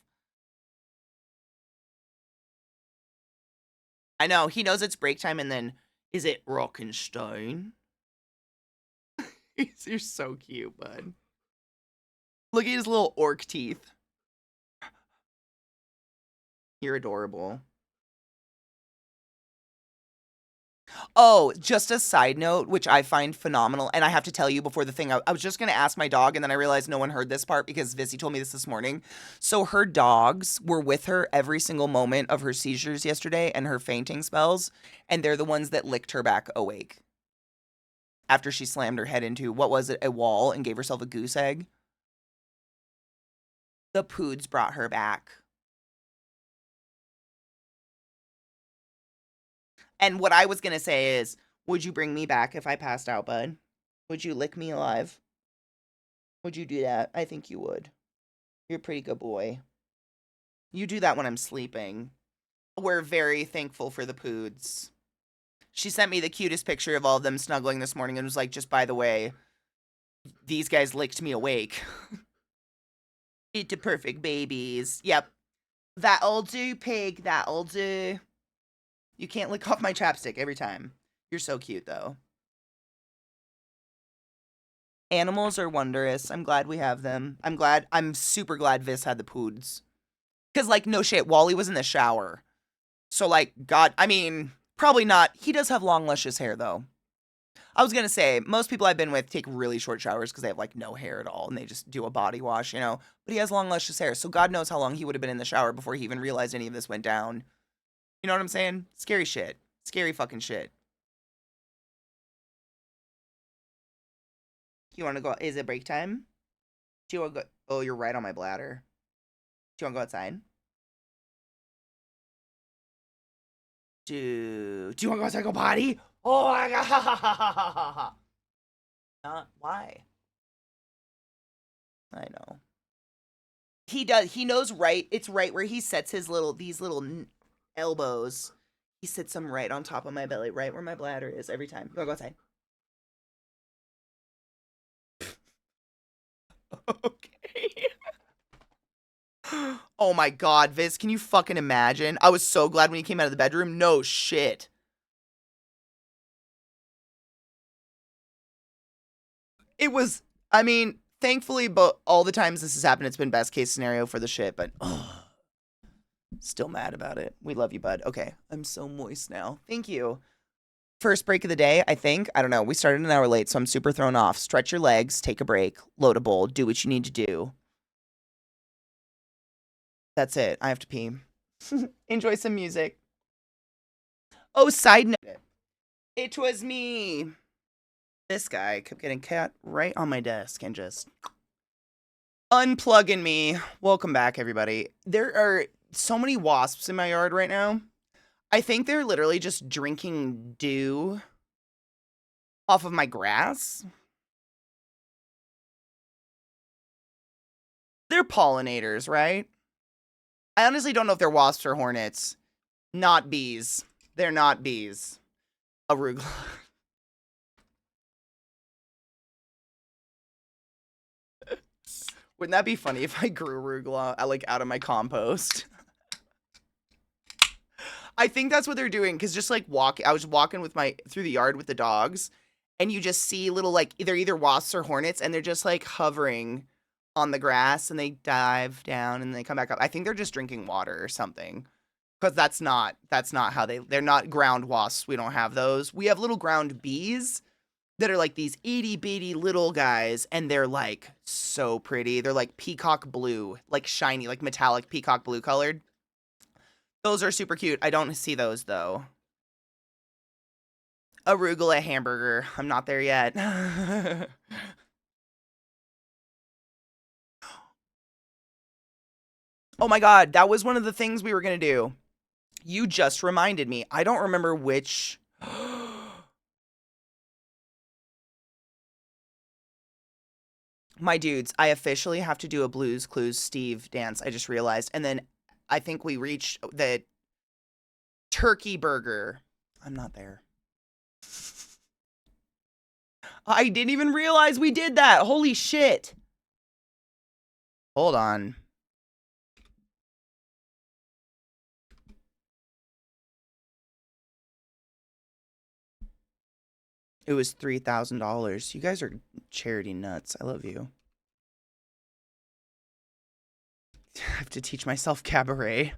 I know, he knows it's break time, and then, is it Rockenstein? You're so cute, bud. Look at his little orc teeth. You're adorable. Oh, just a side note, which I find phenomenal, and I have to tell you before the thing, I was just going to ask my dog, and then I realized no one heard this part because Vissy told me this morning. So her dogs were with her every single moment of her seizures yesterday and her fainting spells, and they're the ones that licked her back awake after she slammed her head into, what was it, a wall and gave herself a goose egg. The poods brought her back. And what I was going to say is, would you bring me back if I passed out, bud? Would you lick me alive? Would you do that? I think you would. You're a pretty good boy. You do that when I'm sleeping. We're very thankful for the poods. She sent me the cutest picture of all of them snuggling this morning and was like, just by the way, these guys licked me awake. Eat the perfect babies. Yep. That'll do, pig. That'll do. You can't lick off my chapstick every time. You're so cute, though. Animals are wondrous. I'm glad we have them. I'm super glad Vis had the poods. Because, like, no shit, Wally was in the shower. So, like, God, I mean, probably not. He does have long, luscious hair, though. I was gonna say, most people I've been with take really short showers because they have, like, no hair at all, and they just do a body wash, you know? But he has long, luscious hair, so God knows how long he would have been in the shower before he even realized any of this went down. You know what I'm saying? Scary shit. Scary fucking shit. You wanna go, is it break time? Do you wanna go, oh, you're right on my bladder. Do you wanna go outside? Do you wanna go outside and go potty? Oh my god! Not, why? I know. He does. He knows right. It's right where he sets these little elbows. He sits them right on top of my belly, right where my bladder is every time. Go outside. Okay. Oh my god, Viz, can you fucking imagine? I was so glad when he came out of the bedroom. No shit. It was, I mean, thankfully, but all the times this has happened, it's been best case scenario for the shit, but still mad about it. We love you, bud. Okay, I'm so moist now. Thank you. First break of the day, I think. I don't know. We started an hour late, so I'm super thrown off. Stretch your legs, take a break, load a bowl, do what you need to do. That's it. I have to pee. Enjoy some music. Oh, side note. It was me. This guy kept getting cat right on my desk and just unplugging me. Welcome back, everybody. There are so many wasps in my yard right now. I think they're literally just drinking dew off of my grass. They're pollinators, right? I honestly don't know if they're wasps or hornets. Not bees. They're not bees. Arugula. Wouldn't that be funny if I grew arugula like out of my compost? I think that's what they're doing because just like I was walking with through the yard with the dogs, and you just see little like they're either wasps or hornets, and they're just like hovering on the grass, and they dive down and they come back up. I think they're just drinking water or something. Because that's not how they're not ground wasps. We don't have those. We have little ground bees that are like these itty bitty little guys, and they're like so pretty. They're like peacock blue, like shiny, like metallic peacock blue colored. Those are super cute. I don't see those though. Arugula hamburger. I'm not there yet. Oh my god, that was one of the things we were gonna do. You just reminded me. I don't remember which. My dudes, I officially have to do a Blues Clues Steve dance. I just realized. And then I think we reached the turkey burger. I'm not there. I didn't even realize we did that. Holy shit. Hold on. It was $3,000. You guys are charity nuts. I love you. I have to teach myself cabaret.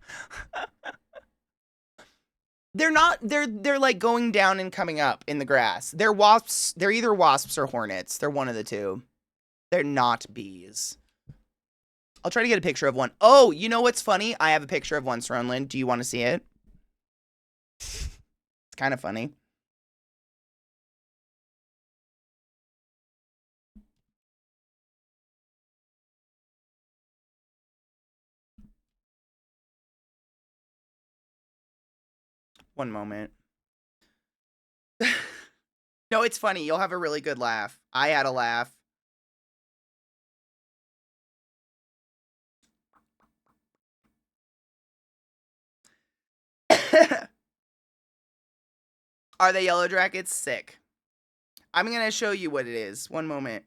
They're not, they're like going down and coming up in the grass. They're wasps. They're either wasps or hornets. They're one of the two. They're not bees. I'll try to get a picture of one. Oh, you know what's funny? I have a picture of one, Sronlin. Do you want to see it? It's kind of funny. One moment. No, it's funny. You'll have a really good laugh. I had a laugh. Are they yellow jackets? Sick. I'm going to show you what it is. One moment.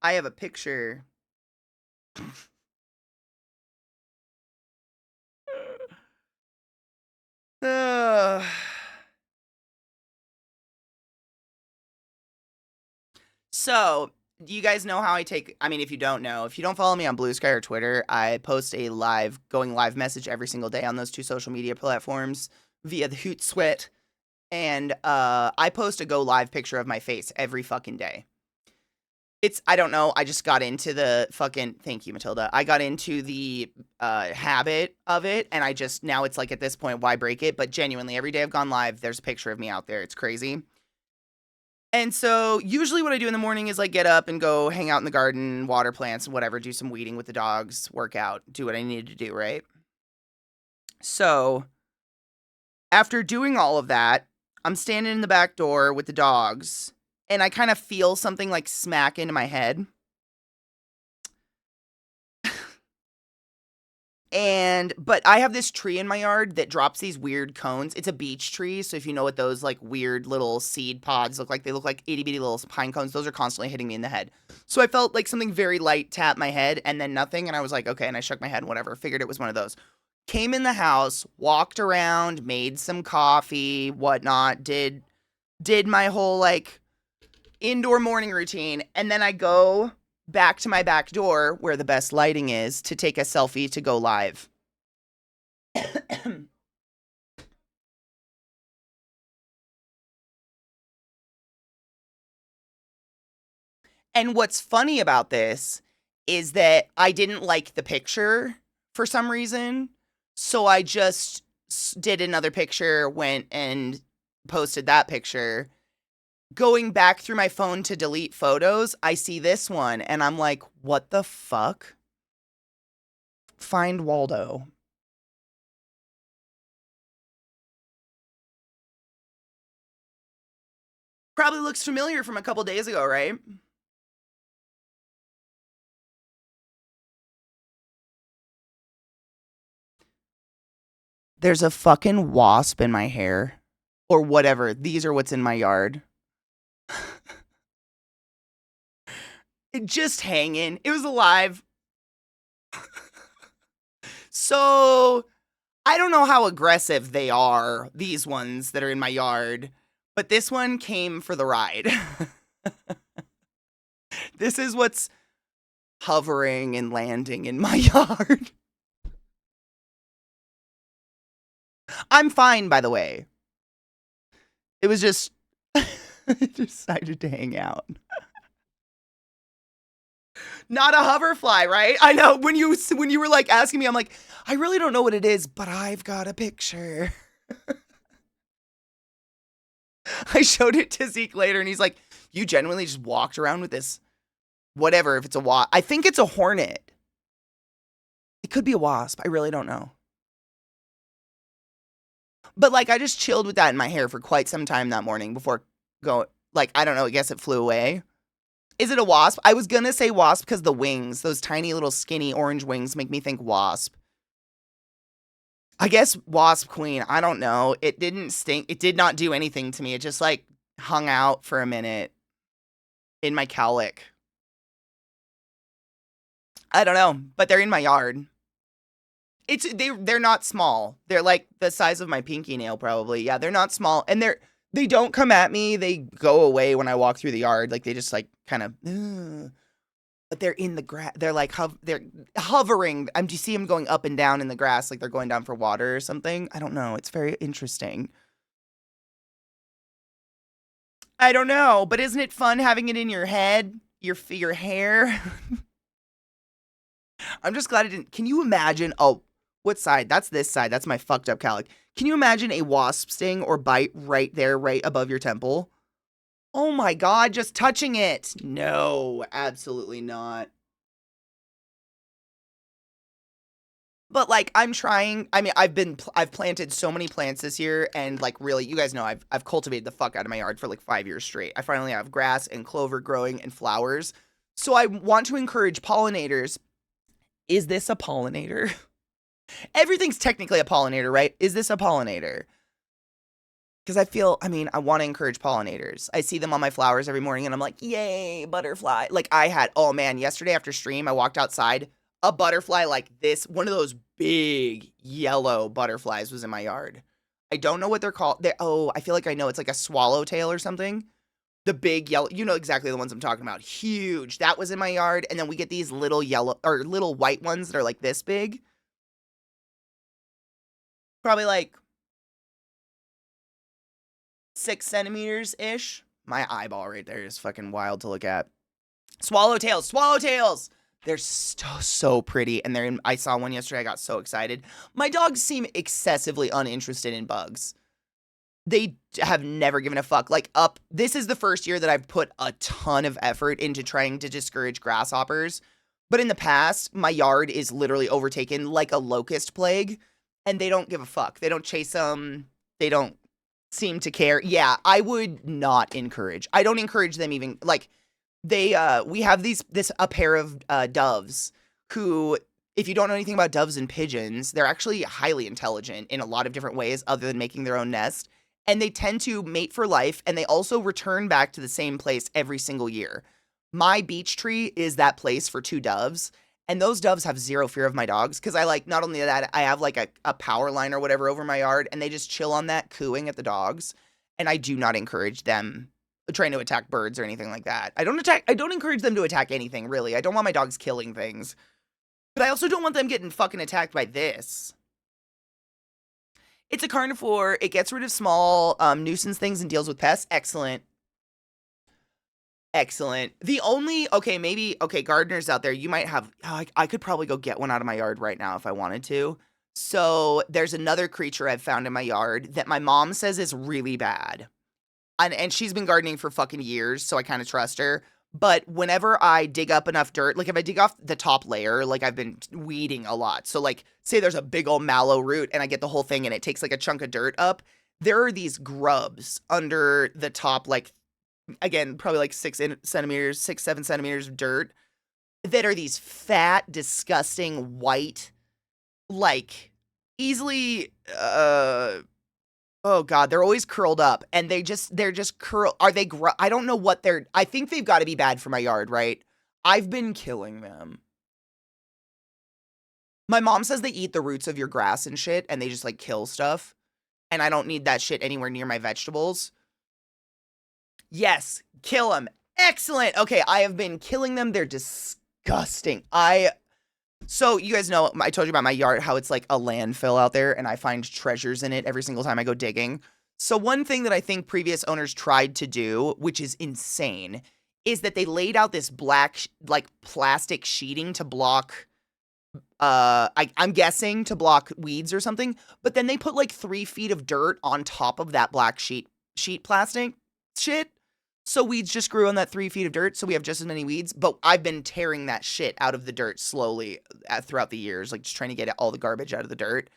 I have a picture. Uh, so, do you guys know how I take? I mean, if you don't know, if you don't follow me on Blue Sky or Twitter, I post a going live message every single day on those two social media platforms via the Hootsuite. And I post a go live picture of my face every fucking day. I don't know, I just got into the fucking, thank you, Matilda. I got into the habit of it, and now it's like at this point, why break it? But genuinely, every day I've gone live, there's a picture of me out there. It's crazy. And so usually what I do in the morning is like get up and go hang out in the garden, water plants and whatever, do some weeding with the dogs, work out, do what I need to do, right? So after doing all of that, I'm standing in the back door with the dogs, and I kind of feel something like smack into my head. But I have this tree in my yard that drops these weird cones. It's a beech tree, so if you know what those like weird little seed pods look like, they look like itty bitty little pine cones. Those are constantly hitting me in the head. So I felt like something very light tap my head, and then nothing, and I was like, okay, and I shook my head and whatever. Figured it was one of those. Came in the house, walked around, made some coffee, whatnot, did my whole like indoor morning routine, and then I go back to my back door where the best lighting is to take a selfie to go live. And what's funny about this is that I didn't like the picture for some reason. So I just did another picture, went and posted that picture. Going back through my phone to delete photos, I see this one and I'm like, what the fuck? Find Waldo. Probably looks familiar from a couple days ago, right? There's a fucking wasp in my hair. Or whatever. These are what's in my yard. It just hanging. It was alive. So, I don't know how aggressive they are, these ones that are in my yard, but this one came for the ride. This is what's hovering and landing in my yard. I'm fine, by the way. It was just, I decided to hang out. Not a hoverfly, right? I know when you were like asking me, I'm like, I really don't know what it is, but I've got a picture. I showed it to Zeke later, and he's like, you genuinely just walked around with this, whatever, if it's a wasp. I think it's a hornet. It could be a wasp. I really don't know. But like, I just chilled with that in my hair for quite some time that morning before going, like, I don't know, I guess it flew away. Is it a wasp? I was gonna say wasp because the wings, those tiny little skinny orange wings make me think wasp. I guess wasp queen. I don't know. It didn't stink. It did not do anything to me. It just like hung out for a minute in my cowlick. I don't know, but they're in my yard. They're not small. They're like the size of my pinky nail probably. Yeah, they're not small, and they don't come at me. They go away when I walk through the yard. Like they just like kind of but they're in the grass. They're like they're hovering. Do you see them going up and down in the grass like they're going down for water or something? I don't know. It's very interesting. I don't know, but isn't it fun having it in your head, your hair? I'm just glad it didn't. Can you imagine? Oh, what side? That's this side. That's my fucked up cowlick. Can you imagine a wasp sting or bite right there, right above your temple? Oh my god, just touching it. No, absolutely not. But like I'm trying. I mean, I've planted so many plants this year, and like really, you guys know I've cultivated the fuck out of my yard for like 5 years straight. I finally have grass and clover growing and flowers. So I want to encourage pollinators. Is this a pollinator? Everything's technically a pollinator, right? Is this a pollinator? Because I want to encourage pollinators. I see them on my flowers every morning and I'm like, yay, butterfly. Like oh man, yesterday after stream, I walked outside. A butterfly like this, one of those big yellow butterflies was in my yard. I don't know what they're called. I feel like I know. It's like a swallowtail or something. The big yellow, you know exactly the ones I'm talking about. Huge. That was in my yard. And then we get these little yellow or little white ones that are like this big. Probably like 6 centimeters ish. My eyeball right there is fucking wild to look at. Swallowtails. They're so pretty. And I saw one yesterday. I got so excited. My dogs seem excessively uninterested in bugs. They have never given a fuck. This is the first year that I've put a ton of effort into trying to discourage grasshoppers. But in the past, my yard is literally overtaken like a locust plague, and they don't give a fuck. They don't chase them. They don't seem to care. Yeah, I would not encourage. I don't encourage them even. We have a pair of doves who, if you don't know anything about doves and pigeons, they're actually highly intelligent in a lot of different ways other than making their own nest. And they tend to mate for life, and they also return back to the same place every single year. My beech tree is that place for 2 doves, and those doves have zero fear of my dogs, because not only that, I have a power line or whatever over my yard, and they just chill on that, cooing at the dogs, and I do not encourage them trying to attack birds or anything like that. I don't encourage them to attack anything, really. I don't want my dogs killing things, but I also don't want them getting fucking attacked by this. It's a carnivore. It gets rid of small nuisance things and deals with pests. Excellent. Gardeners out there, you might have, I could probably go get one out of my yard right now if I wanted to. So there's another creature I've found in my yard that my mom says is really bad. And she's been gardening for fucking years, so I kind of trust her. But whenever I dig up enough dirt, if I dig off the top layer, I've been weeding a lot. So say there's a big old mallow root and I get the whole thing and it takes a chunk of dirt up. There are these grubs under the top, again, probably 6 centimeters, 7 centimeters of dirt that are these fat, disgusting, white, easily, oh God, they're always curled up, and they're just curl. Are they? I don't know what they're. I think they've got to be bad for my yard, right? I've been killing them. My mom says they eat the roots of your grass and shit, and they just kill stuff, and I don't need that shit anywhere near my vegetables. Yes, kill them. Excellent. Okay, I have been killing them. They're disgusting. So you guys know, I told you about my yard, how it's like a landfill out there, and I find treasures in it every single time I go digging. So one thing that I think previous owners tried to do, which is insane, is that they laid out this black, plastic sheeting to block, I'm guessing to block weeds or something, but then they put 3 feet of dirt on top of that black sheet plastic shit. So weeds just grew on that 3 feet of dirt, so we have just as many weeds, but I've been tearing that shit out of the dirt slowly throughout the years, just trying to get all the garbage out of the dirt.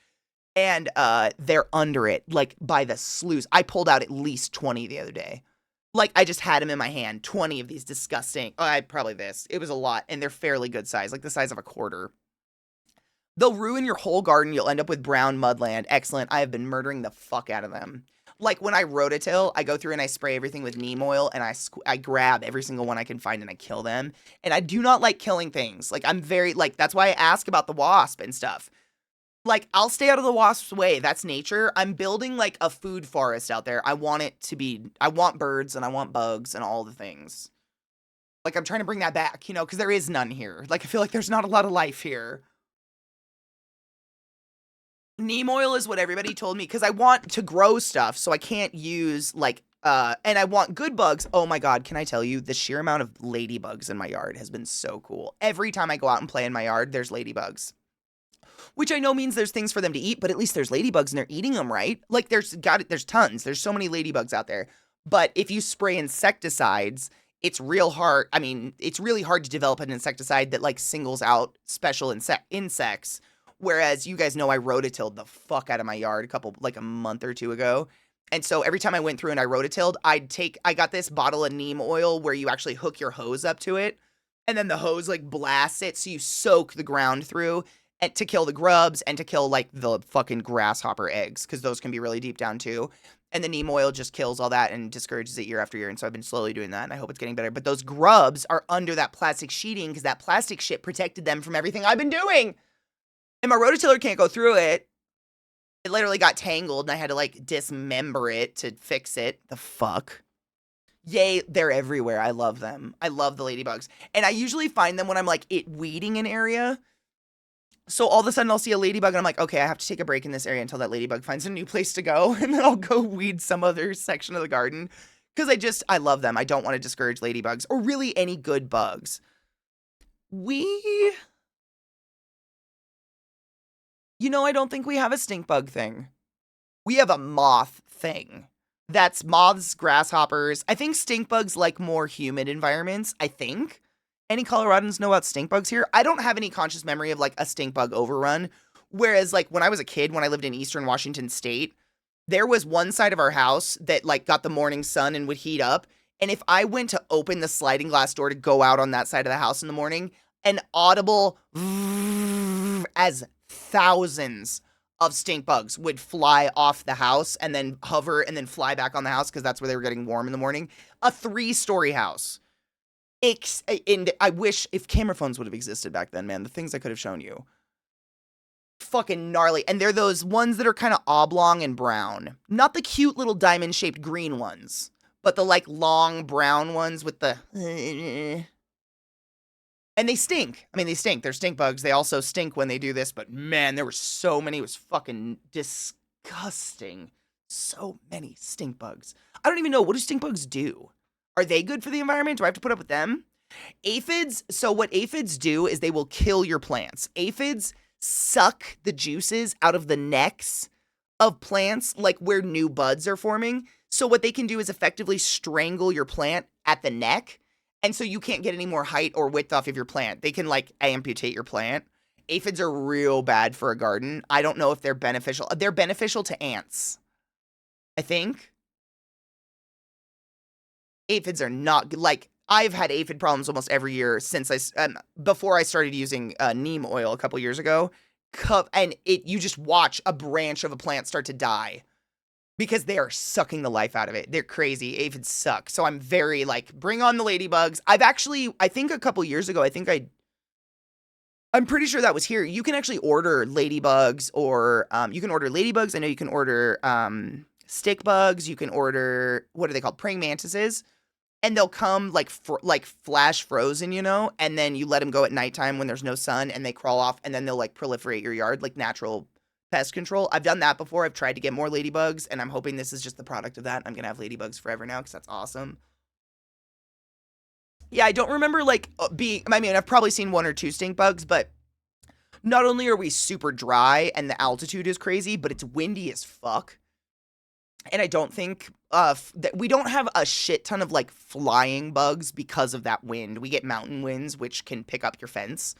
And they're under it, by the slews. I pulled out at least 20 the other day. I just had them in my hand, 20 of these disgusting, it was a lot, and they're fairly good size, the size of a quarter. They'll ruin your whole garden, you'll end up with brown mudland. Excellent, I have been murdering the fuck out of them. When I rototill, I go through and I spray everything with neem oil, and I grab every single one I can find and I kill them. And I do not like killing things. I'm very, that's why I ask about the wasp and stuff. I'll stay out of the wasp's way. That's nature. I'm building, a food forest out there. I want birds and I want bugs and all the things. I'm trying to bring that back, because there is none here. I feel like there's not a lot of life here. Neem oil is what everybody told me, because I want to grow stuff, so I can't use, and I want good bugs. Oh my God, can I tell you, the sheer amount of ladybugs in my yard has been so cool. Every time I go out and play in my yard, there's ladybugs. Which I know means there's things for them to eat, but at least there's ladybugs and they're eating them, right? There's tons. There's so many ladybugs out there. But if you spray insecticides, it's real hard. I mean, it's really hard to develop an insecticide that singles out special insects. Whereas you guys know I rototilled the fuck out of my yard a month or 2 ago. And so every time I went through and I rototilled, I got this bottle of neem oil where you actually hook your hose up to it. And then the hose blasts it, so you soak the ground through. and to kill the grubs and to kill like the fucking grasshopper eggs because those can be really deep down too. And the neem oil just kills all that and discourages it year after year. And so I've been slowly doing that, and I hope it's getting better. But those grubs are under that plastic sheeting because that plastic shit protected them from everything I've been doing. And my rototiller can't go through it. It literally got tangled, and I had to like dismember it to fix it. The fuck? Yay, they're everywhere. I love them. I love the ladybugs. And I usually find them when I'm like weeding an area. So all of a sudden I'll see a ladybug and I'm like, okay, I have to take a break in this area until that ladybug finds a new place to go. And then I'll go weed some other section of the garden. Because I love them. I don't want to discourage ladybugs or really any good bugs. I don't think we have a stink bug thing. We have a moth thing. That's moths, grasshoppers. I think stink bugs like more humid environments, I think. Any Coloradans know about stink bugs here? I don't have any conscious memory of like a stink bug overrun. Whereas like when I was a kid, when I lived in Eastern Washington State, there was one side of our house that like got the morning sun and would heat up. And if I went to open the sliding glass door to go out on that side of the house in the morning, an audible as thousands of stink bugs would fly off the house and then hover and then fly back on the house because that's where they were getting warm in the morning. A 3-story house. And I wish if camera phones would have existed back then, man, the things I could have shown you. Fucking gnarly. And they're those ones that are kind of oblong and brown. Not the cute little diamond-shaped green ones, but the like long brown ones with the... And they stink. I mean, they stink. They're stink bugs. They also stink when they do this, but man, there were so many. It was fucking disgusting. So many stink bugs. I don't even know. What do stink bugs do? Are they good for the environment? Do I have to put up with them? Aphids, so what aphids do is they will kill your plants. Aphids suck the juices out of the necks of plants, like where new buds are forming. So what they can do is effectively strangle your plant at the neck, and so you can't get any more height or width off of your plant. They can, like, amputate your plant. Aphids are real bad for a garden. I don't know if they're beneficial. They're beneficial to ants, I think. Aphids are not good. Like, I've had aphid problems almost every year since before I started using neem oil a couple years ago. And you just watch a branch of a plant start to die because they are sucking the life out of it. They're crazy. Aphids suck. So I'm very like, bring on the ladybugs. I think a couple years ago, I'm pretty sure that was here. You can actually order ladybugs or you can order ladybugs. I know you can order stick bugs. You can order, what are they called? Praying mantises. And they'll come like flash frozen, and then you let them go at nighttime when there's no sun and they crawl off and then they'll like proliferate your yard like natural pest control. I've done that before. I've tried to get more ladybugs and I'm hoping this is just the product of that. I'm going to have ladybugs forever now because that's awesome. Yeah, I don't remember I've probably seen 1 or 2 stink bugs, but not only are we super dry and the altitude is crazy, but it's windy as fuck. And I don't think that we don't have a shit ton of like flying bugs because of that wind. We get mountain winds, which can pick up your fence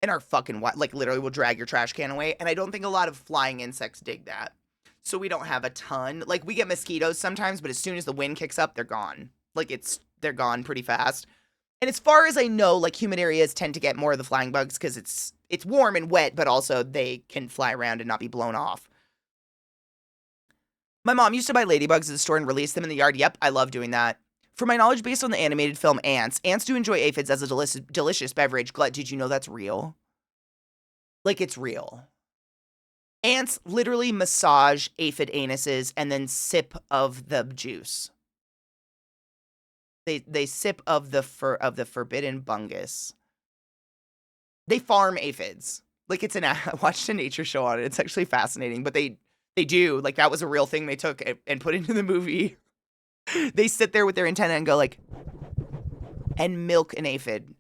and are fucking like literally will drag your trash can away. And I don't think a lot of flying insects dig that. So we don't have a ton. Like we get mosquitoes sometimes, but as soon as the wind kicks up, they're gone. They're gone pretty fast. And as far as I know, like humid areas tend to get more of the flying bugs because it's warm and wet, but also they can fly around and not be blown off. My mom used to buy ladybugs at the store and release them in the yard. Yep, I love doing that. From my knowledge based on the animated film Ants do enjoy aphids as a delicious beverage. Glut, did you know that's real? Like, it's real. Ants literally massage aphid anuses and then sip of the juice. They sip of the forbidden bungus. They farm aphids. Like, I watched a nature show on it. It's actually fascinating, but they do. Like, that was a real thing they took and put into the movie. They sit there with their antenna and go like, and milk an aphid.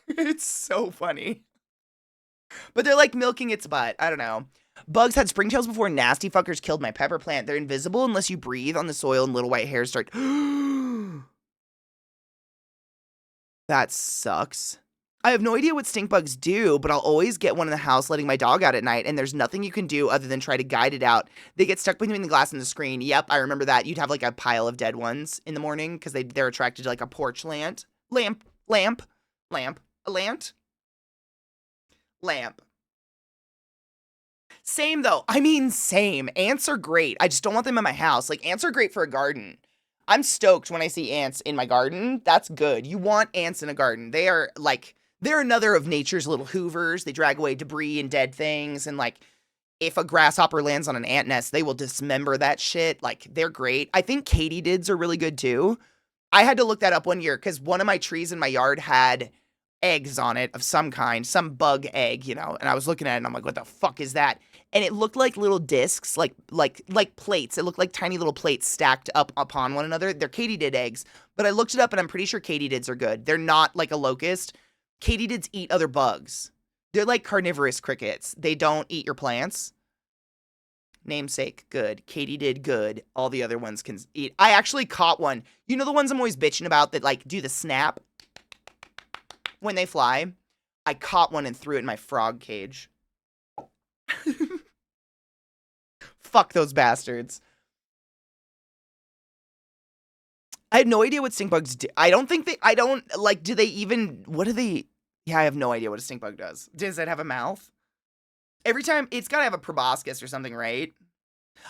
It's so funny. But they're like milking its butt. I don't know. Bugs had springtails before nasty fuckers killed my pepper plant. They're invisible unless you breathe on the soil and little white hairs start. That sucks. I have no idea what stink bugs do, but I'll always get one in the house letting my dog out at night, and there's nothing you can do other than try to guide it out. They get stuck between the glass and the screen. Yep, I remember that. You'd have like a pile of dead ones in the morning because they're attracted to like a porch lamp. Same though. I mean, same. Ants are great. I just don't want them in my house. Like, ants are great for a garden. I'm stoked when I see ants in my garden. That's good. You want ants in a garden. They are like, they're another of nature's little hoovers. They drag away debris and dead things. And like, if a grasshopper lands on an ant nest, they will dismember that shit. Like, they're great. I think katydids are really good too. I had to look that up one year because one of my trees in my yard had eggs on it of some kind, some bug egg, you know, and I was looking at it and I'm like, what the fuck is that? And it looked like little discs, like plates. It looked like tiny little plates stacked up upon one another. They're katydid eggs, but I looked it up and I'm pretty sure katydids are good. They're not like a locust. Katydids eat other bugs. They're like carnivorous crickets. They don't eat your plants. Namesake, good. Katydid, good. All the other ones can eat. I actually caught one. You know the ones I'm always bitching about that like do the snap when they fly? I caught one and threw it in my frog cage. Fuck those bastards. I had no idea what stink bugs do. I don't, do they even, what do they, yeah, I have no idea what a stink bug does. Does it have a mouth? Every time, it's gotta have a proboscis or something, right?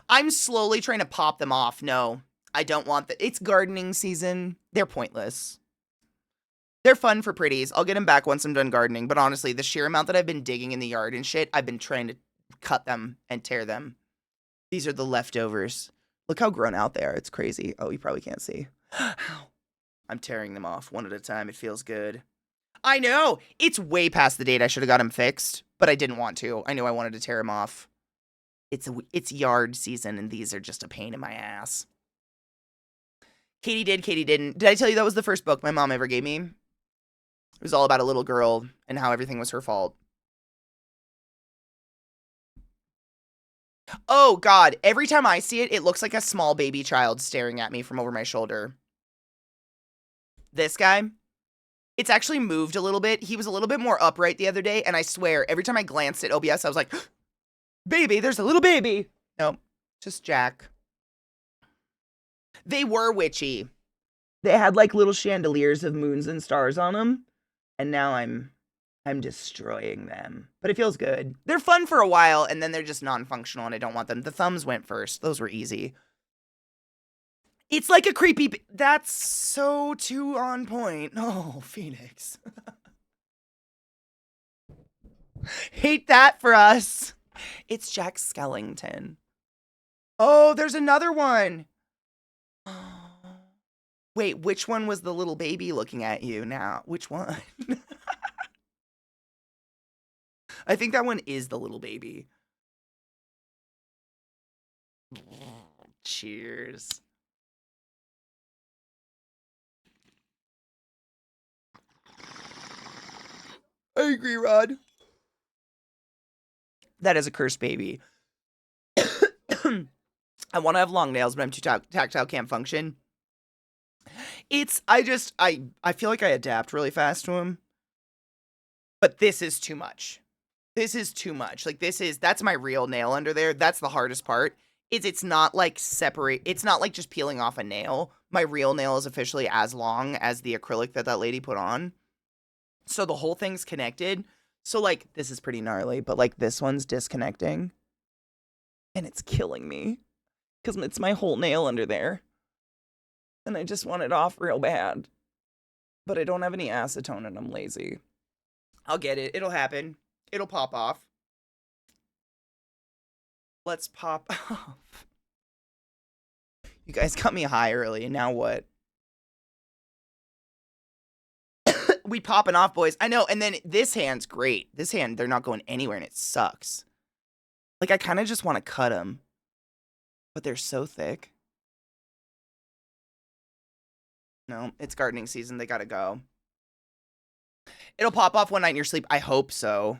I'm slowly trying to pop them off. No, I don't want that. It's gardening season. They're pointless. They're fun for pretties. I'll get them back once I'm done gardening. But honestly, the sheer amount that I've been digging in the yard and shit, I've been trying to cut them and tear them. These are the leftovers. Look how grown out they are. It's crazy. Oh, you probably can't see. I'm tearing them off one at a time. It feels good. I know. It's way past the date I should have got them fixed, but I didn't want to. I knew I wanted to tear them off. It's yard season, and these are just a pain in my ass. Katie did, Katie didn't. Did I tell you that was the first book my mom ever gave me? It was all about a little girl and how everything was her fault. Oh, God. Every time I see it, it looks like a small baby child staring at me from over my shoulder. This guy, it's actually moved a little bit. He was a little bit more upright the other day, and I swear, every time I glanced at OBS, I was like, baby, there's a little baby. No, just Jack. They were witchy. They had like little chandeliers of moons and stars on them, and now I'm destroying them. But it feels good. They're fun for a while, and then they're just non-functional, and I don't want them. The thumbs went first. Those were easy. It's like a creepy... That's so too on point. Oh, Phoenix. Hate that for us. It's Jack Skellington. Oh, there's another one. Wait, which one was the little baby looking at you now? Which one? I think that one is the little baby. Cheers. I agree, Rod. That is a cursed baby. I want to have long nails, but I'm too tactile, can't function. I feel like I adapt really fast to them. But this is too much. This is too much. Like, that's my real nail under there. That's the hardest part. It's not like it's not like just peeling off a nail. My real nail is officially as long as the acrylic that lady put on. So the whole thing's connected. So, like, this is pretty gnarly, but, like, this one's disconnecting. And it's killing me. Because it's my whole nail under there. And I just want it off real bad. But I don't have any acetone and I'm lazy. I'll get it. It'll happen. It'll pop off. Let's pop off. You guys got me high early, and now what? We popping off, boys. I know, and then this hand's great. This hand, they're not going anywhere, and it sucks. Like, I kind of just want to cut them. But they're so thick. No, it's gardening season. They gotta go. It'll pop off one night in your sleep. I hope so.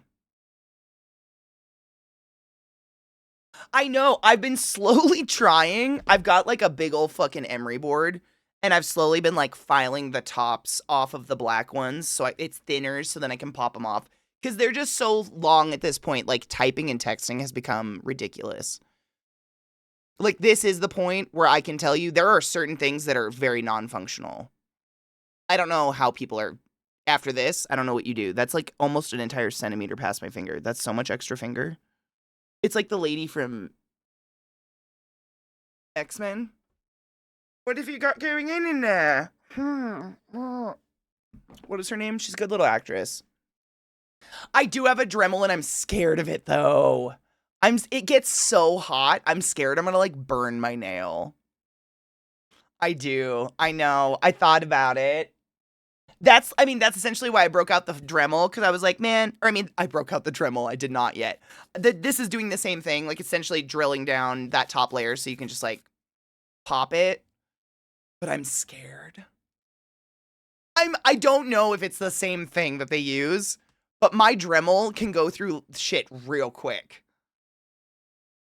I know. I've been slowly trying. I've got like a big old fucking emery board. And I've slowly been like filing the tops off of the black ones. So it's thinner so then I can pop them off. Because they're just so long at this point. Like typing and texting has become ridiculous. Like this is the point where I can tell you there are certain things that are very non-functional. I don't know how people are... After this, I don't know what you do. That's like almost an entire centimeter past my finger. That's so much extra finger. It's like the lady from X-Men. What have you got going in there? What is her name? She's a good little actress. I do have a Dremel and I'm scared of it though. It gets so hot. I'm scared I'm gonna like burn my nail. I do. I know. I thought about it. That's essentially why I broke out the Dremel, because I was like, man, I broke out the Dremel. I did not yet. This is doing the same thing, like essentially drilling down that top layer so you can just like pop it. But I'm scared. I don't know if it's the same thing that they use, but my Dremel can go through shit real quick.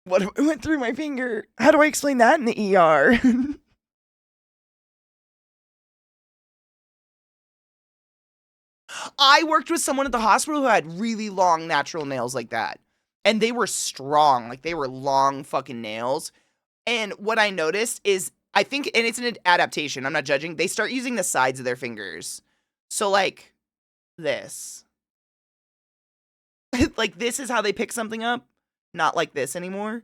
What went through my finger? How do I explain that in the ER? I worked with someone at the hospital who had really long natural nails like that. And they were strong. Like, they were long fucking nails. And what I noticed is, I think, and it's an adaptation, I'm not judging, they start using the sides of their fingers. So, like, this. Like, this is how they pick something up. Not like this anymore.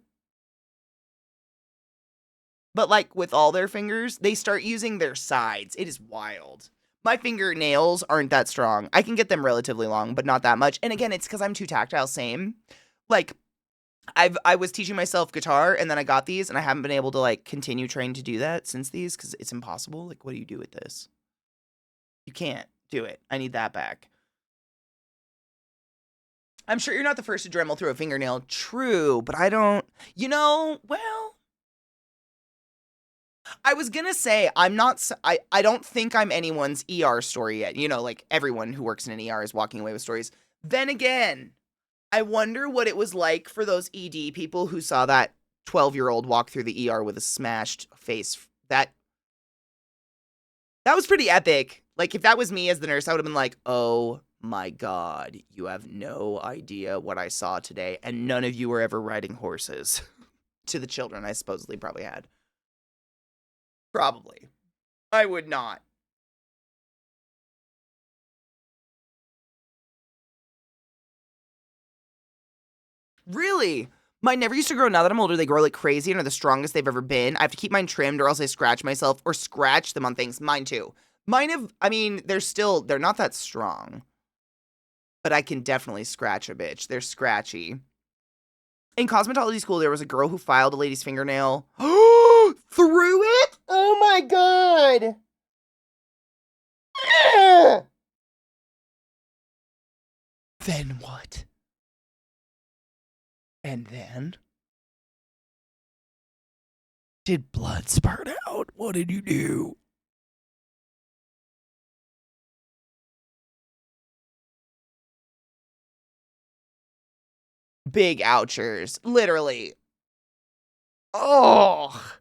But, like, with all their fingers, they start using their sides. It is wild. My fingernails aren't that strong. I can get them relatively long, but not that much. And again, it's because I'm too tactile, same. Like, I was teaching myself guitar, and then I got these, and I haven't been able to, like, continue trying to do that since these, because it's impossible. Like, what do you do with this? You can't do it. I need that back. I'm sure you're not the first to Dremel through a fingernail. True, but I don't... well... I was gonna say, I don't think I'm anyone's ER story yet. Like, everyone who works in an ER is walking away with stories. Then again, I wonder what it was like for those ED people who saw that 12-year-old walk through the ER with a smashed face. That was pretty epic. Like, if that was me as the nurse, I would have been like, oh my God, you have no idea what I saw today, and none of you were ever riding horses. To the children I supposedly probably had. Probably. I would not. Really? Mine never used to grow. Now that I'm older, they grow like crazy and are the strongest they've ever been. I have to keep mine trimmed or else I scratch myself or scratch them on things. Mine too. Mine have, they're not that strong. But I can definitely scratch a bitch. They're scratchy. In cosmetology school, there was a girl who filed a lady's fingernail. Through it? Oh my God. Then what? And then? Did blood spurt out? What did you do? Big ouchers. Literally. Oh.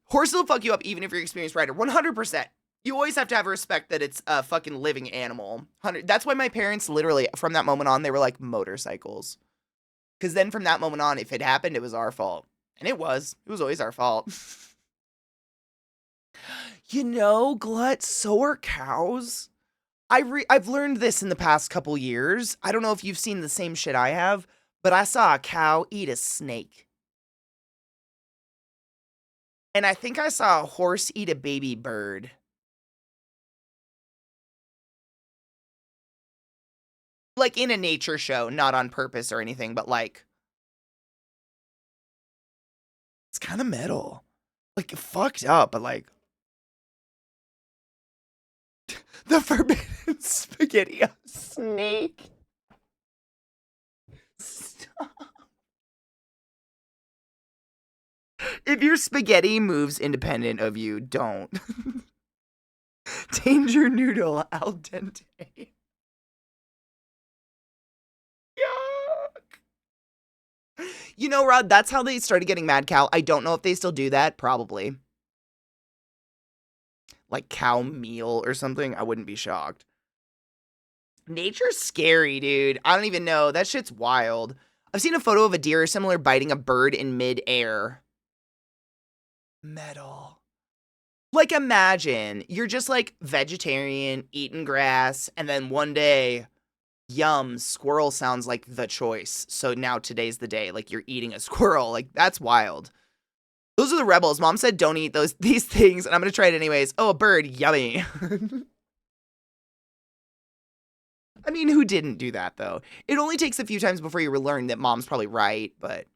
Horses will fuck you up even if you're an experienced rider. 100%. You always have to have respect that it's a fucking living animal. That's why my parents literally, from that moment on, they were like motorcycles. Because then from that moment on, if it happened, it was our fault. And it was. It was always our fault. Glut, so are cows. I've learned this in the past couple years. I don't know if you've seen the same shit I have, but I saw a cow eat a snake. And I think I saw a horse eat a baby bird. Like in a nature show, not on purpose or anything, but like... It's kind of metal. Like, fucked up, but like... The forbidden spaghetti snake. Stop. If your spaghetti moves independent of you, don't. Danger noodle al dente. Yuck. Rod, that's how they started getting mad cow. I don't know if they still do that. Probably. Like cow meal or something. I wouldn't be shocked. Nature's scary, dude. I don't even know. That shit's wild. I've seen a photo of a deer similar biting a bird in mid-air. Metal. Like, imagine you're just like vegetarian, eating grass, and then one day Yum, squirrel sounds like the choice. So now today's the day. Like you're eating a squirrel. Like that's wild. Those are the rebels. Mom said don't eat these things, and I'm gonna try it anyways. Oh, a bird, yummy. I mean, who didn't do that though? It only takes a few times before you learn that mom's probably right, but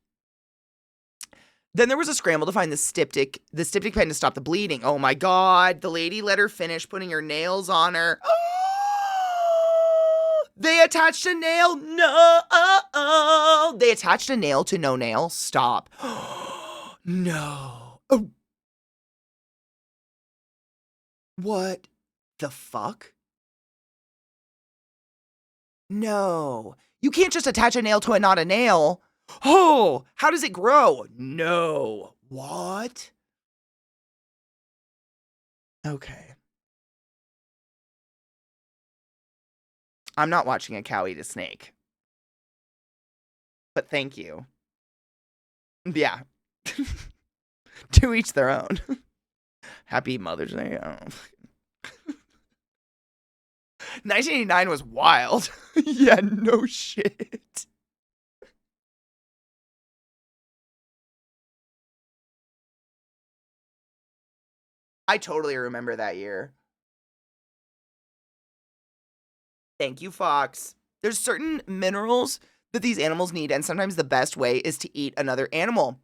then there was a scramble to find the styptic pen to stop the bleeding. Oh my god, the lady let her finish putting her nails on her. Oh, they attached a nail. No, they attached a nail to no nail. Stop. No. Oh. What the fuck? No. You can't just attach a nail to a not a nail. Oh, how does it grow? No. What? Okay. I'm not watching a cow eat a snake. But thank you. Yeah. To each their own. Happy Mother's Day. 1989 was wild. Yeah, no shit. I totally remember that year. Thank you, Fox. There's certain minerals that these animals need, and sometimes the best way is to eat another animal.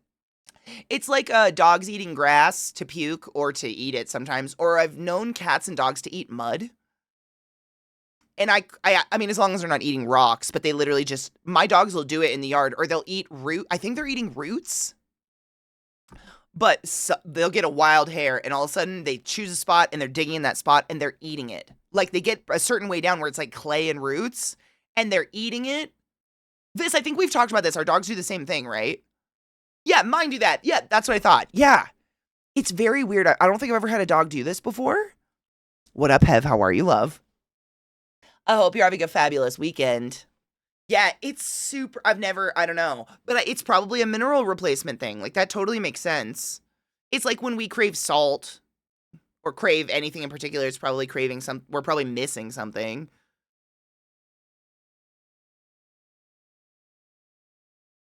It's like dogs eating grass to puke or to eat it sometimes, or I've known cats and dogs to eat mud. And I mean, as long as they're not eating rocks, but they literally just, my dogs will do it in the yard, or they'll eat I think they're eating roots, but they'll get a wild hair, and all of a sudden they choose a spot, and they're digging in that spot, and they're eating it. Like, they get a certain way down where it's like clay and roots, and they're eating it. I think we've talked about this. Our dogs do the same thing, right? Yeah, mine do that. Yeah, that's what I thought. Yeah. It's very weird. I don't think I've ever had a dog do this before. What up, Hev? How are you, love? I hope you're having a fabulous weekend. Yeah, it's super. I don't know. But it's probably a mineral replacement thing. Like, that totally makes sense. It's like when we crave salt or crave anything in particular, it's probably we're probably missing something.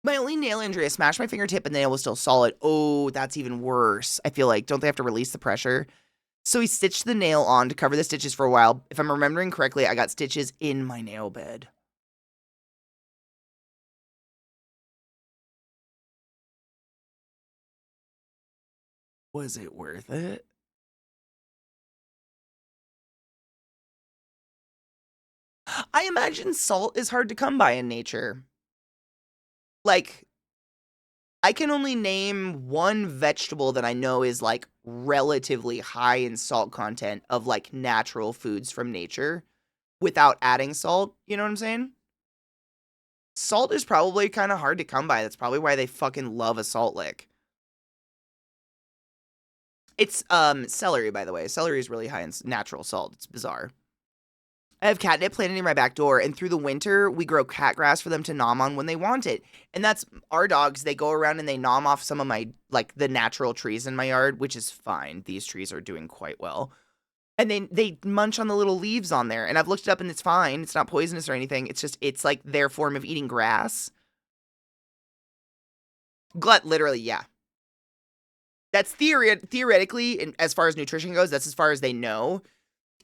My only nail injury, I smashed my fingertip and the nail was still solid. Oh, that's even worse. I feel like, don't they have to release the pressure? So he stitched the nail on to cover the stitches for a while. If I'm remembering correctly, I got stitches in my nail bed. Was it worth it? I imagine salt is hard to come by in nature. Like, I can only name one vegetable that I know is like relatively high in salt content of like natural foods from nature without adding salt. You know what I'm saying? Salt is probably kind of hard to come by. That's probably why they fucking love a salt lick. It's celery, by the way. Celery is really high in natural salt. It's bizarre. I have catnip planted near my back door, and through the winter, we grow cat grass for them to nom on when they want it. And that's our dogs. They go around and they nom off some of my, like, the natural trees in my yard, which is fine. These trees are doing quite well. And they munch on the little leaves on there. And I've looked it up, and it's fine. It's not poisonous or anything. It's like their form of eating grass. Glut, literally, yeah. That's theoretically, and as far as nutrition goes, that's as far as they know.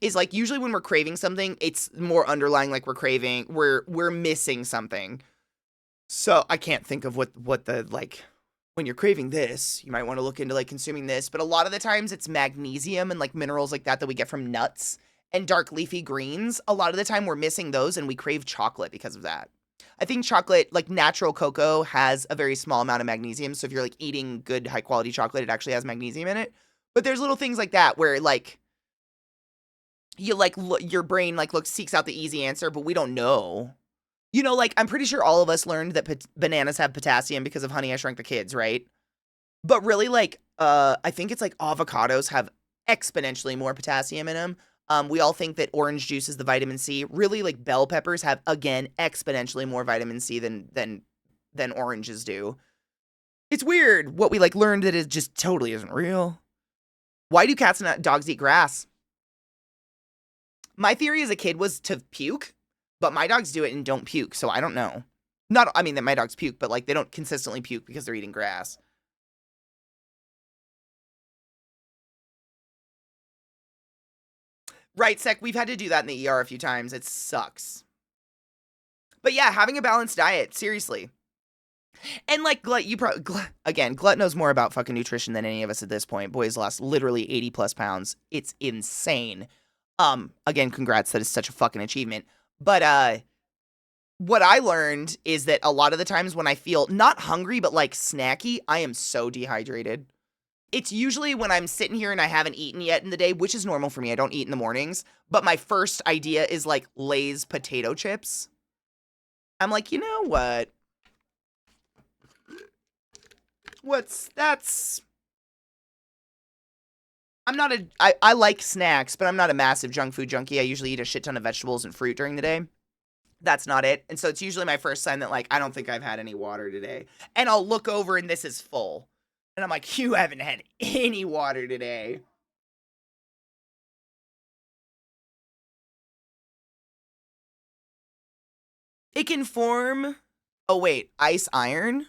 Is like usually when we're craving something, it's more underlying, like we're missing something. So I can't think of what the, like, when you're craving this, you might want to look into like consuming this. But a lot of the times it's magnesium and like minerals like that we get from nuts and dark leafy greens. A lot of the time we're missing those and we crave chocolate because of that. I think chocolate, like natural cocoa, has a very small amount of magnesium. So if you're like eating good high quality chocolate, it actually has magnesium in it. But there's little things like that where like you like your brain like seeks out the easy answer, but we don't know. You know, like I'm pretty sure all of us learned that bananas have potassium because of Honey, I Shrunk the Kids, right? But really, like I think it's like avocados have exponentially more potassium in them. We all think that orange juice is the vitamin C. Really, like bell peppers have, again, exponentially more vitamin C than oranges do. It's weird what we like learned that it just totally isn't real. Why do cats and dogs eat grass? My theory as a kid was to puke, But my dogs do it and don't puke, so I don't know. Not, I mean, that my dogs puke, but like they don't consistently puke because they're eating grass. Right, Sec, we've had to do that in the ER a few times. It sucks. But yeah, having a balanced diet, seriously. And like Glut, again, Glut knows more about fucking nutrition than any of us at this point. Boy's lost literally 80 plus pounds. It's insane. Again, congrats, that is such a fucking achievement. But what I learned is that a lot of the times when I feel not hungry but like snacky, I am so dehydrated. It's usually when I'm sitting here and I haven't eaten yet in the day, which is normal for me. I don't eat in the mornings, but my first idea is like Lay's potato chips. I'm like, you know what? I like snacks, but I'm not a massive junk food junkie. I usually eat a shit ton of vegetables and fruit during the day. That's not it. And so it's usually my first sign that like, I don't think I've had any water today. And I'll look over and this is full. And I'm like, you haven't had any water today. It can form, oh wait, ice iron?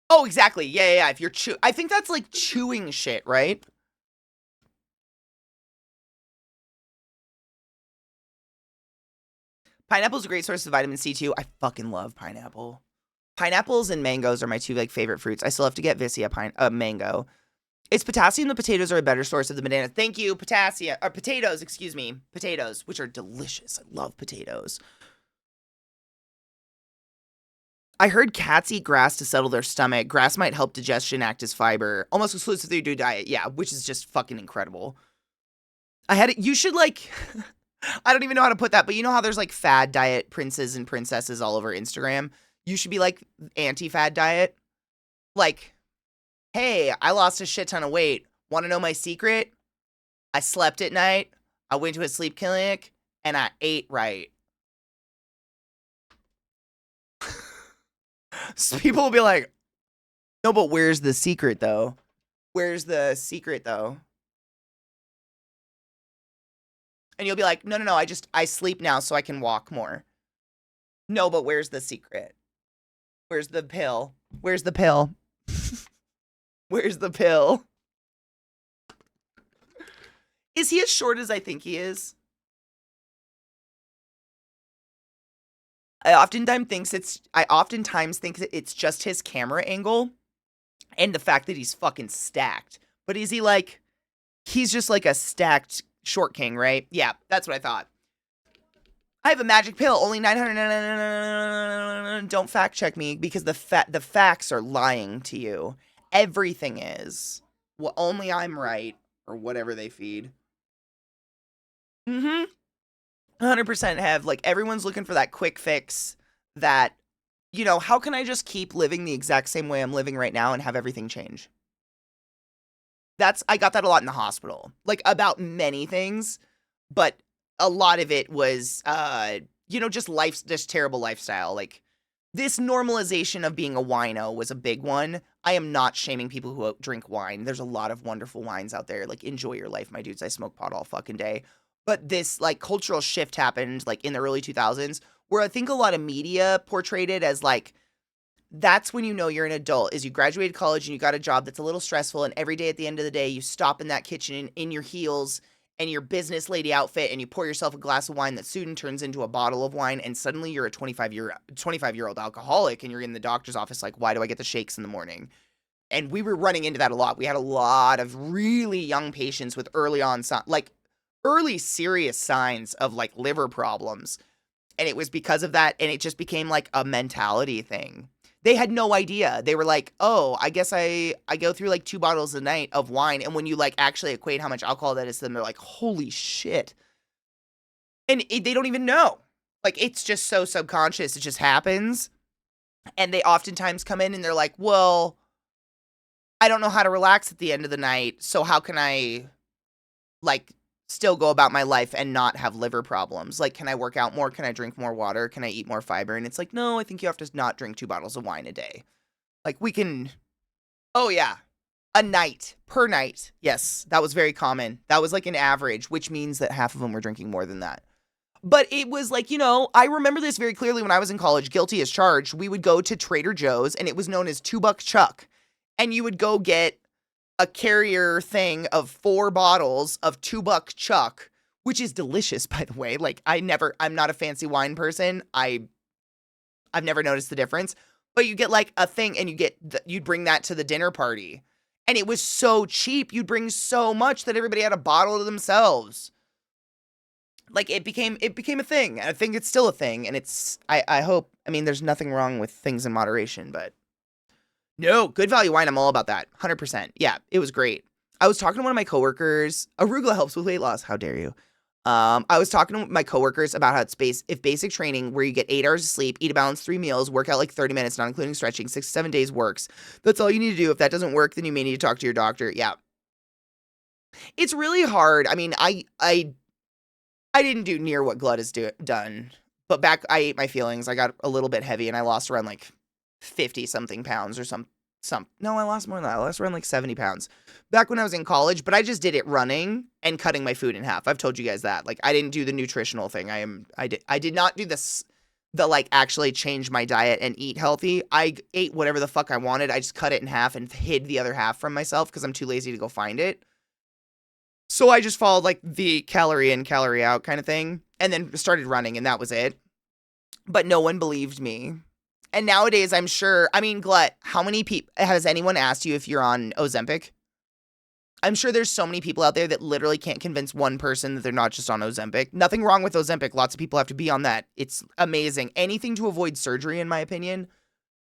Oh, exactly. Yeah. If you're I think that's like chewing shit, right? Pineapple's a great source of vitamin C too. I fucking love pineapple. Pineapples and mangoes are my two like favorite fruits. I still have to get Vissy a mango. It's potassium. The potatoes are a better source of the banana. Thank you, potassium. Or potatoes, excuse me. Potatoes, which are delicious. I love potatoes. I heard cats eat grass to settle their stomach. Grass might help digestion, act as fiber. Almost exclusively through diet. Yeah, which is just fucking incredible. I had it. You should like, I don't even know how to put that, but you know how there's like fad diet princes and princesses all over Instagram? You should be like anti-fad diet. Like, hey, I lost a shit ton of weight. Want to know my secret? I slept at night. I went to a sleep clinic and I ate right. So people will be like, no, but where's the secret though? Where's the secret though? And you'll be like, no, I sleep now so I can walk more. No, but where's the secret? Where's the pill? Where's the pill? Where's the pill? Is he as short as I think he is? I oftentimes think that it's just his camera angle and the fact that he's fucking stacked. But is he like, he's just like a stacked short king, right? Yeah, that's what I thought. I have a magic pill, only 900. Don't fact check me because the facts are lying to you. Everything is. Well, only I'm right or whatever they feed. 100% have, like, everyone's looking for that quick fix that, you know, how can I just keep living the exact same way I'm living right now and have everything change? I got that a lot in the hospital, like, about many things, but a lot of it was, you know, just terrible lifestyle. Like, this normalization of being a wino was a big one. I am not shaming people who drink wine. There's a lot of wonderful wines out there. Like, enjoy your life, my dudes. I smoke pot all fucking day. But this, like, cultural shift happened, like, in the early 2000s, where I think a lot of media portrayed it as, like, that's when you know you're an adult, is you graduated college and you got a job that's a little stressful, and every day at the end of the day, you stop in that kitchen in your heels and your business lady outfit, and you pour yourself a glass of wine that soon turns into a bottle of wine, and suddenly you're a 25-year-old alcoholic, and you're in the doctor's office like, why do I get the shakes in the morning? And we were running into that a lot. We had a lot of really young patients with early serious signs of, like, liver problems, and it was because of that, and it just became, like, a mentality thing. They had no idea. They were like, oh, I guess I go through like 2 bottles a night of wine. And when you like actually equate how much alcohol that is to them, they're like, holy shit. And they don't even know. Like, it's just so subconscious. It just happens. And they oftentimes come in and they're like, well, I don't know how to relax at the end of the night. So how can I like still go about my life and not have liver problems? Like, can I work out more? Can I drink more water? Can I eat more fiber? And it's like, no, I think you have to not drink 2 bottles of wine a day. Like, we can, oh yeah, per night. Yes, that was very common. That was like an average, which means that half of them were drinking more than that. But it was like, I remember this very clearly when I was in college, guilty as charged. We would go to Trader Joe's, and it was known as $2 Chuck. And you would go get a carrier thing of 4 bottles of $2 Chuck, which is delicious, by the way. Like, I'm not a fancy wine person. I've never noticed the difference. But you get like a thing, and you'd bring that to the dinner party. And it was so cheap. You'd bring so much that everybody had a bottle to themselves. Like, it became a thing. I think it's still a thing. And I hope, there's nothing wrong with things in moderation, but no, good value wine. I'm all about that. 100%. Yeah, it was great. I was talking to one of my coworkers. Arugula helps with weight loss. How dare you? I was talking to my coworkers about how if basic training where you get 8 hours of sleep, eat a balanced 3 meals, work out like 30 minutes, not including stretching, 6 to 7 days works. That's all you need to do. If that doesn't work, then you may need to talk to your doctor. Yeah. It's really hard. I didn't do near what Glut has done, but I ate my feelings. I got a little bit heavy, and I lost around like 50 something pounds or no, I lost more than that. I lost around like 70 pounds back when I was in college, but I just did it running and cutting my food in half. I've told you guys that. Like, I didn't do the nutritional thing. I did not do the like actually change my diet and eat healthy. I ate whatever the fuck I wanted. I just cut it in half and hid the other half from myself because I'm too lazy to go find it. So I just followed like the calorie in, calorie out kind of thing, and then started running, and that was it. But no one believed me. And nowadays, I'm sure, Glut, how many people, has anyone asked you if you're on Ozempic? I'm sure there's so many people out there that literally can't convince one person that they're not just on Ozempic. Nothing wrong with Ozempic. Lots of people have to be on that. It's amazing. Anything to avoid surgery, in my opinion,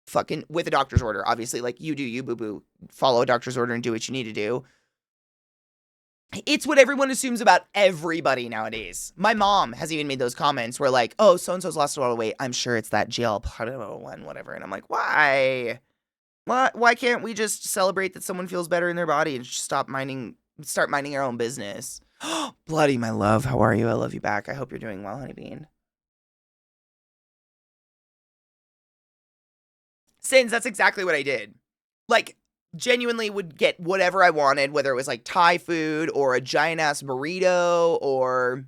fucking with a doctor's order. Obviously, like, you do you, boo-boo. Follow a doctor's order and do what you need to do. It's what everyone assumes about everybody nowadays. My mom has even made those comments where like, oh, so-and-so's lost a lot of weight. I'm sure it's that GLP-1, whatever. And I'm like, why? Why can't we just celebrate that someone feels better in their body and just start minding our own business? Bloody, my love. How are you? I love you back. I hope you're doing well, honey bean. Sins, that's exactly what I did. Like, genuinely would get whatever I wanted, whether it was like Thai food or a giant ass burrito, or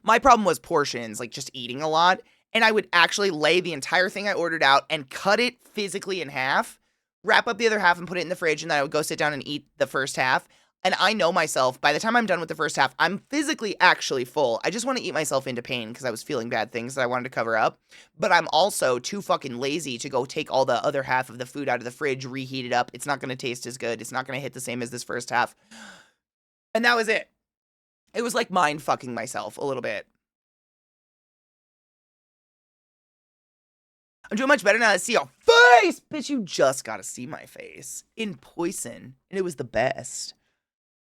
my problem was portions, like just eating a lot. And I would actually lay the entire thing I ordered out and cut it physically in half, wrap up the other half and put it in the fridge, and then I would go sit down and eat the first half. And I know myself, by the time I'm done with the first half, I'm physically actually full. I just want to eat myself into pain because I was feeling bad things that I wanted to cover up. But I'm also too fucking lazy to go take all the other half of the food out of the fridge, reheat it up. It's not going to taste as good. It's not going to hit the same as this first half. And that was it. It was like mind fucking myself a little bit. I'm doing much better now. I see your face! Bitch, you just got to see my face. In Poison. And it was the best.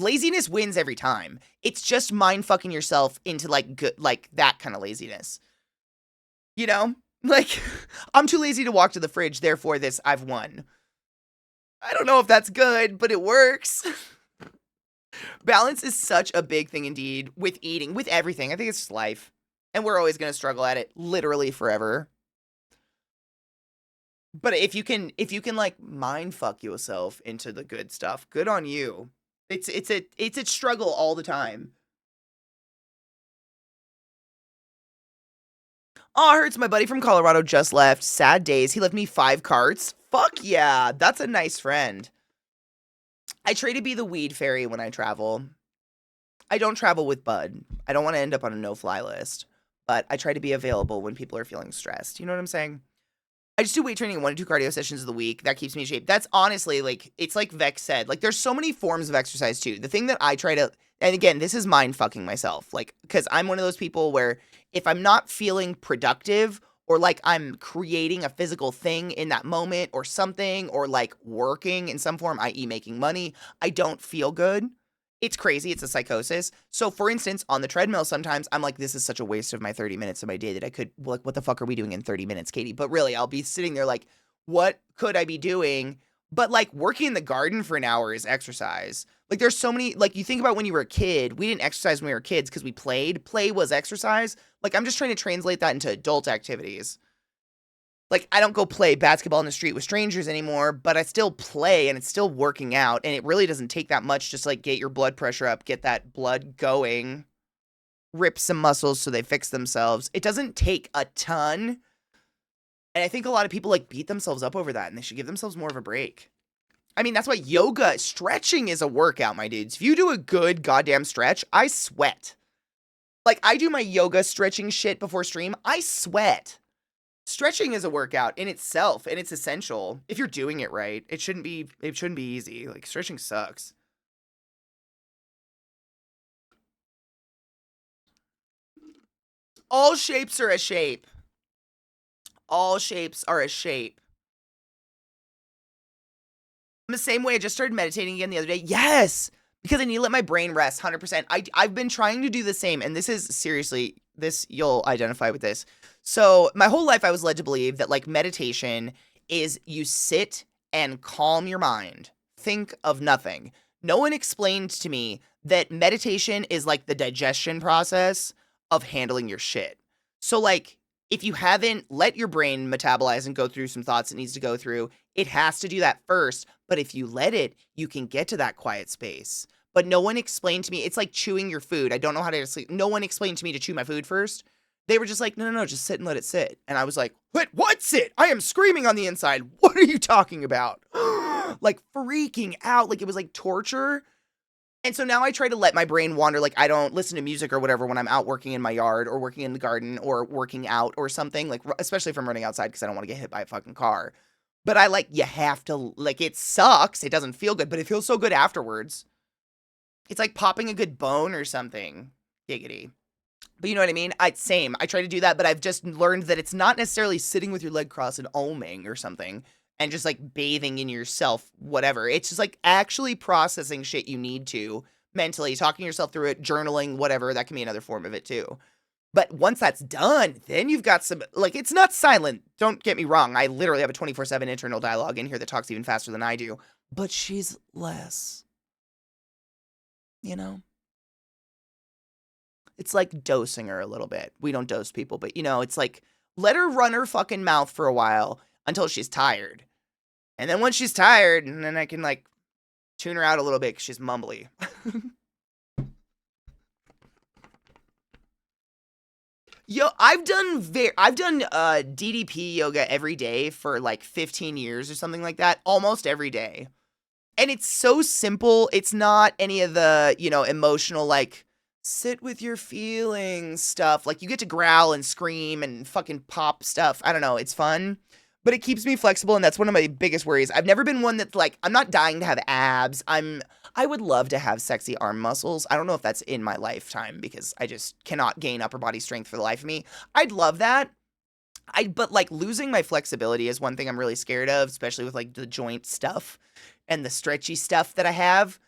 Laziness wins every time. It's just mind fucking yourself into like good, like that kind of laziness. You know? Like, I'm too lazy to walk to the fridge, therefore I've won. I don't know if that's good, but it works. Balance is such a big thing indeed with eating, with everything. I think it's just life. And we're always going to struggle at it literally forever. But if you can like mind fuck yourself into the good stuff, good on you. It's a struggle all the time. Oh, it hurts. My buddy from Colorado just left. Sad days. He left me 5 carts. Fuck yeah. That's a nice friend. I try to be the weed fairy when I travel. I don't travel with Bud. I don't want to end up on a no-fly list. But I try to be available when people are feeling stressed. You know what I'm saying? I just do weight training 1 to 2 cardio sessions of the week. That keeps me in shape. That's honestly, like, it's like Vex said. Like, there's so many forms of exercise, too. The thing that I try to, and again, this is mind fucking myself. Like, because I'm one of those people where if I'm not feeling productive or like I'm creating a physical thing in that moment or something, or like working in some form, i.e. making money, I don't feel good. It's crazy. It's a psychosis. So, for instance, on the treadmill, sometimes I'm like, this is such a waste of my 30 minutes of my day that I could, like, what the fuck are we doing in 30 minutes, Katie? But really, I'll be sitting there like, what could I be doing? But, like, working in the garden for an hour is exercise. Like, there's so many, like, you think about when you were a kid, we didn't exercise when we were kids because we played. Play was exercise. Like, I'm just trying to translate that into adult activities. Like, I don't go play basketball in the street with strangers anymore, but I still play and it's still working out. And it really doesn't take that much just like get your blood pressure up, get that blood going. rip some muscles so they fix themselves. It doesn't take a ton. And I think a lot of people like beat themselves up over that, and they should give themselves more of a break. I mean, that's why stretching is a workout, my dudes. If you do a good goddamn stretch, I sweat. Like, I do my yoga stretching shit before stream, I sweat. Stretching is a workout in itself, and it's essential. If you're doing it right, it shouldn't be easy. Like, stretching sucks. All shapes are a shape. All shapes are a shape. I'm the same way. I just started meditating again the other day. Yes! Because I need to let my brain rest 100%. I've been trying to do the same, and this is seriously, you'll identify with this. So my whole life I was led to believe that like meditation is you sit and calm your mind. Think of nothing. No one explained to me that meditation is like the digestion process of handling your shit. So like if you haven't let your brain metabolize and go through some thoughts it needs to go through, it has to do that first. But if you let it, you can get to that quiet space. But no one explained to me. It's like chewing your food. I don't know how to sleep. No one explained to me to chew my food first. They were just like, no, just sit and let it sit. And I was like, what sit? I am screaming on the inside. What are you talking about? Like freaking out. Like it was like torture. And so now I try to let my brain wander. Like I don't listen to music or whatever when I'm out working in my yard or working in the garden or working out or something. Like especially if I'm running outside because I don't want to get hit by a fucking car. But I like, you have to, like, it sucks. It doesn't feel good, but it feels so good afterwards. It's like popping a good bone or something. Giggity. But you know what I mean? Same. I try to do that, but I've just learned that it's not necessarily sitting with your leg crossed and oming or something and just like bathing in yourself, whatever. It's just like actually processing shit you need to mentally, talking yourself through it, journaling, whatever. That can be another form of it too. But once that's done, then you've got some, like, it's not silent. Don't get me wrong. I literally have a 24/7 internal dialogue in here that talks even faster than I do. But she's less. You know? It's like dosing her a little bit. We don't dose people, but you know, it's like, let her run her fucking mouth for a while until she's tired. And then once she's tired, and then I can, like, tune her out a little bit because she's mumbly. Yo, I've done DDP yoga every day for like 15 years or something like that, almost every day. And it's so simple. It's not any of the, emotional like sit with your feelings stuff. Like you get to growl and scream and fucking pop stuff. I don't know, it's fun. But it keeps me flexible, and that's one of my biggest worries. I've never been one that's like, I'm not dying to have abs. I would love to have sexy arm muscles. I don't know if that's in my lifetime because I just cannot gain upper body strength for the life of me. I'd love that. But like losing my flexibility is one thing I'm really scared of, especially with like the joint stuff and the stretchy stuff that I have.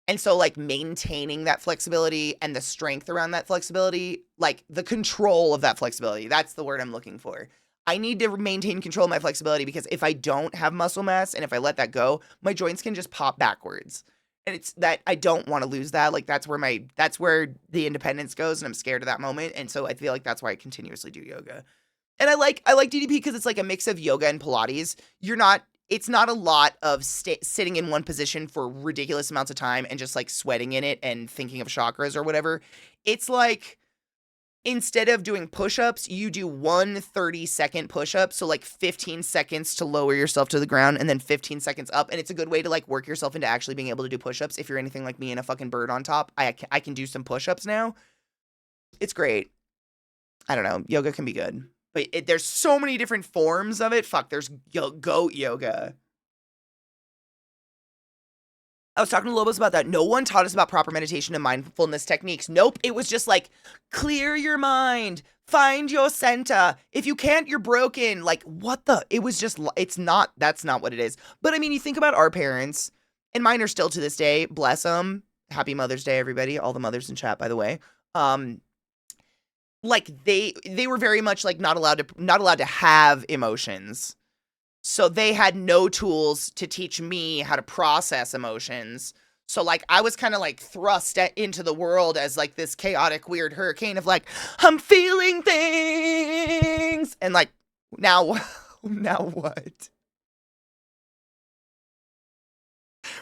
And so like maintaining that flexibility and the strength around that flexibility, like the control of that flexibility, that's the word I'm looking for. I need to maintain control of my flexibility because if I don't have muscle mass and if I let that go, my joints can just pop backwards. And it's that I don't want to lose that. Like that's where the independence goes, and I'm scared of that moment. And so I feel like that's why I continuously do yoga. And I like DDP because it's like a mix of yoga and Pilates. It's not a lot of sitting in one position for ridiculous amounts of time and just like sweating in it and thinking of chakras or whatever. It's like, instead of doing push-ups, you do 1 30-second push-up. So like 15 seconds to lower yourself to the ground and then 15 seconds up. And it's a good way to like work yourself into actually being able to do push-ups. If you're anything like me and a fucking bird on top, I can do some push-ups now. It's great. I don't know. Yoga can be good. But there's so many different forms of it. Fuck, there's goat yoga. I was talking to Lobos about that. No one taught us about proper meditation and mindfulness techniques. Nope. It was just like, clear your mind. Find your center. If you can't, you're broken. Like, what the? It was just, that's not what it is. But I mean, you think about our parents, and mine are still to this day, bless them. Happy Mother's Day, everybody. All the mothers in chat, by the way. Like they were very much like not allowed to have emotions. So they had no tools to teach me how to process emotions. So like I was kind of like thrust into the world as like this chaotic weird hurricane of like, I'm feeling things. And like now what?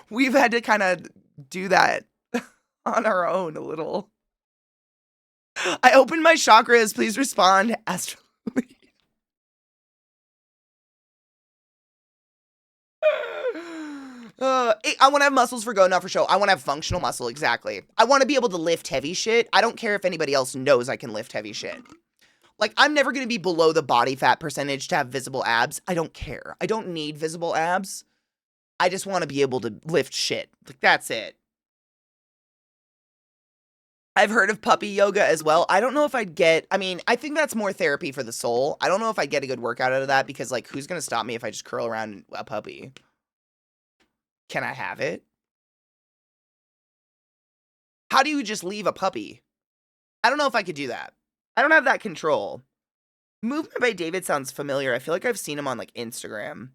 We've had to kind of do that on our own a little. I opened my chakras. Please respond. Astrally. I want to have muscles for go, not for show. I want to have functional muscle, exactly. I want to be able to lift heavy shit. I don't care if anybody else knows I can lift heavy shit. Like, I'm never going to be below the body fat percentage to have visible abs. I don't care. I don't need visible abs. I just want to be able to lift shit. Like, that's it. I've heard of puppy yoga as well. I don't know if I'd get, I mean, I think that's more therapy for the soul. I don't know if I'd get a good workout out of that because, like, who's going to stop me if I just curl around a puppy? Can I have it? How do you just leave a puppy? I don't know if I could do that. I don't have that control. Movement by David sounds familiar. I feel like I've seen him on, like, Instagram.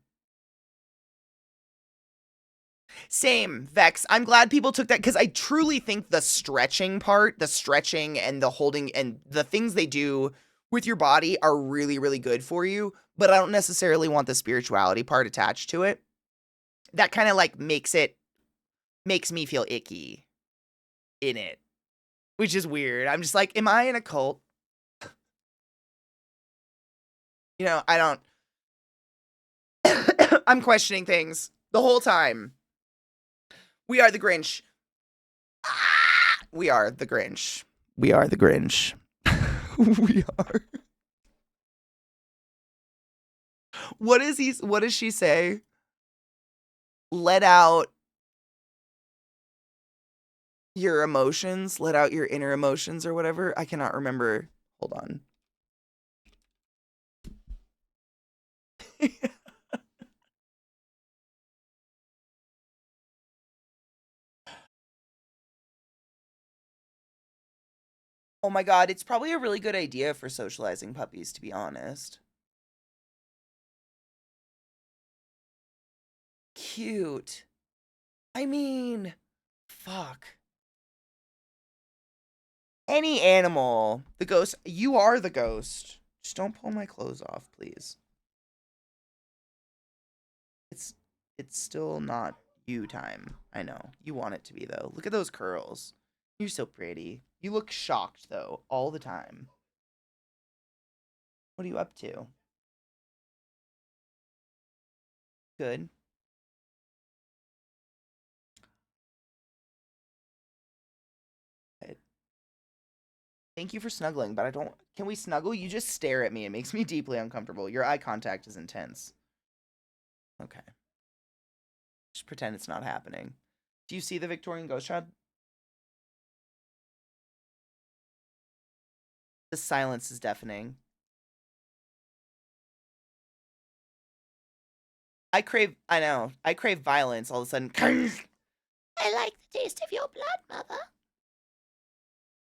Same, Vex. I'm glad people took that because I truly think the stretching part, the stretching and the holding and the things they do with your body are really, really good for you. But I don't necessarily want the spirituality part attached to it. That kind of like makes me feel icky in it, which is weird. I'm just like, am I in a cult? You know, I don't. I'm questioning things the whole time. We are the Grinch. We are the Grinch. We are the Grinch. We are. What does she say? Let out your emotions, let out your inner emotions or whatever. I cannot remember. Hold on. Oh my god, it's probably a really good idea for socializing puppies, to be honest. Cute. I mean, fuck. Any animal. The ghost. You are the ghost. Just don't pull my clothes off, please. It's it's still not you time. I know. You want it to be though. Look at those curls. You're so pretty. You look shocked though all the time. What are you up to? Good. Thank you for snuggling, but I don't. Can we snuggle? You just stare at me. It makes me deeply uncomfortable. Your eye contact is intense. Okay. Just pretend it's not happening. Do you see the Victorian ghost shot? The silence is deafening. I know. I crave violence all of a sudden. I like the taste of your blood, Mother.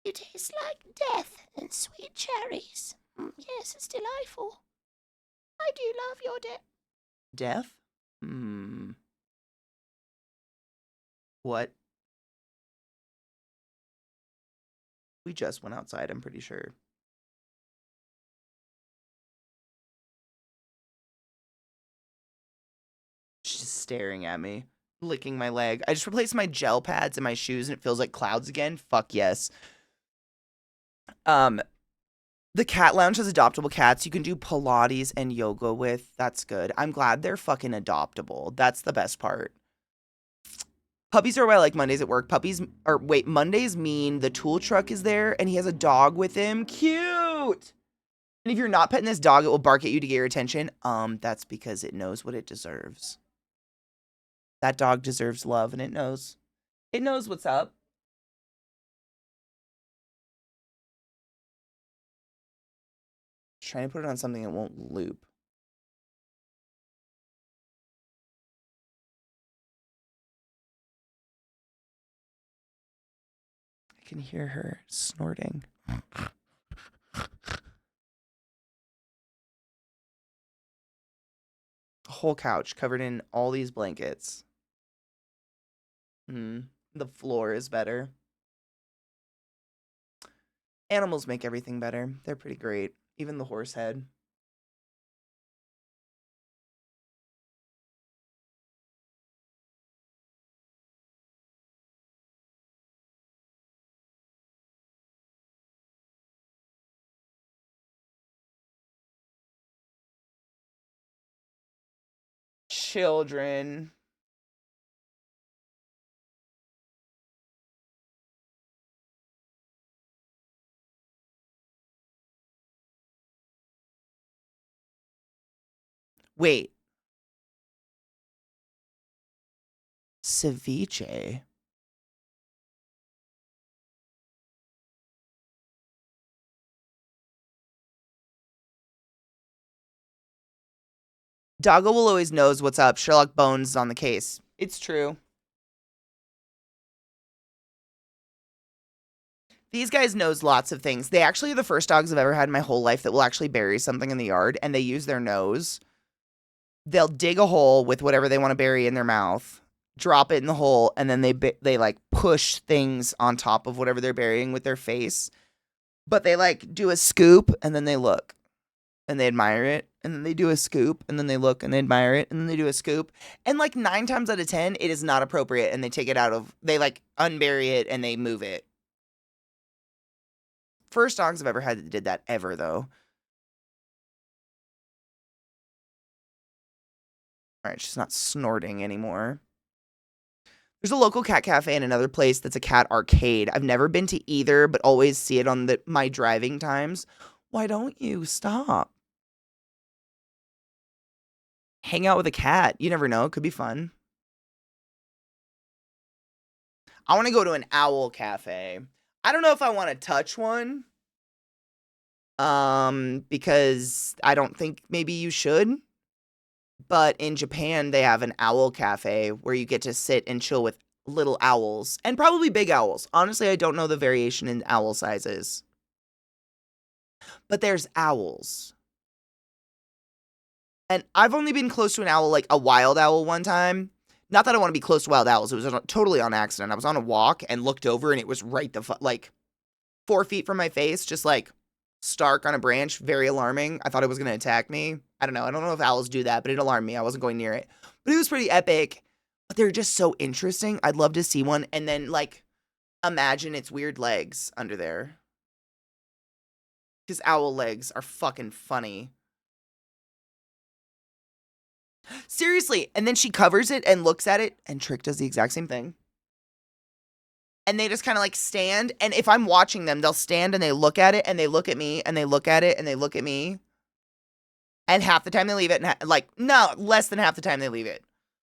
You taste like death and sweet cherries. Yes, it's delightful. I do love your death. Death? Hmm. What? We just went outside, I'm pretty sure. She's staring at me, licking my leg. I just replaced my gel pads and my shoes and it feels like clouds again. Fuck yes. Um, the cat lounge has adoptable cats you can do Pilates and yoga with. That's good. I'm glad they're fucking adoptable. That's the best part. Puppies are why I like Mondays at work. Mondays mean the tool truck is there and he has a dog with him. Cute. And if you're not petting this dog, it will bark at you to get your attention. That's because it knows what it deserves. That dog deserves love and it knows. It knows what's up. Trying to put it on something that won't loop. I can hear her snorting. A whole couch covered in all these blankets. The floor is better. Animals make everything better. They're pretty great. Even the horse head. children. Wait. Ceviche. Doggo will always knows what's up. Sherlock Bones is on the case. It's true. These guys knows lots of things. They actually are the first dogs I've ever had in my whole life that will actually bury something in the yard, and they use their nose. They'll dig a hole with whatever they want to bury in their mouth, drop it in the hole, and then they like push things on top of whatever they're burying with their face. But they like do a scoop and then they look and they admire it, and then they do a scoop and then they look and they admire it, and then they do a scoop. And like 9 times out of 10, it is not appropriate, and they take it out of, they like unbury it and they move it. First dogs I've ever had that did that ever, though. All right, she's not snorting anymore. There's a local cat cafe and another place that's a cat arcade. I've never been to either, but always see it on my driving times. Why don't you stop? Hang out with a cat. You never know. It could be fun. I want to go to an owl cafe. I don't know if I want to touch one. Because I don't think maybe you should. But in Japan, they have an owl cafe where you get to sit and chill with little owls, and probably big owls. Honestly, I don't know the variation in owl sizes. But there's owls. And I've only been close to an owl, like a wild owl one time. Not that I want to be close to wild owls. It was totally on accident. I was on a walk and looked over, and it was right like 4 feet from my face, just like stark on a branch. Very alarming. I thought it was going to attack me. I don't know if owls do that, but it alarmed me. I wasn't going near it. But it was pretty epic. But they're just so interesting. I'd love to see one. And then, like, imagine its weird legs under there. Because owl legs are fucking funny. Seriously. And then she covers it and looks at it. And Trick does the exact same thing. And they just kind of like stand. And if I'm watching them, they'll stand and they look at it. And they look at me. And they look at it. And they look at me. And half the time they leave it. And no, less than half the time they leave it.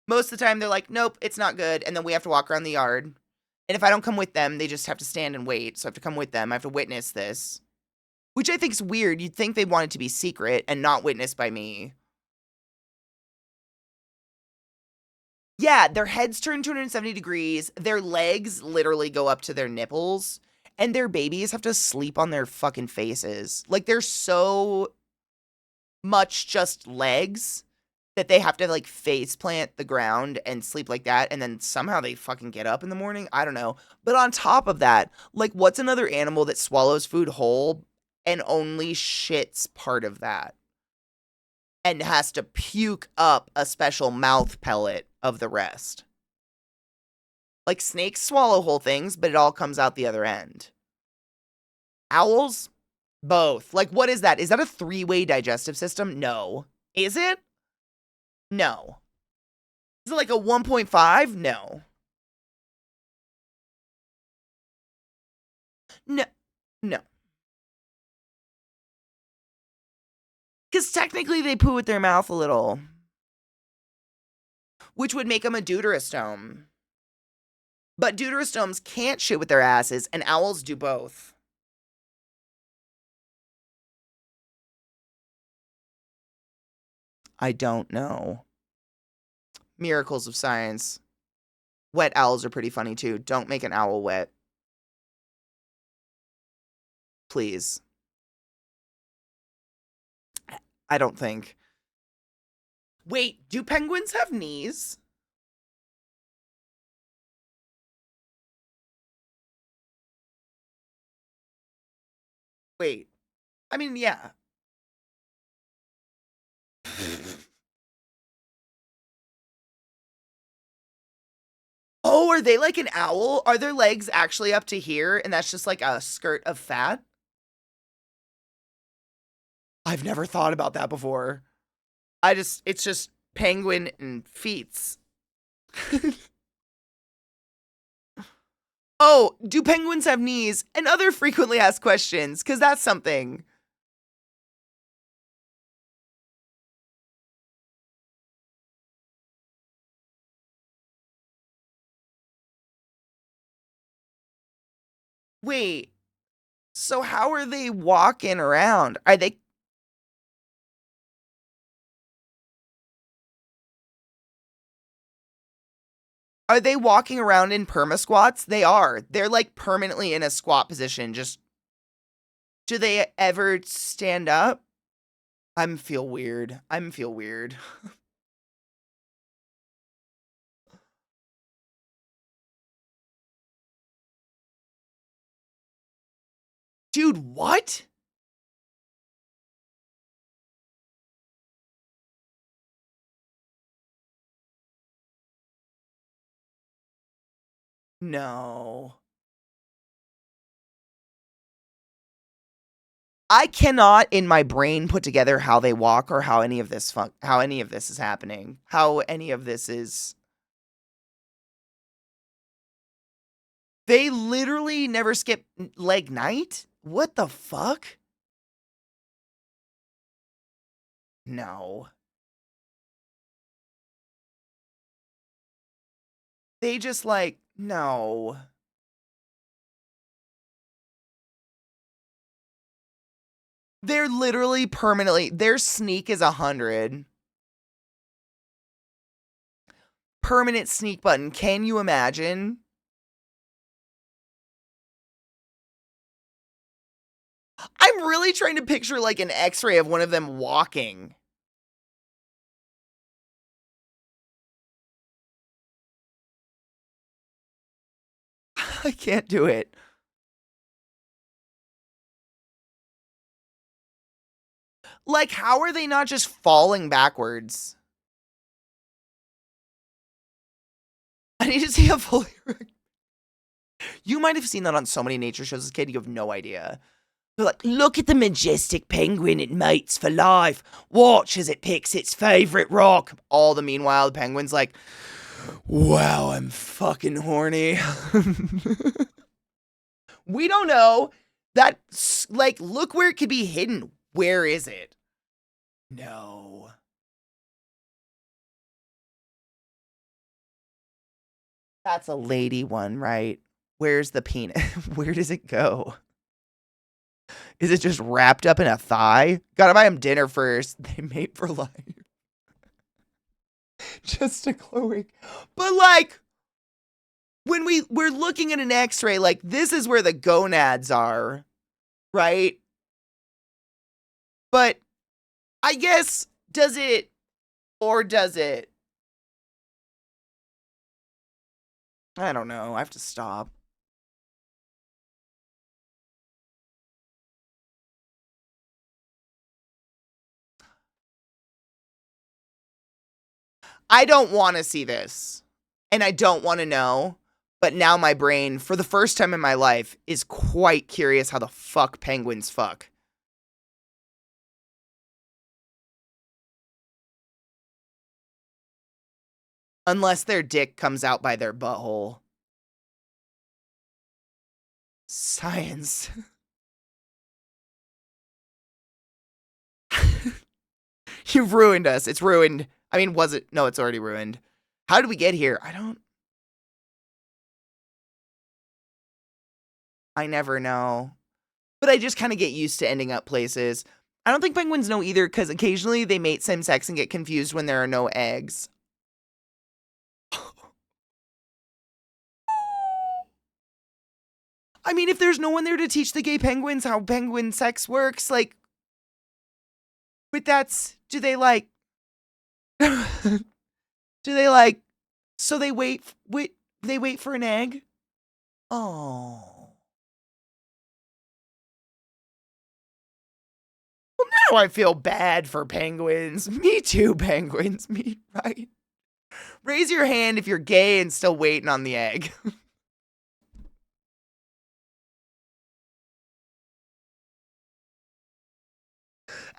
Most of the time they're like, nope, it's not good. And then we have to walk around the yard. And if I don't come with them, they just have to stand and wait. So I have to come with them. I have to witness this. Which I think is weird. You'd think they'd want it to be secret and not witnessed by me. Yeah, their heads turn 270 degrees. Their legs literally go up to their nipples. And their babies have to sleep on their fucking faces. Like, they're so much just legs that they have to like face plant the ground and sleep like that, and then somehow they fucking get up in the morning. I don't know. But on top of that, like, what's another animal that swallows food whole and only shits part of that and has to puke up a special mouth pellet of the rest? Like, snakes swallow whole things, but it all comes out the other end. Owls? Both. Like, what is that? Is that a 3-way digestive system? No. Is it? No. Is it like a 1.5? No. No. No. Because technically they poo with their mouth a little. Which would make them a deuterostome. But deuterostomes can't shit with their asses, and owls do both. I don't know. Miracles of science. Wet owls are pretty funny too. Don't make an owl wet. Please. I don't think. Wait, do penguins have knees? Wait. I mean, yeah. Oh, are they like an owl? Are their legs actually up to here and that's just like a skirt of fat? I've never thought about that before. It's just Penguin and feets. Oh, do penguins have knees? And other frequently asked questions, because that's something. Wait, so how are they walking around? Are they walking around in perma-squats? They are. They're like permanently in a squat position. Just do they ever stand up? Feel weird. Feel weird. Dude, what? No. I cannot in my brain put together how they walk or how any of this is happening. How any of this is. They literally never skip leg night? What the fuck? No. They just like, no. They're literally permanently, their sneak is 100. Permanent sneak button. Can you imagine? I'm really trying to picture like an x-ray of one of them walking. I can't do it. Like, how are they not just falling backwards? I need to see a fully. You might have seen that on so many nature shows as a kid, you have no idea. They're like, look at the majestic penguin, it mates for life. Watch as it picks its favorite rock. All the meanwhile, the penguin's like, wow, I'm fucking horny. We don't know. That's like, look where it could be hidden. Where is it? No. That's a lady one, right? Where's the penis? Where does it go? Is it just wrapped up in a thigh? Gotta buy him dinner first. They mate for life. Just a glowing. But like, when we're looking at an x-ray, like this is where the gonads are, right? But I guess, does it or does it? I don't know. I have to stop. I don't want to see this. And I don't want to know. But now my brain, for the first time in my life, is quite curious how the fuck penguins fuck. Unless their dick comes out by their butthole. Science. You've ruined us. It's ruined. I mean, was it? No, it's already ruined. How did we get here? I never know. But I just kind of get used to ending up places. I don't think penguins know either because occasionally they mate same sex and get confused when there are no eggs. I mean, if there's no one there to teach the gay penguins how penguin sex works, like, but do they like, do they like, so they wait for an egg? Oh. Well, now I feel bad for penguins. Me too, penguins. Me, right? Raise your hand if you're gay and still waiting on the egg.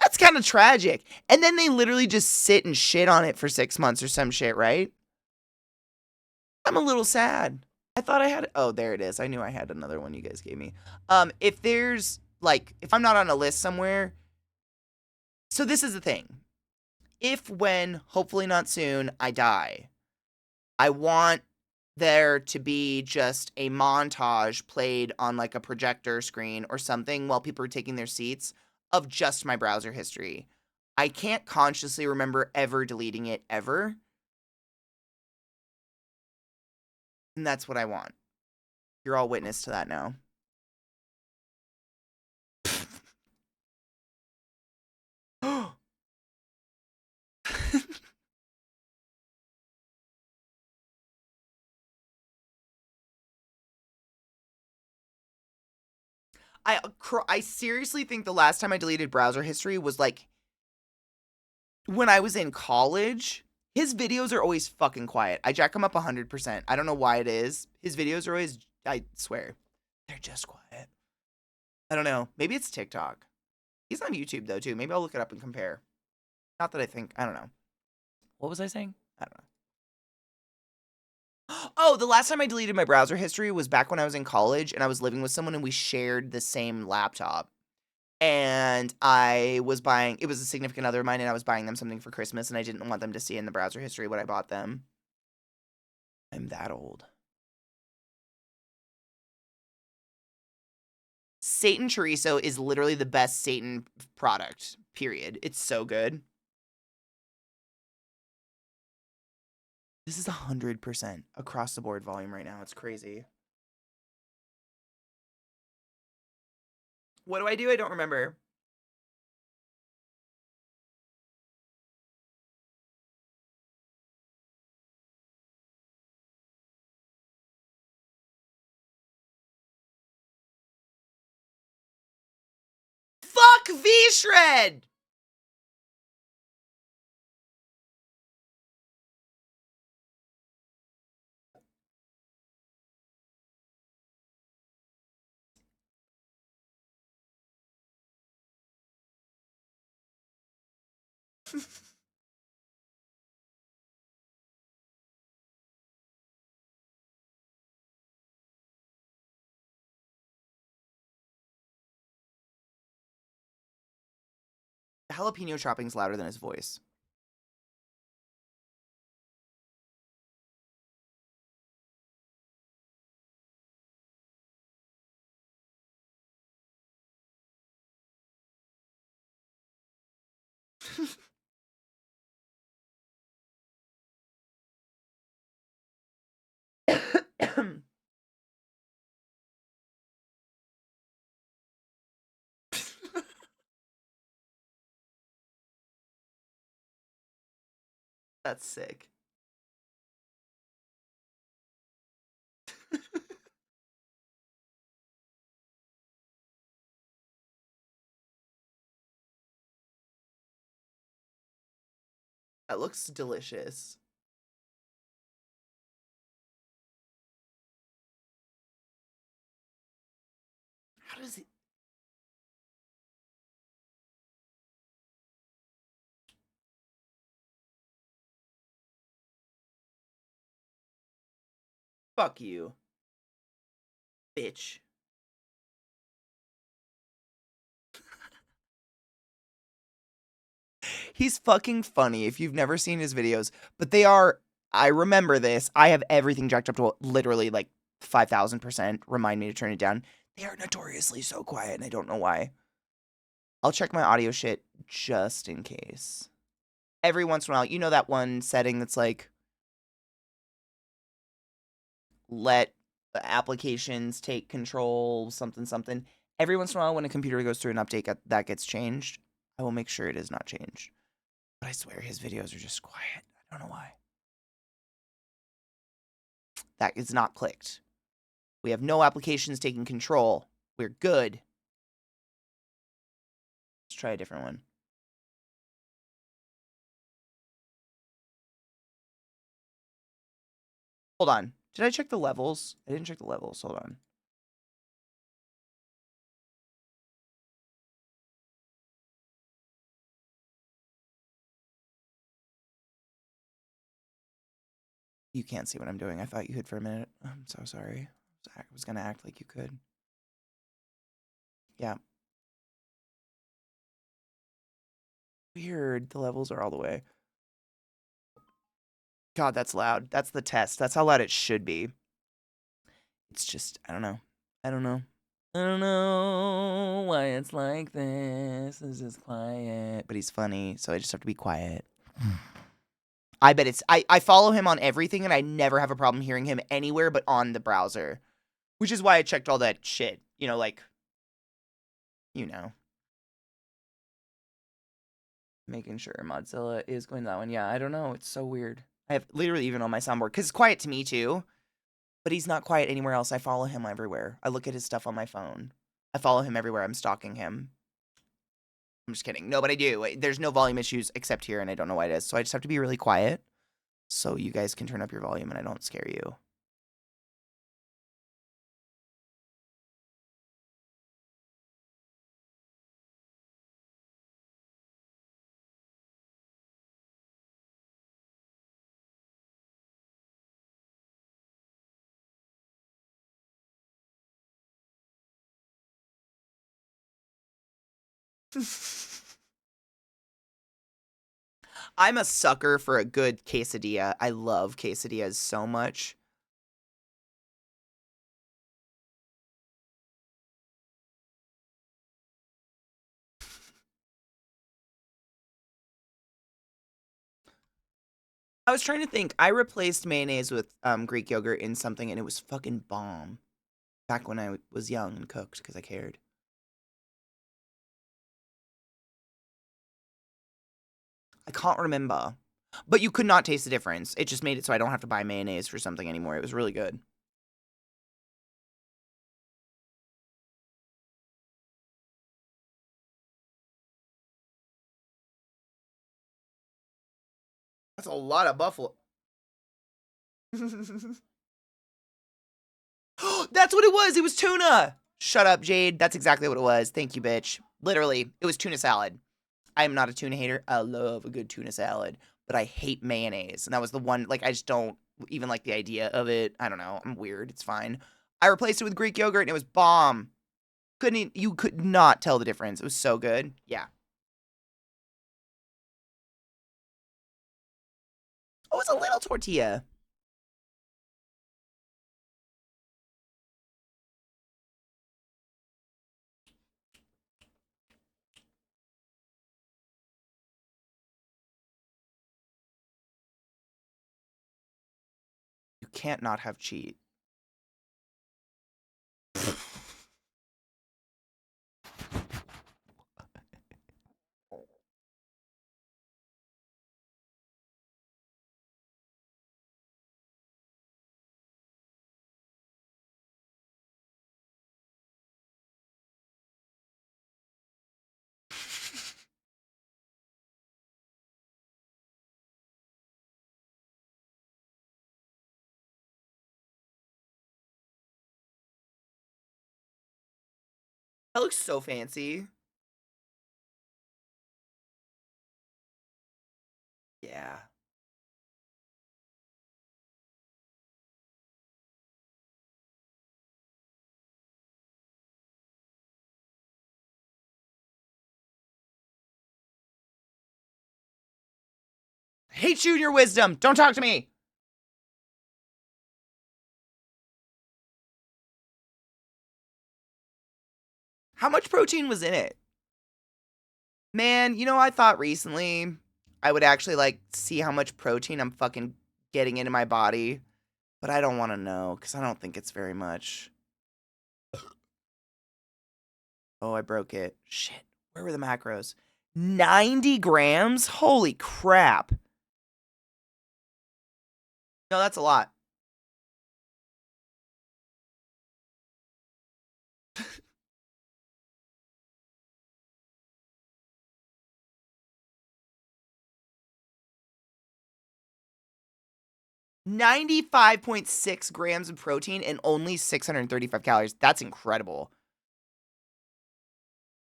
That's kind of tragic. And then they literally just sit and shit on it for 6 months or some shit, right? I'm a little sad. I thought I had, oh, there it is. I knew I had another one you guys gave me. If there's like, if I'm not on a list somewhere, so this is the thing. If, when, hopefully not soon, I die, I want there to be just a montage played on like a projector screen or something while people are taking their seats of just my browser history. I can't consciously remember ever deleting it ever. And that's what I want. You're all witness to that now. I seriously think the last time I deleted browser history was like when I was in college. His videos are always fucking quiet. I jack him up 100%. I don't know why it is. His videos are always, I swear, they're just quiet. I don't know. Maybe it's TikTok. He's on YouTube though too. Maybe I'll look it up and compare. Not that I think, I don't know. What was I saying? I don't know. Oh, the last time I deleted my browser history was back when I was in college and I was living with someone and we shared the same laptop. And I was buying, it was a significant other of mine, and I was buying them something for Christmas, and I didn't want them to see in the browser history what I bought them. I'm that old. Satan chorizo is literally the best Satan product, period. It's so good. This is 100% across the board volume right now. It's crazy. What do? I don't remember. Fuck V-Shred! Jalapeno chopping's louder than his voice. That's sick. That looks delicious. How does it? Fuck you, bitch. He's fucking funny if you've never seen his videos, but they are, I remember this. I have everything jacked up to literally like 5,000%. Remind me to turn it down. They are notoriously so quiet, and I don't know why. I'll check my audio shit just in case. Every once in a while, you know that one setting that's like, let the applications take control, something, something. Every once in a while, when a computer goes through an update that gets changed, I will make sure it is not changed. But I swear his videos are just quiet. I don't know why. That is not clicked. We have no applications taking control. We're good. Let's try a different one. Hold on. Did I check the levels? I didn't check the levels. Hold on. You can't see what I'm doing. I thought you could for a minute. I'm so sorry. I was gonna act like you could. Yeah. Weird. The levels are all the way. God, that's loud. That's the test. That's how loud it should be. It's just, I don't know. I don't know. I don't know why it's like this. It's just quiet. But he's funny, so I just have to be quiet. I bet it's, I follow him on everything and I never have a problem hearing him anywhere but on the browser. Which is why I checked all that shit. You know, like, you know. Making sure Modzilla is going to that one. Yeah, I don't know. It's so weird. I have literally even on my soundboard. Because it's quiet to me too. But he's not quiet anywhere else. I follow him everywhere. I look at his stuff on my phone. I follow him everywhere. I'm stalking him. I'm just kidding. No, but I do. There's no volume issues except here, and I don't know why it is. So I just have to be really quiet so you guys can turn up your volume and I don't scare you. I'm a sucker for a good quesadilla. I love quesadillas so much. I was trying to think. I replaced mayonnaise with Greek yogurt in something, and it was fucking bomb. Back when I was young and cooked, because I cared. I can't remember. But you could not taste the difference. It just made it so I don't have to buy mayonnaise for something anymore. It was really good. That's a lot of buffalo. That's what it was. It was tuna. Shut up, Jade. That's exactly what it was. Thank you, bitch. Literally, it was tuna salad. I am not a tuna hater. I love a good tuna salad, but I hate mayonnaise. And that was the one, like, I just don't even like the idea of it. I don't know. I'm weird. It's fine. I replaced it with Greek yogurt and it was bomb. You could not tell the difference. It was so good. Yeah. Oh, it was a little tortilla. You can't not have cheat. That looks so fancy. Yeah. 'Hate you and your wisdom. Don't talk to me. How much protein was in it? Man, you know, I thought recently I would actually like see how much protein I'm fucking getting into my body, but I don't want to know because I don't think it's very much. Oh, I broke it. Shit. Where were the macros? 90 grams? Holy crap. No, that's a lot. 95.6 grams of protein and only 635 calories. That's incredible.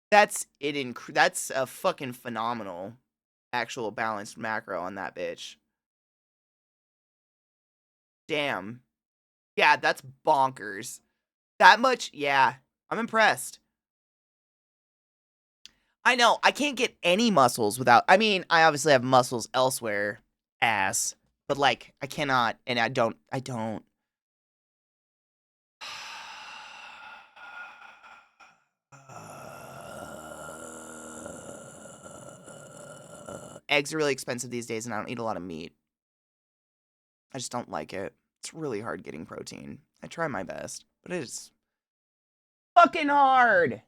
That's it. That's a fucking phenomenal actual balanced macro on that bitch. Damn. Yeah, that's bonkers. That much, yeah. I'm impressed. I know, I can't get any muscles without, I mean, I obviously have muscles elsewhere, ass, but like, I cannot, and I don't. Eggs are really expensive these days, and I don't eat a lot of meat. I just don't like it. It's really hard getting protein. I try my best, but it is fucking hard.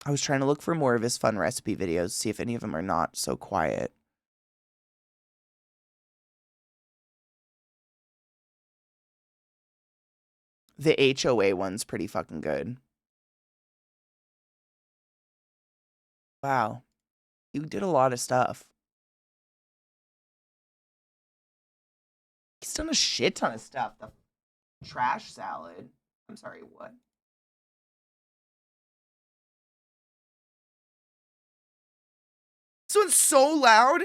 I was trying to look for more of his fun recipe videos, see if any of them are not so quiet. The HOA one's pretty fucking good. Wow. You did a lot of stuff. He's done a shit ton of stuff. The trash salad. I'm sorry, what? This one's so loud.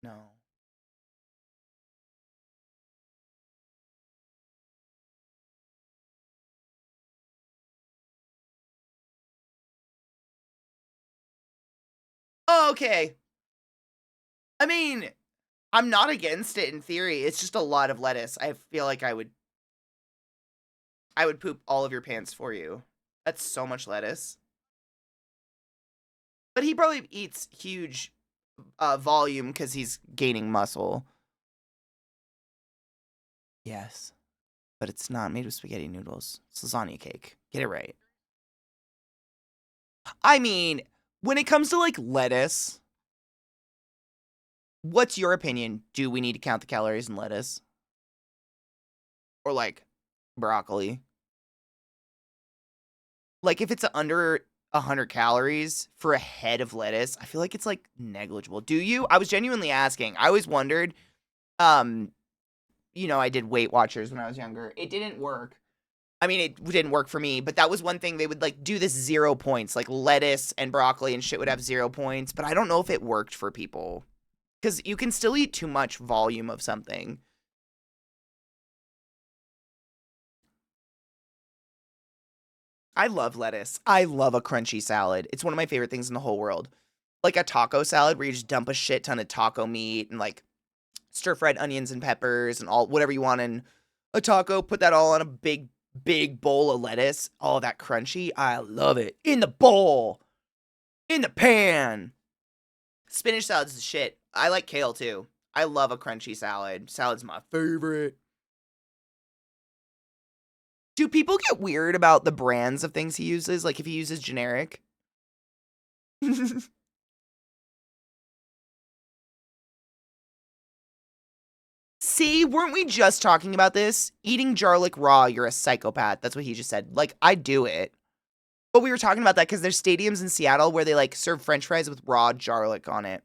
No. Oh, okay. I mean, I'm not against it in theory. It's just a lot of lettuce. I feel like I would poop all of your pants for you. That's so much lettuce. But he probably eats huge volume because he's gaining muscle. Yes. But it's not made with spaghetti noodles. It's lasagna cake. Get it right. I mean, when it comes to like lettuce, what's your opinion? Do we need to count the calories in lettuce? Or like broccoli? Like if it's under 100 calories for a head of lettuce, I feel like it's like negligible. Do you? I was genuinely asking. I always wondered. Um, I did Weight Watchers when I was younger. It didn't work. I mean, it didn't work for me, but that was one thing they would like do this 0 points, like lettuce and broccoli and shit would have 0 points, but I don't know if it worked for people because you can still eat too much volume of something. I love lettuce. I love a crunchy salad. It's one of my favorite things in the whole world. Like a taco salad where you just dump a shit ton of taco meat and like stir fried onions and peppers and all whatever you want in a taco. Put that all on a big bowl of lettuce. All that crunchy. I love it. In the bowl. In the pan. Spinach salad's the shit. I like kale too. I love a crunchy salad. Salad's my favorite. Do people get weird about the brands of things he uses? Like if he uses generic? See, weren't we just talking about this? Eating garlic raw, you're a psychopath. That's what he just said. Like, I do it. But we were talking about that because there's stadiums in Seattle where they like serve french fries with raw garlic on it.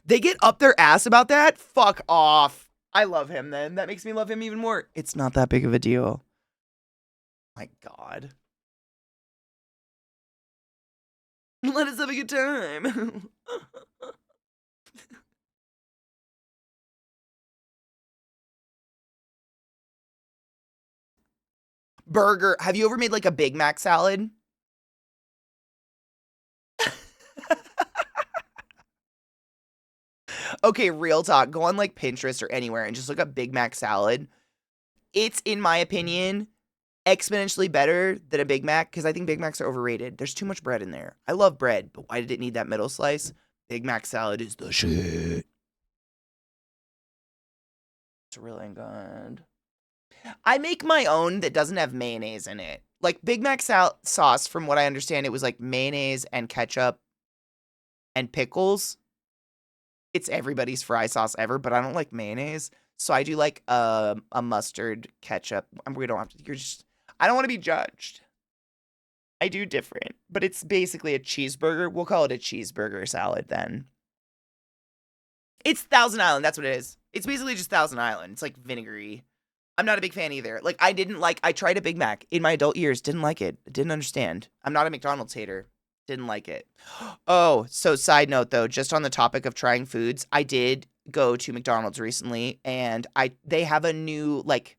They get up their ass about that? Fuck off. I love him then. That makes me love him even more. It's not that big of a deal. My God. Let us have a good time. Burger. Have you ever made like a Big Mac salad? Okay, real talk. Go on like Pinterest or anywhere and just look up Big Mac salad. It's, in my opinion, exponentially better than a Big Mac because I think Big Macs are overrated. There's too much bread in there. I love bread, but why did it need that middle slice? Big Mac salad is the shit. It's really good. I make my own that doesn't have mayonnaise in it. Like Big Mac sauce, from what I understand, it was like mayonnaise and ketchup and pickles. It's everybody's fry sauce ever, but I don't like mayonnaise. So I do like a mustard ketchup. We don't have to, you're just, I don't want to be judged. I do different, but it's basically a cheeseburger. We'll call it a cheeseburger salad then. It's Thousand Island. That's what it is. It's basically just Thousand Island. It's like vinegary. I'm not a big fan either. Like, I tried a Big Mac in my adult years. Didn't like it. Didn't understand. I'm not a McDonald's hater. Didn't like it. Oh, so side note though, just on the topic of trying foods, I did go to McDonald's recently and they have a new, like,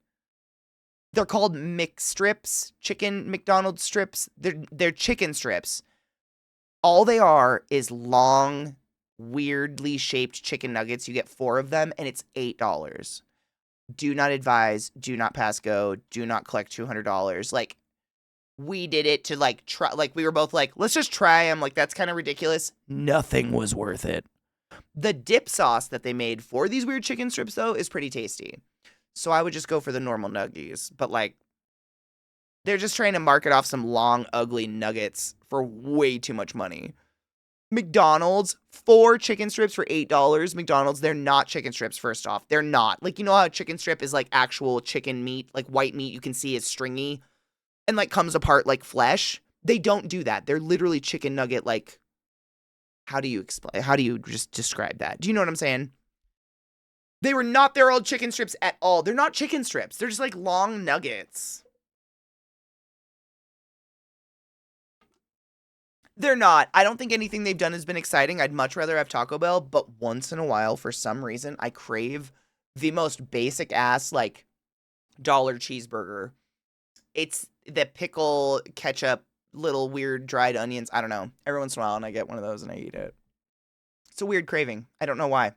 they're called McStrips, chicken McDonald's strips. They're chicken strips. All they are is long, weirdly shaped chicken nuggets. You get 4 of them and it's $8. Do not advise, do not pass go, do not collect $200. Like, we did it to, like, try, like, we were both like, let's just try them. Like, that's kind of ridiculous. Nothing was worth it. The dip sauce that they made for these weird chicken strips, though, is pretty tasty. So I would just go for the normal nuggies. But, like, they're just trying to market off some long, ugly nuggets for way too much money. McDonald's, 4 chicken strips for $8. McDonald's, they're not chicken strips, first off. They're not. Like, you know how a chicken strip is, like, actual chicken meat? Like, white meat you can see is stringy and, like, comes apart like flesh? They don't do that. They're literally chicken nugget, like, how do you explain? How do you just describe that? Do you know what I'm saying? They were not their old chicken strips at all. They're not chicken strips. They're just, like, long nuggets. They're not. I don't think anything they've done has been exciting. I'd much rather have Taco Bell, but once in a while, for some reason, I crave the most basic ass, like, dollar cheeseburger. It's the pickle, ketchup, little weird dried onions. I don't know. Every once in a while, and I get one of those and I eat it. It's a weird craving. I don't know why.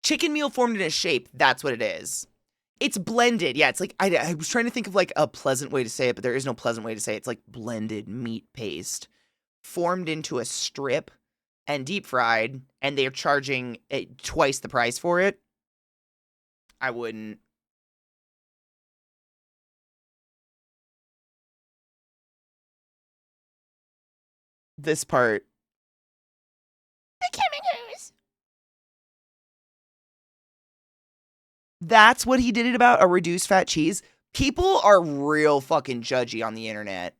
Chicken meal formed in a shape. That's what it is. It's blended. Yeah, it's like, I was trying to think of, like, a pleasant way to say it, but there is no pleasant way to say it. It's like blended meat paste formed into a strip and deep fried, and they're charging twice the price for it. I wouldn't. This part. The chemicals. That's what he did it about, a reduced fat cheese. People are real fucking judgy on the internet.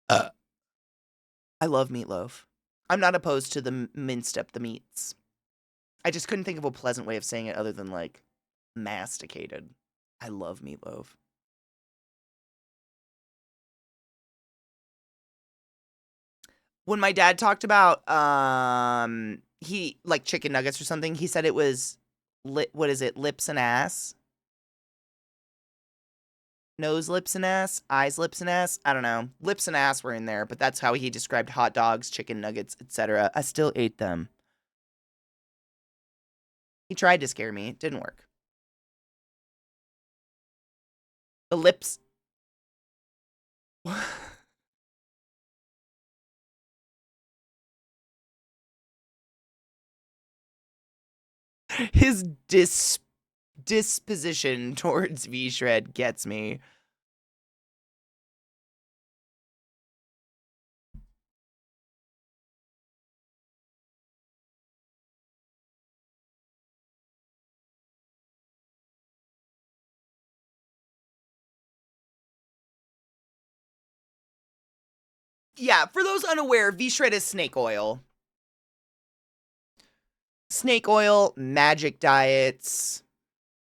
I love meatloaf. I'm not opposed to the minced up the meats. I just couldn't think of a pleasant way of saying it other than, like, masticated. I love meatloaf. When my dad talked about he, like, chicken nuggets or something, he said it was what is it? Lips and ass? Nose, lips, and ass? Eyes, lips, and ass? I don't know. Lips and ass were in there, but that's how he described hot dogs, chicken nuggets, etc. I still ate them. He tried to scare me. It didn't work. The lips. His disposition towards V-Shred gets me. Yeah, for those unaware, V-Shred is snake oil. Snake oil, magic diets,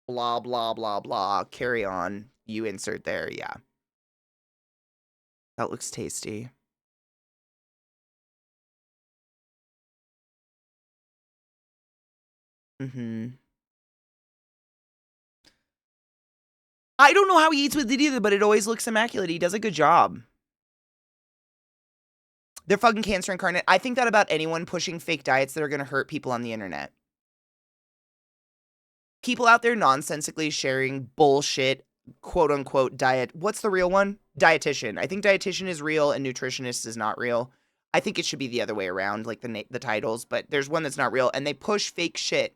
blah, blah, blah, blah. Carry on. You insert there, yeah. That looks tasty. Mm-hmm. I don't know how he eats with it either, but it always looks immaculate. He does a good job. They're fucking cancer incarnate. I think that about anyone pushing fake diets that are going to hurt people on the internet. People out there nonsensically sharing bullshit, quote unquote, diet. What's the real one? Dietitian. I think dietitian is real and nutritionist is not real. I think it should be the other way around, like the titles, but there's one that's not real, and they push fake shit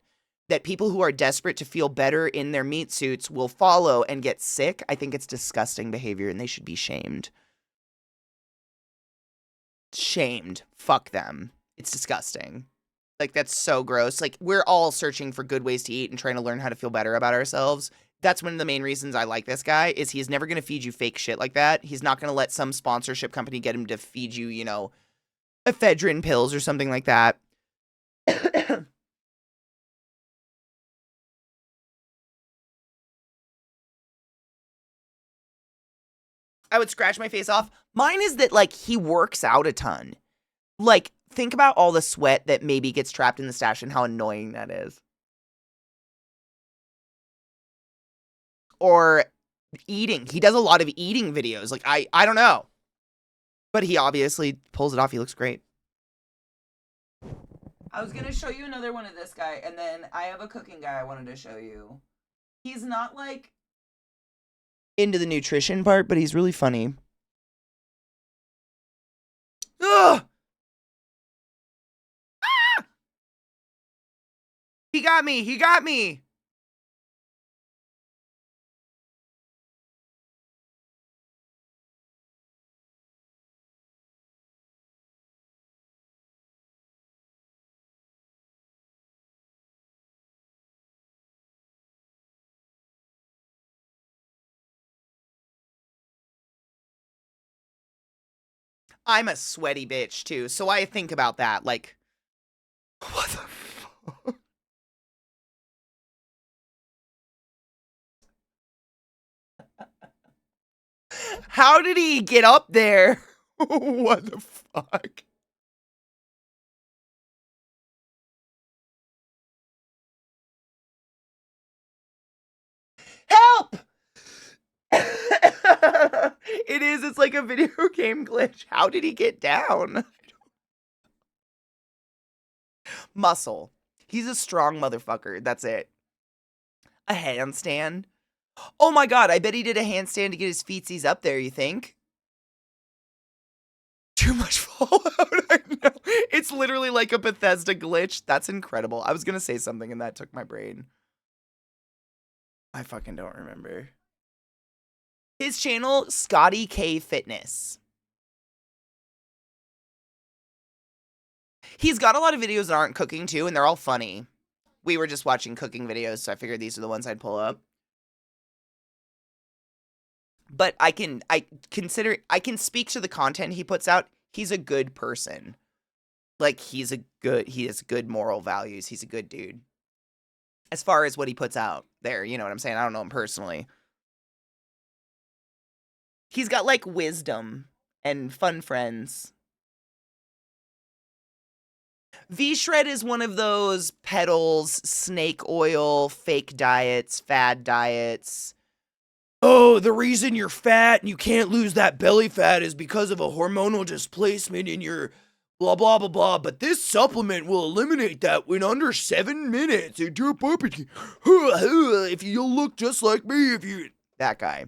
that people who are desperate to feel better in their meat suits will follow and get sick. I think it's disgusting behavior and they should be shamed. Shamed. Fuck them. It's disgusting. Like, that's so gross. Like, we're all searching for good ways to eat and trying to learn how to feel better about ourselves. That's one of the main reasons I like this guy is he's never going to feed you fake shit like that. He's not going to let some sponsorship company get him to feed you, you know, ephedrine pills or something like that. I would scratch my face off. Mine is that, like, he works out a ton. Like, think about all the sweat that maybe gets trapped in the stash and how annoying that is. Or eating. He does a lot of eating videos. Like, I don't know. But he obviously pulls it off. He looks great. I was going to show you another one of this guy, and then I have a cooking guy I wanted to show you. He's not, like, into the nutrition part, but he's really funny. Ugh! Ah! He got me! He got me! I'm a sweaty bitch, too, so I think about that, like, what the fuck? How did he get up there? What the fuck? Help! It is, it's like a video game glitch. How did he get down? Muscle. He's a strong motherfucker. That's it. A handstand? Oh my god, I bet he did a handstand to get his feetsies up there, you think? Too much fallout, I know. It's literally like a Bethesda glitch. That's incredible. I was gonna say something and that took my brain. I fucking don't remember. His channel, ClassyKatie Fitness. He's got a lot of videos that aren't cooking too, and they're all funny. We were just watching cooking videos, so I figured these are the ones I'd pull up. But I can speak to the content he puts out. He's a good person. Like, he has good moral values. He's a good dude. As far as what he puts out there, you know what I'm saying? I don't know him personally. He's got, like, wisdom and fun friends. V-Shred is one of those pedals, snake oil, fake diets, fad diets. Oh, the reason you're fat and you can't lose that belly fat is because of a hormonal displacement in your blah, blah, blah, blah. But this supplement will eliminate that in under 7 minutes. If you'll look just like me, if you... That guy.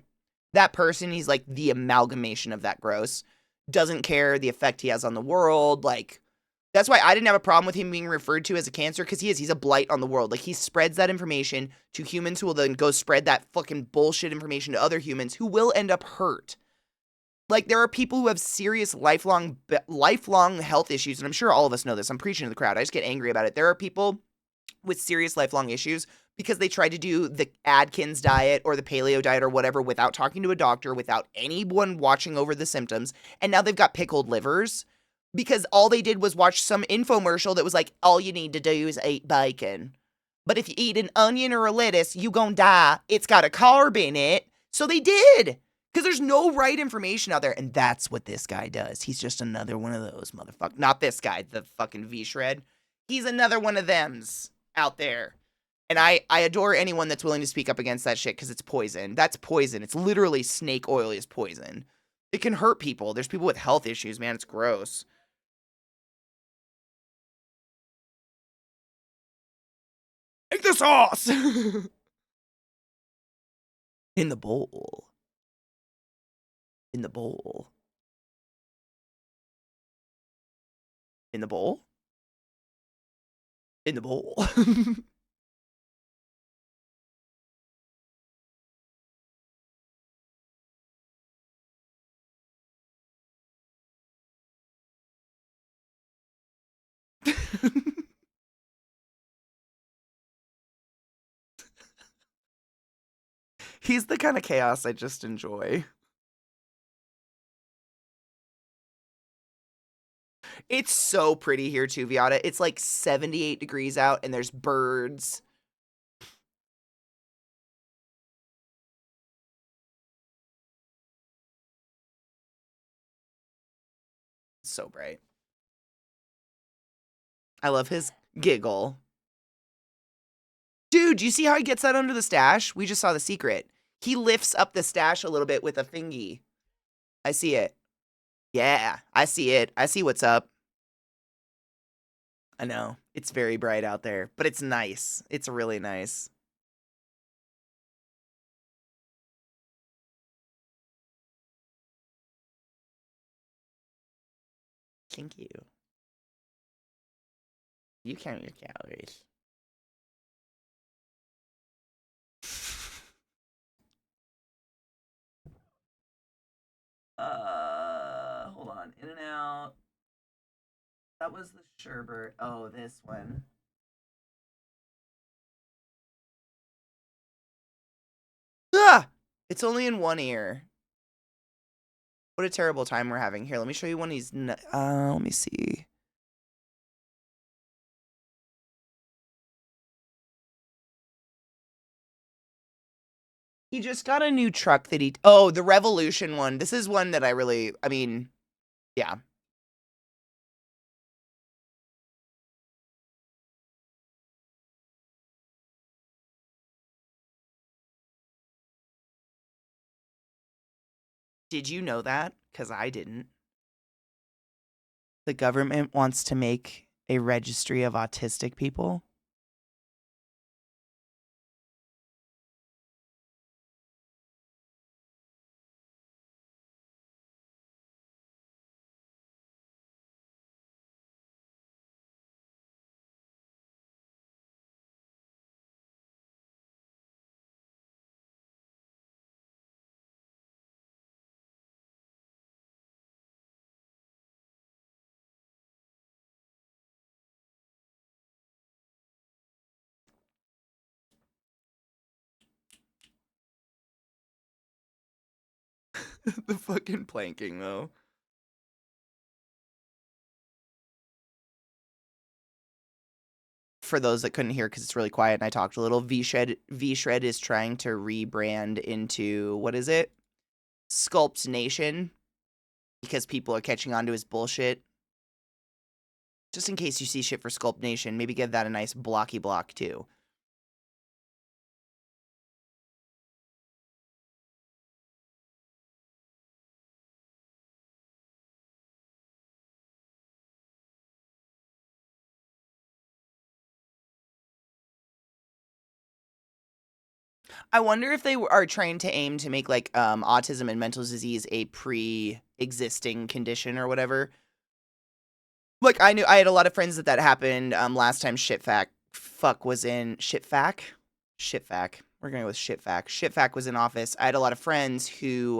That person, he's like the amalgamation of that gross. Doesn't care the effect he has on the world. Like, that's why I didn't have a problem with him being referred to as a cancer, because he's a blight on the world. Like, he spreads that information to humans who will then go spread that fucking bullshit information to other humans who will end up hurt. Like, there are people who have serious lifelong health issues, and I'm sure all of us know this. I'm preaching to the crowd. I just get angry about it. There are people with serious lifelong issues because they tried to do the Atkins diet or the paleo diet or whatever without talking to a doctor, without anyone watching over the symptoms, and now they've got pickled livers. Because all they did was watch some infomercial that was like, all you need to do is eat bacon. But if you eat an onion or a lettuce, you gonna die. It's got a carb in it. So they did. Because there's no right information out there. And that's what this guy does. He's just another one of those motherfuckers. Not this guy, the fucking V-Shred. He's another one of thems out there. And I adore anyone that's willing to speak up against that shit because it's poison. That's poison. It's literally snake oil is poison. It can hurt people. There's people with health issues, man. It's gross. Take the sauce! In the bowl. In the bowl. In the bowl? In the bowl. He's the kind of chaos I just enjoy. It's so pretty here too, Viata. It's like 78 degrees out and there's birds. It's so bright. I love his giggle. Dude, do you see how he gets that under the stash? We just saw the secret. He lifts up the stash a little bit with a thingy. I see it. Yeah, I see it. I see what's up. I know. It's very bright out there, but it's nice. It's really nice. Thank you. You count your calories. Hold on. In and out. That was the sherbet. Oh, this one. Ah! It's only in one ear. What a terrible time we're having. Here, let me show you one of these. Let me see. He just got a new truck that he. Oh, the Revolution one. This is one that I really. I mean, yeah. Did you know that? Because I didn't. The government wants to make a registry of autistic people. The fucking planking, though. For those that couldn't hear because it's really quiet and I talked a little, V-Shred is trying to rebrand into, what is it? Sculpt Nation. Because people are catching on to his bullshit. Just in case you see shit for Sculpt Nation, maybe give that a nice blocky block too. I wonder if they are trying to aim to make like autism and mental disease a pre-existing condition or whatever. Like I knew I had a lot of friends that happened last time Shitfac was in Shitfac. We're going with Shitfac. Shitfac was in office. I had a lot of friends who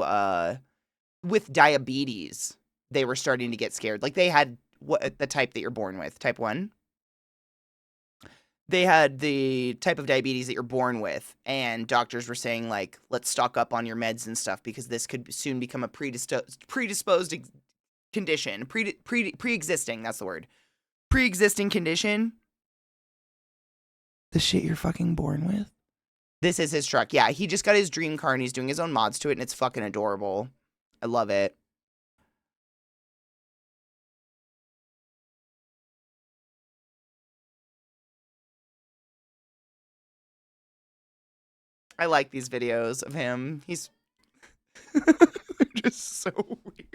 with diabetes, they were starting to get scared. Like they had the type that you're born with, type 1. They had the type of diabetes that you're born with, and doctors were saying like, let's stock up on your meds and stuff because this could soon become a predisposed condition, pre-existing, that's the word. Pre-existing condition. The shit you're fucking born with. This is his truck. Yeah, he just got his dream car and he's doing his own mods to it and it's fucking adorable. I love it. I like these videos of him. He's just so weird.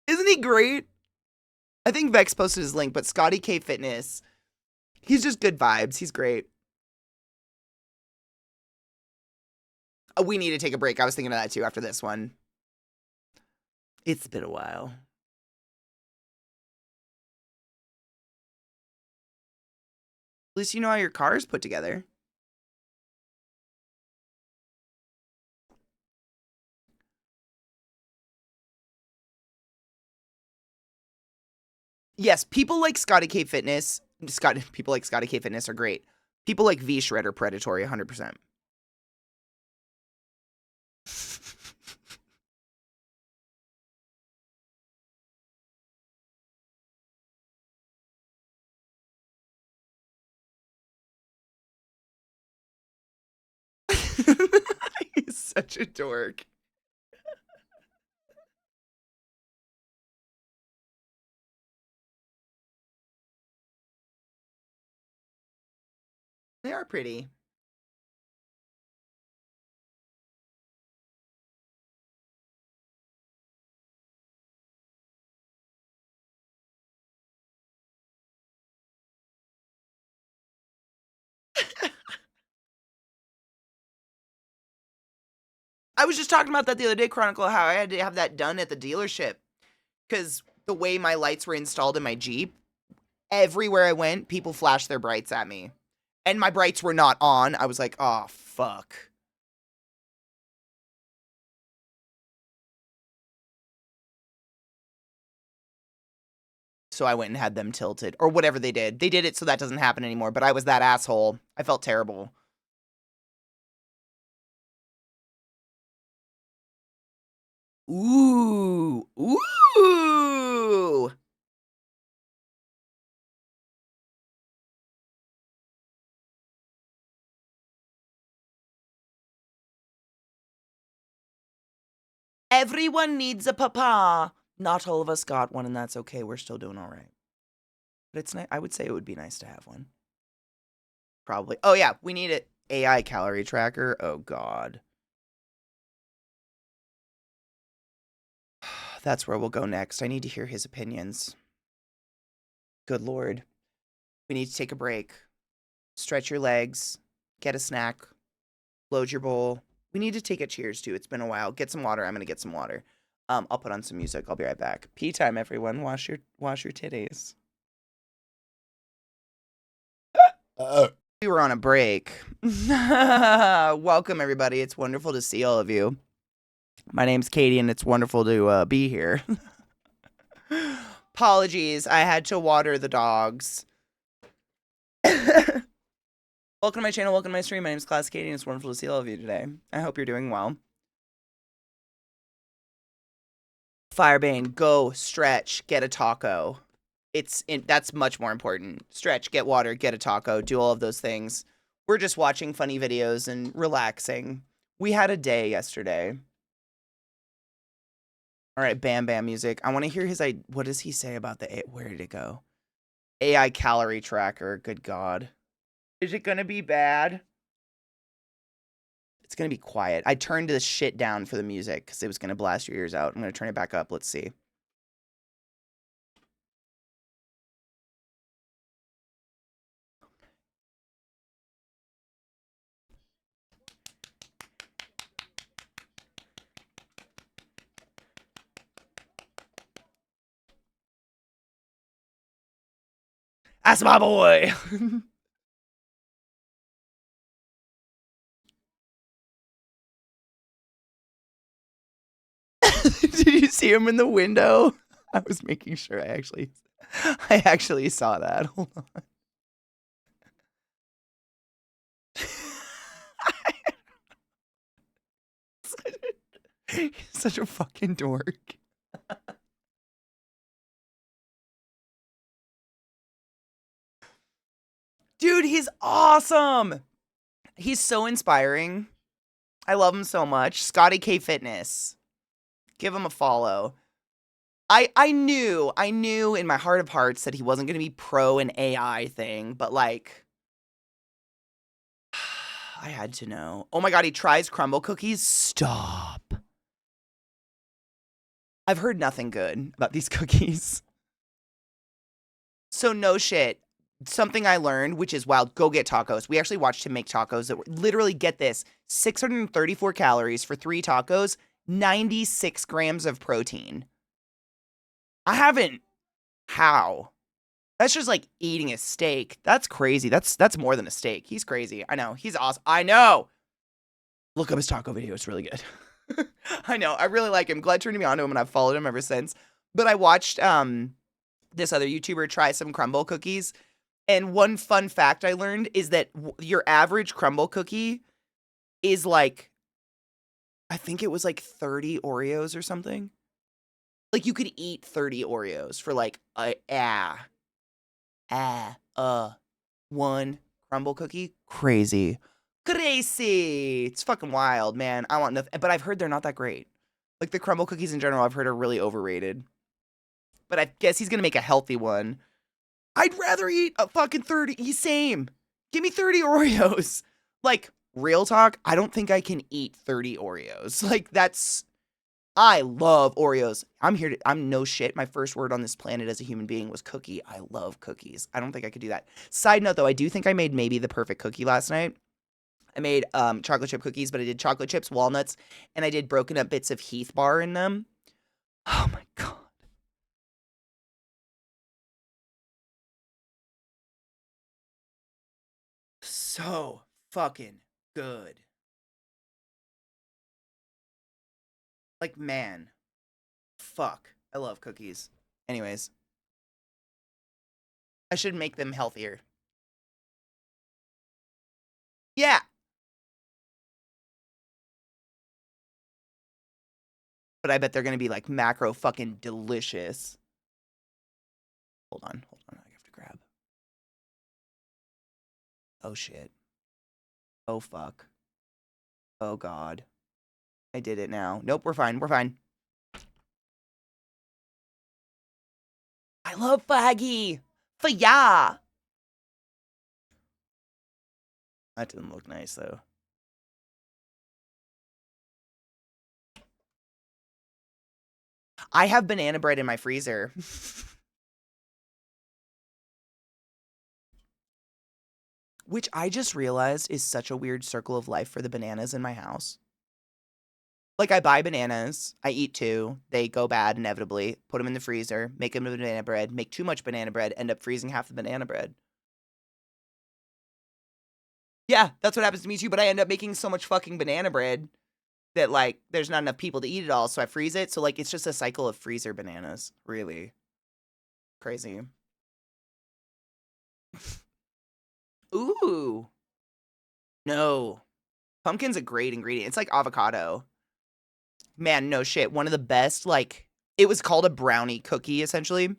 Isn't he great? I think Vex posted his link, but Scotty K Fitness, he's just good vibes. He's great. We need to take a break. I was thinking of that too after this one. It's been a while. At least you know how your car is put together. Yes, people like ClatsyKatie Fitness. People like ClatsyKatie Fitness are great. People like V Shred are predatory 100%. He's such a dork. They are pretty. I was just talking about that the other day, Chronicle, how I had to have that done at the dealership because the way my lights were installed in my Jeep, everywhere I went, people flashed their brights at me. And my brights were not on. I was like, oh, fuck. So I went and had them tilted or whatever they did. They did it so that doesn't happen anymore, but I was that asshole. I felt terrible. Ooh. Ooh. Everyone needs a papa. Not all of us got one, and that's okay. We're still doing all right. But it's nice. I would say it would be nice to have one. Probably. Oh, yeah. We need an AI calorie tracker. Oh, God. That's where we'll go next. I need to hear his opinions. Good Lord. We need to take a break. Stretch your legs. Get a snack. Load your bowl. We need to take a cheers, too. It's been a while. Get some water. I'm going to get some water. I'll put on some music. I'll be right back. Pee time, everyone. Wash your titties. We were on a break. Welcome, everybody. It's wonderful to see all of you. My name's Katie, and it's wonderful to be here. Apologies. I had to water the dogs. Welcome to my channel. Welcome to my stream. My name's ClassyKatie, and it's wonderful to see all of you today. I hope you're doing well. Firebane, go, stretch, get a taco. That's much more important. Stretch, get water, get a taco, do all of those things. We're just watching funny videos and relaxing. We had a day yesterday. All right, Bam Bam music. I want to hear what does he say about where did it go? AI calorie tracker. Good God. Is it going to be bad? It's going to be quiet. I turned this shit down for the music because it was going to blast your ears out. I'm going to turn it back up. Let's see. That's my boy. Did you see him in the window? I was making sure I actually saw that. Hold on. He's such a fucking dork. Dude, he's awesome. He's so inspiring. I love him so much. ClatsyKatie Fitness. Give him a follow. I knew in my heart of hearts that he wasn't going to be pro an AI thing, but like I had to know. Oh my God, he tries crumble cookies. Stop. I've heard nothing good about these cookies. So no shit. Something I learned, which is wild, go get tacos. We actually watched him make tacos that were literally, get this, 634 calories for 3 tacos, 96 grams of protein. I haven't. How? That's just like eating a steak. That's crazy. That's more than a steak. He's crazy. I know. He's awesome. I know. Look up his taco video. It's really good. I know. I really like him. Glad turned me on to him, and I've followed him ever since. But I watched this other YouTuber try some crumble cookies. And one fun fact I learned is that your average crumble cookie is like, I think it was like 30 Oreos or something. Like you could eat 30 Oreos for like one crumble cookie. Crazy. Crazy. It's fucking wild, man. I want nothing, but I've heard they're not that great. Like the crumble cookies in general, I've heard are really overrated. But I guess he's gonna make a healthy one. I'd rather eat a fucking 30. Same. Give me 30 Oreos. Like, real talk, I don't think I can eat 30 Oreos. Like, I love Oreos. I'm no shit. My first word on this planet as a human being was cookie. I love cookies. I don't think I could do that. Side note, though, I do think I made maybe the perfect cookie last night. I made chocolate chip cookies, but I did chocolate chips, walnuts, and I did broken up bits of Heath bar in them. Oh my God. So fucking good. Like, man. Fuck. I love cookies. Anyways. I should make them healthier. Yeah. But I bet they're gonna be like macro fucking delicious. Hold on. I have to grab. Oh shit. Oh fuck. Oh god. I did it now. Nope, we're fine. I love Faggy. For ya. That didn't look nice though. I have banana bread in my freezer. Which I just realized is such a weird circle of life for the bananas in my house. Like, I buy bananas, I eat 2, they go bad inevitably, put them in the freezer, make them into banana bread, make too much banana bread, end up freezing half the banana bread. Yeah, that's what happens to me too, but I end up making so much fucking banana bread that, like, there's not enough people to eat it all, so I freeze it. So, like, it's just a cycle of freezer bananas. Really. Crazy. Ooh. No. Pumpkin's a great ingredient. It's like avocado. Man, no shit. One of the best, like, it was called a brownie cookie, essentially.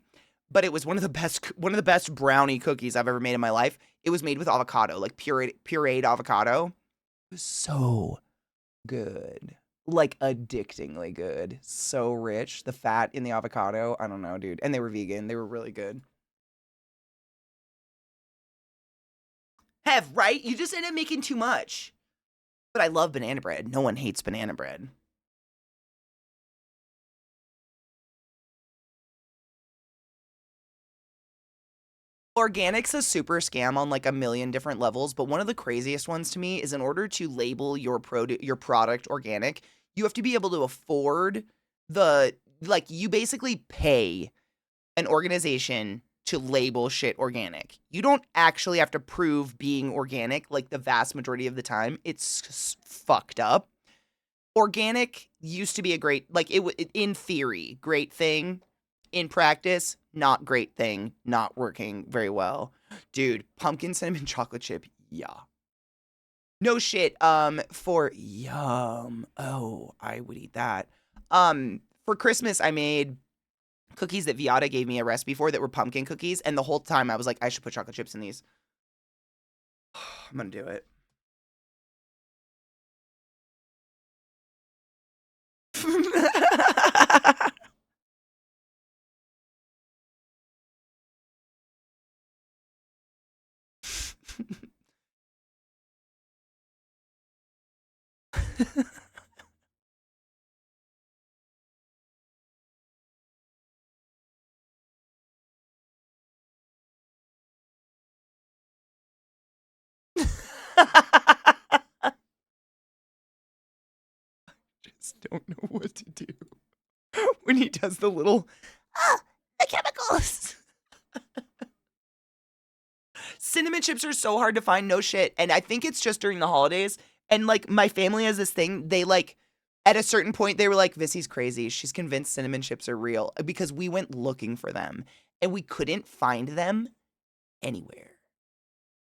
But it was one of the best brownie cookies I've ever made in my life. It was made with avocado, like pureed avocado. It was so good. Like, addictingly good. So rich. The fat in the avocado. I don't know, dude. And they were vegan. They were really good. Have, right? You just end up making too much. But I love banana bread. No one hates banana bread. Organic's a super scam on like a million different levels, but one of the craziest ones to me is in order to label your product organic, you have to be able to afford you basically pay an organization to label shit organic. You don't actually have to prove being organic like the vast majority of the time. It's fucked up. Organic used to be a great, like, in theory, great thing. In practice, not great thing, not working very well. Dude, pumpkin cinnamon chocolate chip, yeah. No shit, for yum. Oh, I would eat that. For Christmas, I made cookies that Viata gave me a recipe for that were pumpkin cookies, and the whole time I was like, I should put chocolate chips in these. I'm gonna do it. Just don't know what to do when he does the little the chemicals. Cinnamon chips are so hard to find, no shit. And I think it's just during the holidays. And like my family has this thing, they like at a certain point they were like, Vissy's crazy. She's convinced cinnamon chips are real because we went looking for them. and we couldn't find them anywhere.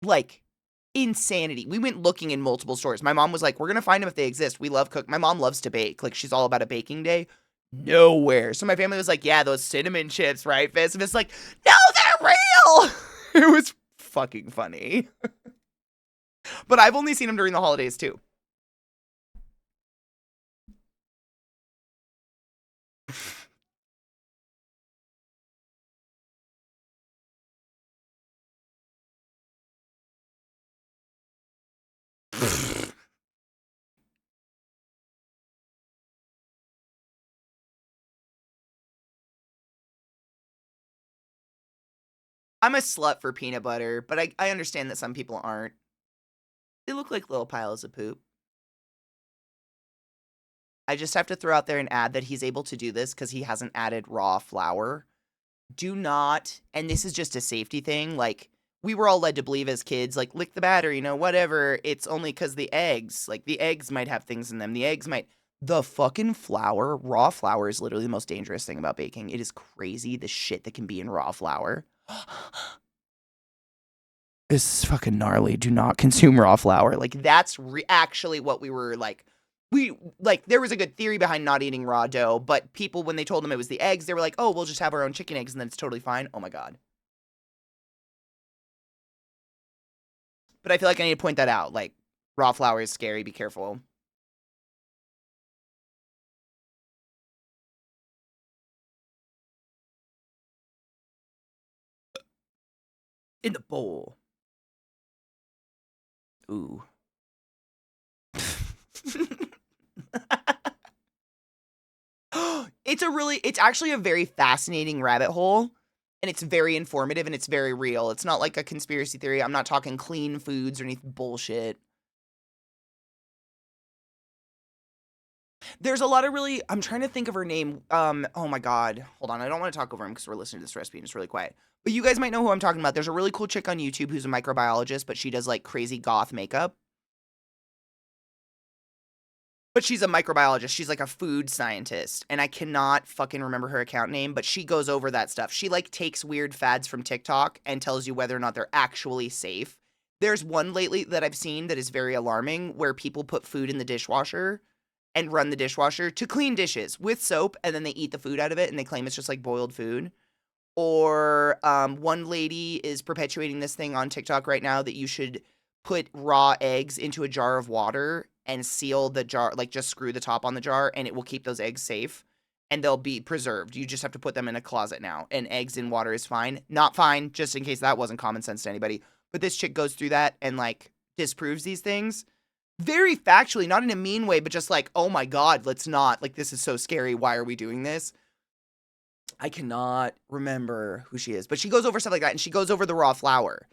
Like, insanity. We went looking in multiple stores. My mom was like, we're going to find them if they exist. We love cook. My mom loves to bake. Like, she's all about a baking day. Nowhere. So my family was like, yeah, those cinnamon chips, right, Fizz? And it's like, no, they're real. It was fucking funny. But I've only seen them during the holidays, too. I'm a slut for peanut butter, but I understand that some people aren't. They look like little piles of poop. I just have to throw out there and add that he's able to do this because he hasn't added raw flour. Do not, and this is just a safety thing, like, we were all led to believe as kids, like, lick the batter, whatever. It's only because the eggs, like, the eggs might have things in them. The fucking flour, raw flour is literally the most dangerous thing about baking. It is crazy the shit that can be in raw flour. This is fucking gnarly. Do not consume raw flour. Like, that's actually what we were like. There was a good theory behind not eating raw dough, but people, when they told them it was the eggs, they were like, oh, we'll just have our own chicken eggs and then it's totally fine. Oh my God. But I feel like I need to point that out. Like, raw flour is scary. Be careful. In the bowl. Ooh. It's actually a very fascinating rabbit hole, and it's very informative and it's very real. It's not like a conspiracy theory. I'm not talking clean foods or any bullshit. There's a lot of really, I'm trying to think of her name. Oh my God. Hold on. I don't want to talk over him because we're listening to this recipe and it's really quiet. But you guys might know who I'm talking about. There's a really cool chick on YouTube who's a microbiologist, but she does like crazy goth makeup. But she's a microbiologist. She's like a food scientist. And I cannot fucking remember her account name, but she goes over that stuff. She like takes weird fads from TikTok and tells you whether or not they're actually safe. There's one lately that I've seen that is very alarming where people put food in the dishwasher and run the dishwasher to clean dishes with soap, and then they eat the food out of it and they claim it's just like boiled food. Or one lady is perpetuating this thing on TikTok right now that you should put raw eggs into a jar of water and seal the jar, like just screw the top on the jar, and it will keep those eggs safe and they'll be preserved. You just have to put them in a closet now, and eggs in water is fine. Not fine, just in case that wasn't common sense to anybody. But this chick goes through that and like disproves these things very factually, not in a mean way, but just like, oh my God, let's not. Like, this is so scary. Why are we doing this? I cannot remember who she is, but she goes over stuff like that, and she goes over the raw flour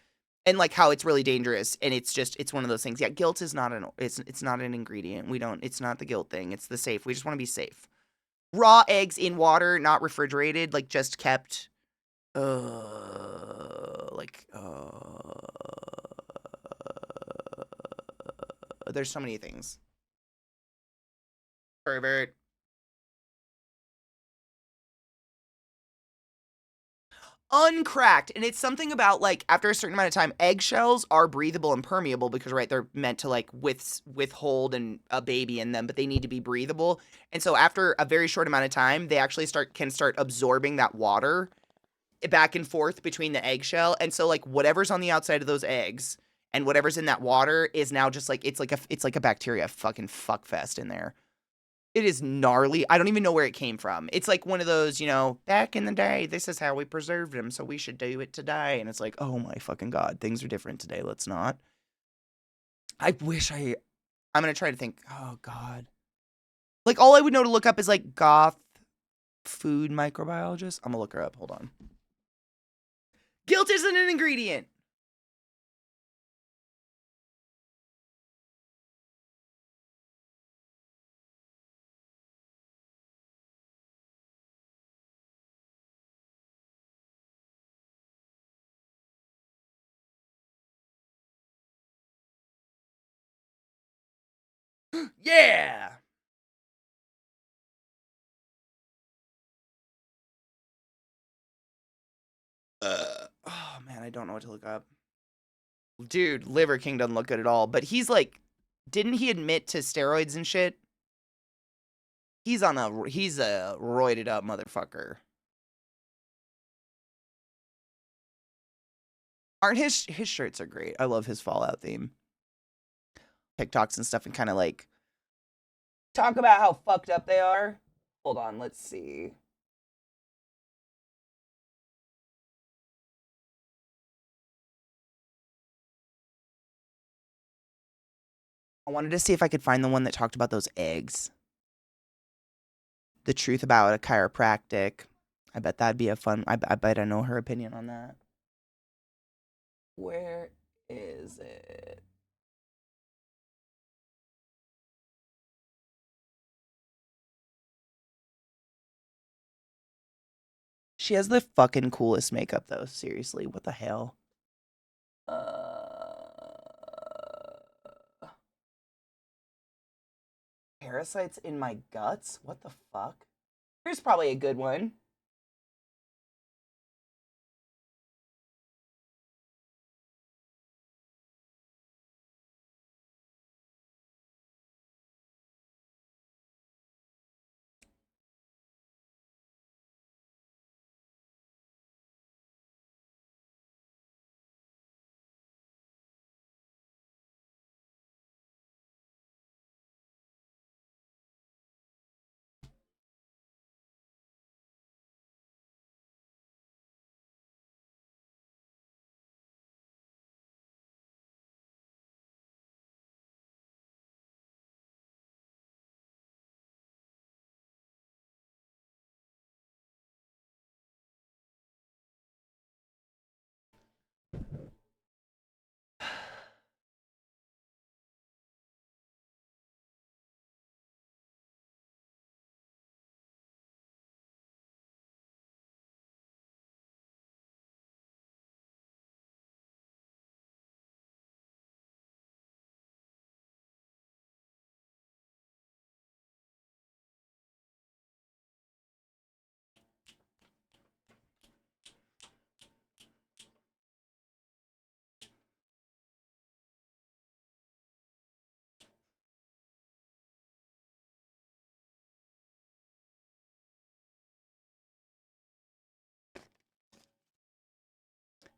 and like how it's really dangerous. And it's one of those things. Yeah, guilt is not it's not an ingredient. It's not the guilt thing. It's the safe. We just want to be safe. Raw eggs in water, not refrigerated, like just kept. Like there's so many things. Pervert. Uncracked. And it's something about like after a certain amount of time, eggshells are breathable and permeable because right, they're meant to like withhold and a baby in them, but they need to be breathable. And so after a very short amount of time, they actually can start absorbing that water back and forth between the eggshell. And so like whatever's on the outside of those eggs and whatever's in that water is now just like it's like a bacteria fucking fuck fest in there. It is gnarly. I don't even know where it came from. It's like one of those, back in the day, this is how we preserved them, so we should do it today. And it's like, oh my fucking God, things are different today. Let's not. I'm going to try to think, oh God. Like, all I would know to look up is like goth food microbiologist. I'm going to look her up. Hold on. Guilt isn't an ingredient. Yeah. man, I don't know what to look up. Dude, Liver King doesn't look good at all. But he's like, didn't he admit to steroids and shit? He's a roided up motherfucker. Aren't his shirts are great. I love his Fallout theme. TikToks and stuff and kind of like talk about how fucked up they are. Hold on, let's see. I wanted to see if I could find the one that talked about those eggs. The truth about a chiropractic. I bet that'd be a fun. I bet I know her opinion on that. Where is it? She has the fucking coolest makeup though. Seriously, what the hell? Parasites in my guts? What the fuck? Here's probably a good one.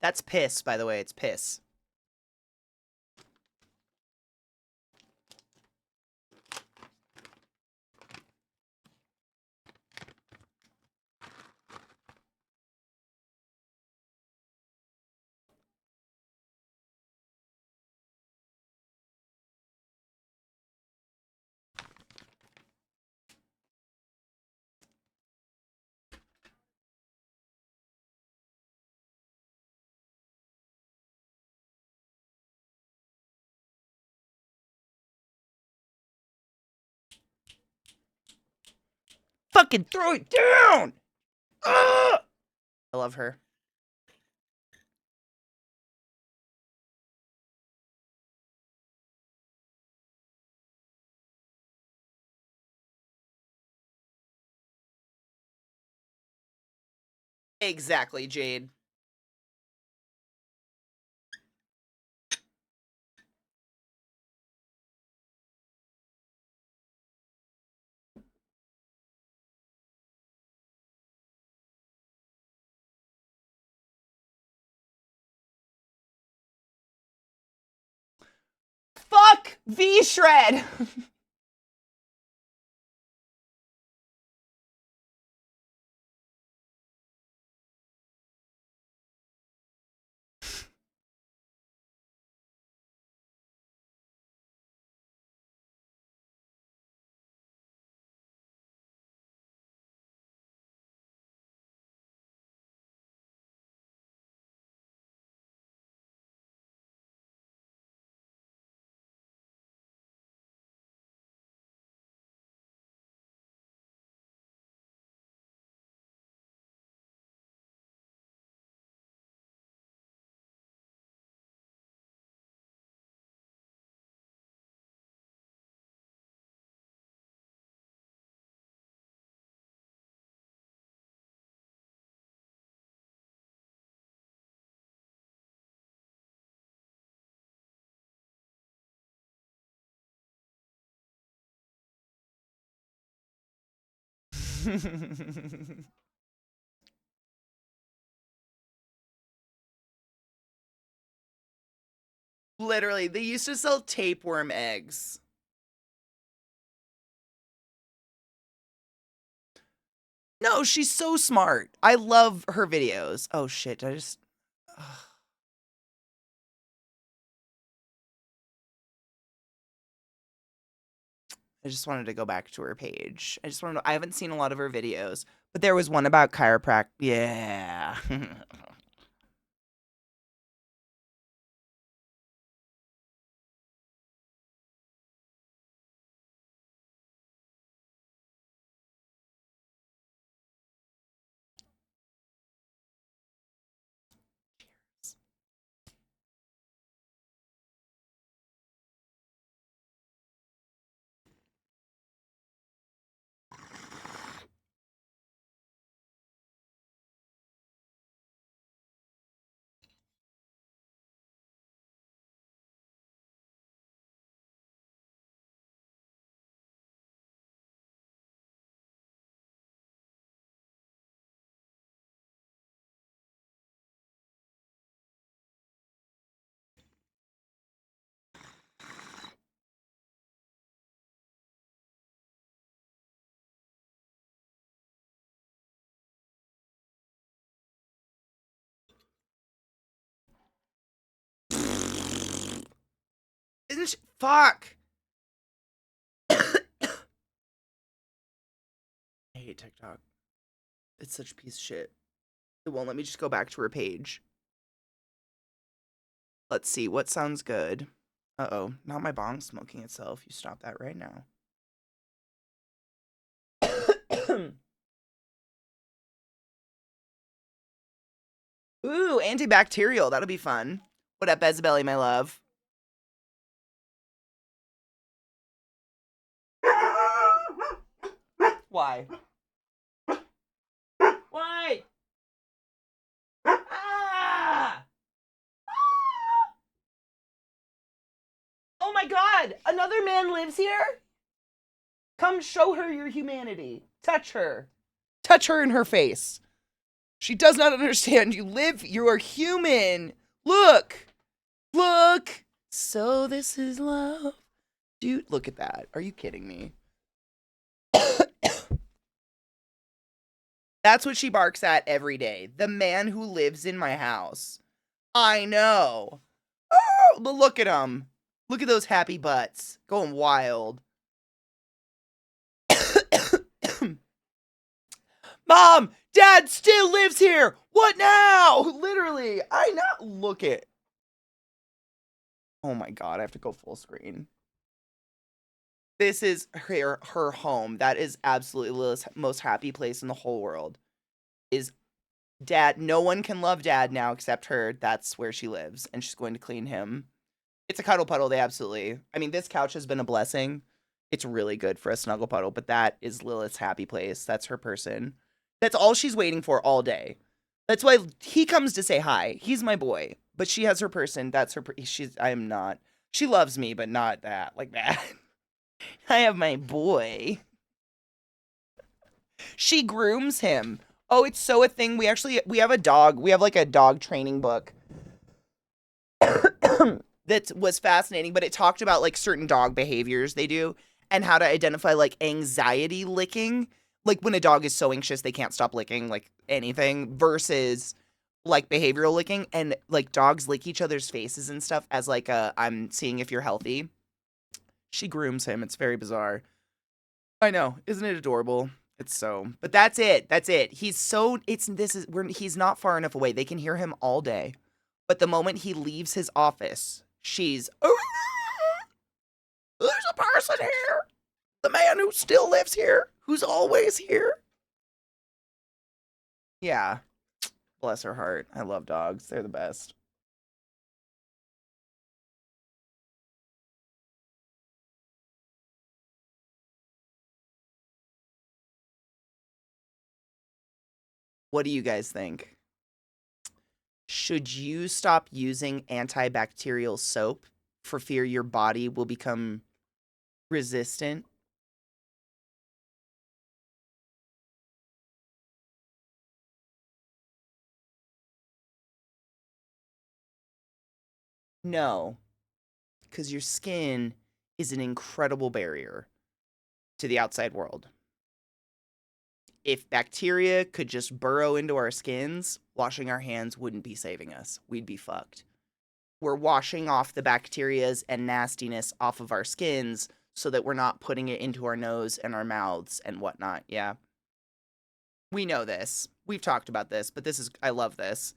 That's piss, by the way. It's piss. Fucking throw it down! I love her. Exactly, Jade. Fuck V-Shred! Literally, they used to sell tapeworm eggs. No, she's so smart. I love her videos. Oh shit, I just ugh. I just wanted to go back to her page. I just want to I haven't seen a lot of her videos, but there was one about chiropractic. Yeah. Isn't she fuck? I hate TikTok. It's such a piece of shit. It won't let me just go back to her page. Let's see what sounds good. Uh-oh, not my bong smoking itself. You stop that right now. Ooh, antibacterial. That'll be fun. What up, Bezabelly, my love? Why? Why? Ah! Oh my god! Another man lives here? Come show her your humanity. Touch her. Touch her in her face. She does not understand. You are human. Look. Look. So this is love. Dude, look at that. Are you kidding me? That's what she barks at every day. The man who lives in my house. I know. Oh, but look at him. Look at those happy butts. Going wild. Mom, Dad still lives here. What now? Literally. I know. Look it. Oh my god, I have to go full screen. This is her home. That is absolutely Lilith's most happy place in the whole world. Is Dad. No one can love Dad now except her. That's where she lives, and she's going to clean him. It's a cuddle puddle. They absolutely. I mean, this couch has been a blessing. It's really good for a snuggle puddle, but that is Lilith's happy place. That's her person. That's all she's waiting for all day. That's why he comes to say hi. He's my boy, but she has her person. That's her. She's. I am not. She loves me, but not that like that. I have my boy. She grooms him. Oh, it's so a thing. We have a dog. We have like a dog training book that was fascinating, but it talked about like certain dog behaviors they do and how to identify like anxiety licking. Like when a dog is so anxious they can't stop licking like anything versus like behavioral licking, and like dogs lick each other's faces and stuff as like a I'm seeing if you're healthy. She grooms him. It's very bizarre. I know. Isn't it adorable? It's so. But that's it. That's it. He's so it's this is we're he's not far enough away. They can hear him all day. But the moment he leaves his office, she's there's a person here. The man who still lives here, who's always here. Yeah. Bless her heart. I love dogs. They're the best. What do you guys think? Should you stop using antibacterial soap for fear your body will become resistant? No, because your skin is an incredible barrier to the outside world. If bacteria could just burrow into our skins, washing our hands wouldn't be saving us. We'd be fucked. We're washing off the bacterias and nastiness off of our skins so that we're not putting it into our nose and our mouths and whatnot. Yeah. We know this. We've talked about this, but I love this.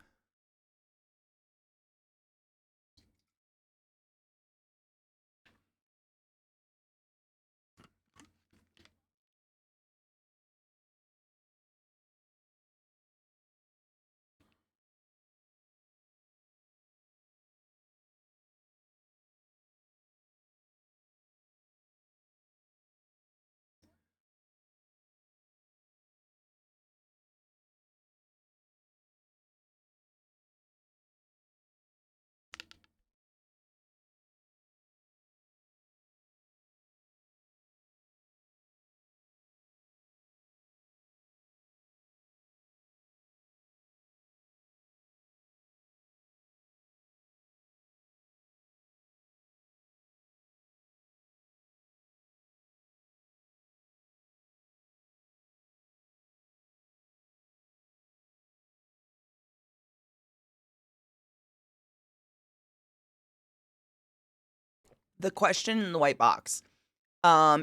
The question in the white box.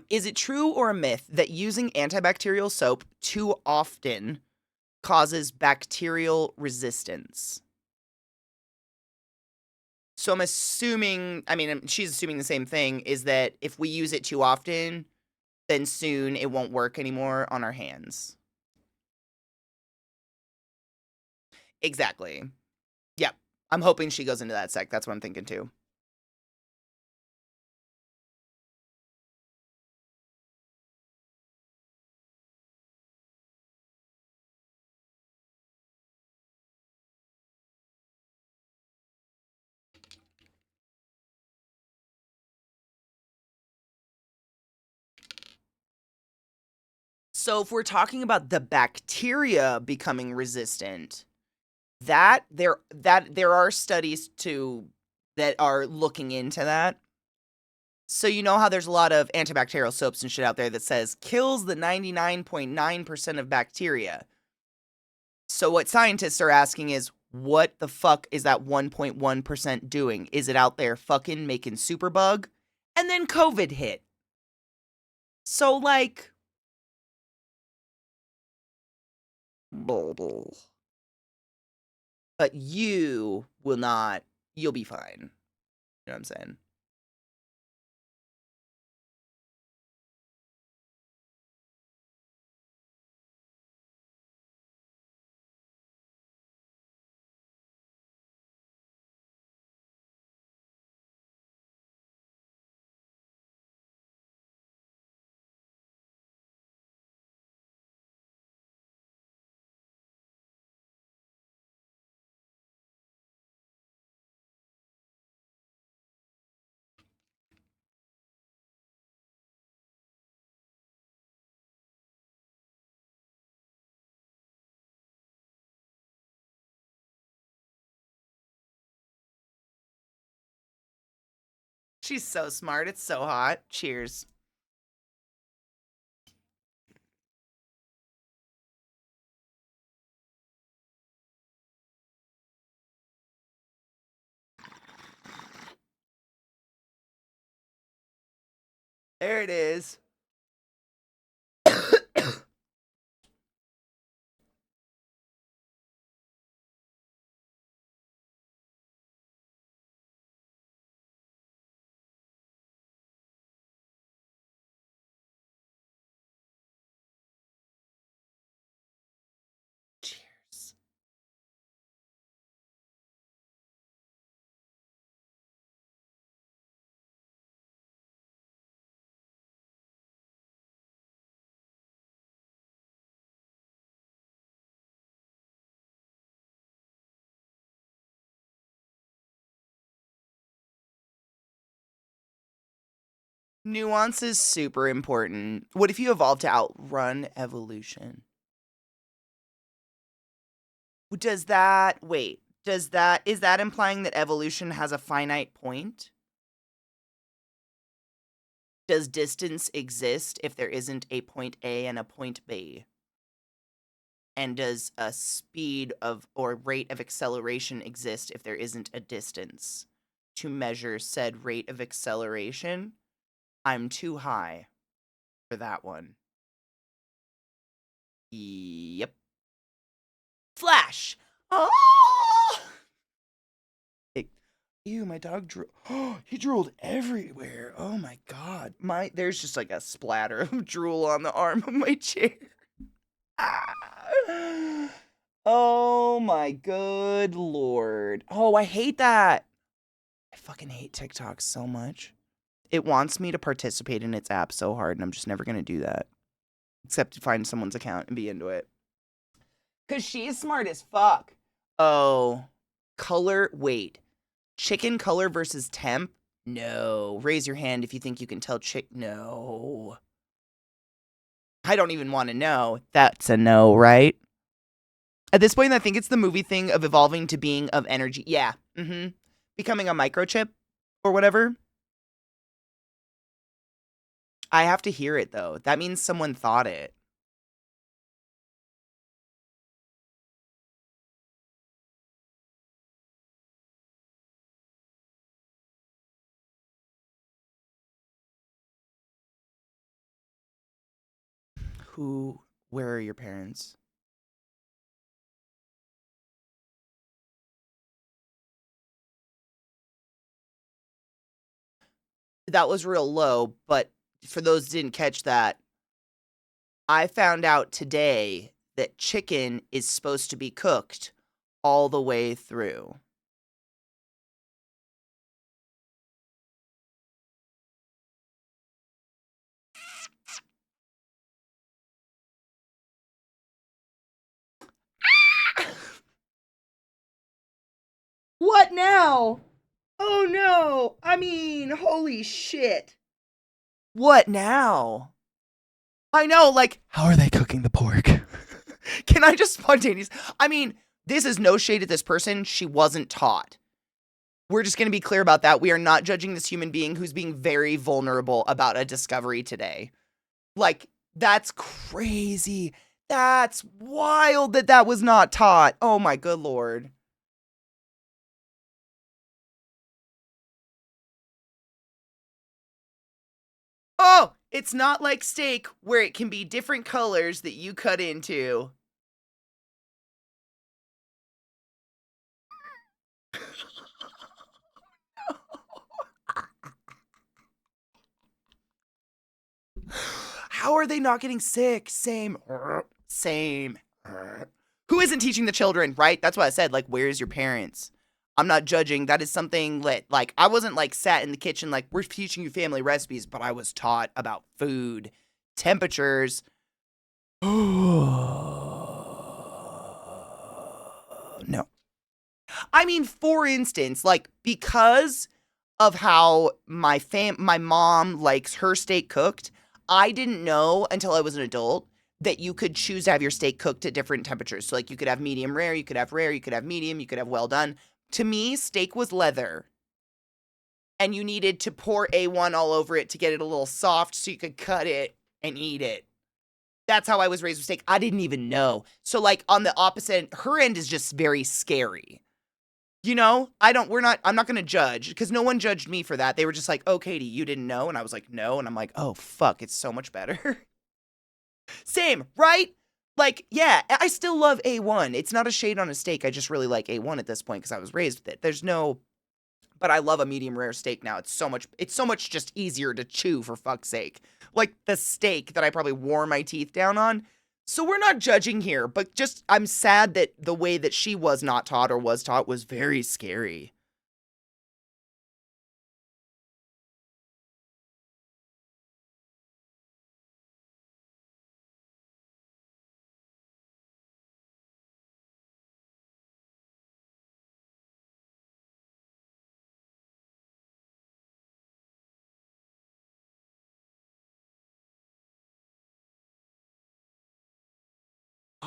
Is it true or a myth that using antibacterial soap too often causes bacterial resistance? So I'm assuming, I mean, she's assuming the same thing, is that if we use it too often, then soon it won't work anymore on our hands. Exactly. Yep. I'm hoping she goes into that sec. That's what I'm thinking too. So if we're talking about the bacteria becoming resistant, there are studies that are looking into that. So you know how there's a lot of antibacterial soaps and shit out there that says kills the 99.9% of bacteria. So what scientists are asking is, what the fuck is that 1.1% doing? Is it out there fucking making superbug? And then COVID hit. So like, blah, blah. But you will not, you'll be fine. You know what I'm saying? She's so smart. It's so hot. Cheers. There it is. Cheers. Nuance is super important. What if you evolve to outrun evolution? Does that, wait, Is that implying that evolution has a finite point? Does distance exist if there isn't a point A and a point B? And does a speed of or rate of acceleration exist if there isn't a distance to measure said rate of acceleration? I'm too high for that one. Yep. Flash. Oh! Ew, my dog drew. Oh, he drooled everywhere. Oh my god. There's just like a splatter of drool on the arm of my chair. Ah. Oh my good lord. Oh, I hate that. I fucking hate TikTok so much. It wants me to participate in its app so hard, and I'm just never gonna do that. Except to find someone's account and be into it. Cause she's smart as fuck. Oh. Color wait. Chicken color versus temp? No. Raise your hand if you think you can tell no. I don't even want to know. That's a no, right? At this point, I think it's the movie thing of evolving to being of energy. Yeah. Mm-hmm. Becoming a microchip or whatever. I have to hear it, though. That means someone thought it. Where are your parents? That was real low, but for those who didn't catch that, I found out today that chicken is supposed to be cooked all the way through. What now? Oh no. I mean, holy shit. What now? I know, like, how are they cooking the pork? Can I just spontaneous? I mean, this is no shade at this person. She wasn't taught. We're just going to be clear about that. We are not judging this human being who's being very vulnerable about a discovery today. Like, that's crazy. That's wild that that was not taught. Oh my good lord. Oh, it's not like steak where it can be different colors that you cut into. How are they not getting sick? Same. Same. Who isn't teaching the children, right? That's what I said. Like, where's your parents? I'm not judging. That is something that, like, I wasn't like sat in the kitchen, like, we're teaching you family recipes, but I was taught about food, temperatures. No. I mean, for instance, like, because of how my mom likes her steak cooked, I didn't know until I was an adult that you could choose to have your steak cooked at different temperatures. So like you could have medium rare, you could have medium, you could have well done. To me, steak was leather. And you needed to pour A1 all over it to get it a little soft so you could cut it and eat it. That's how I was raised with steak. I didn't even know. So like on the opposite, her end is just very scary. You know, I'm not going to judge because no one judged me for that. They were just like, oh, Katie, you didn't know. And I was like, no. And I'm like, oh, fuck, it's so much better. Same, right? Like, yeah, I still love A1. It's not a shade on a steak. I just really like A1 at this point because I was raised with it. There's no, but I love a medium rare steak now. It's so much just easier to chew for fuck's sake. Like the steak that I probably wore my teeth down on. So we're not judging here, but just I'm sad that the way that she was not taught or was taught was very scary.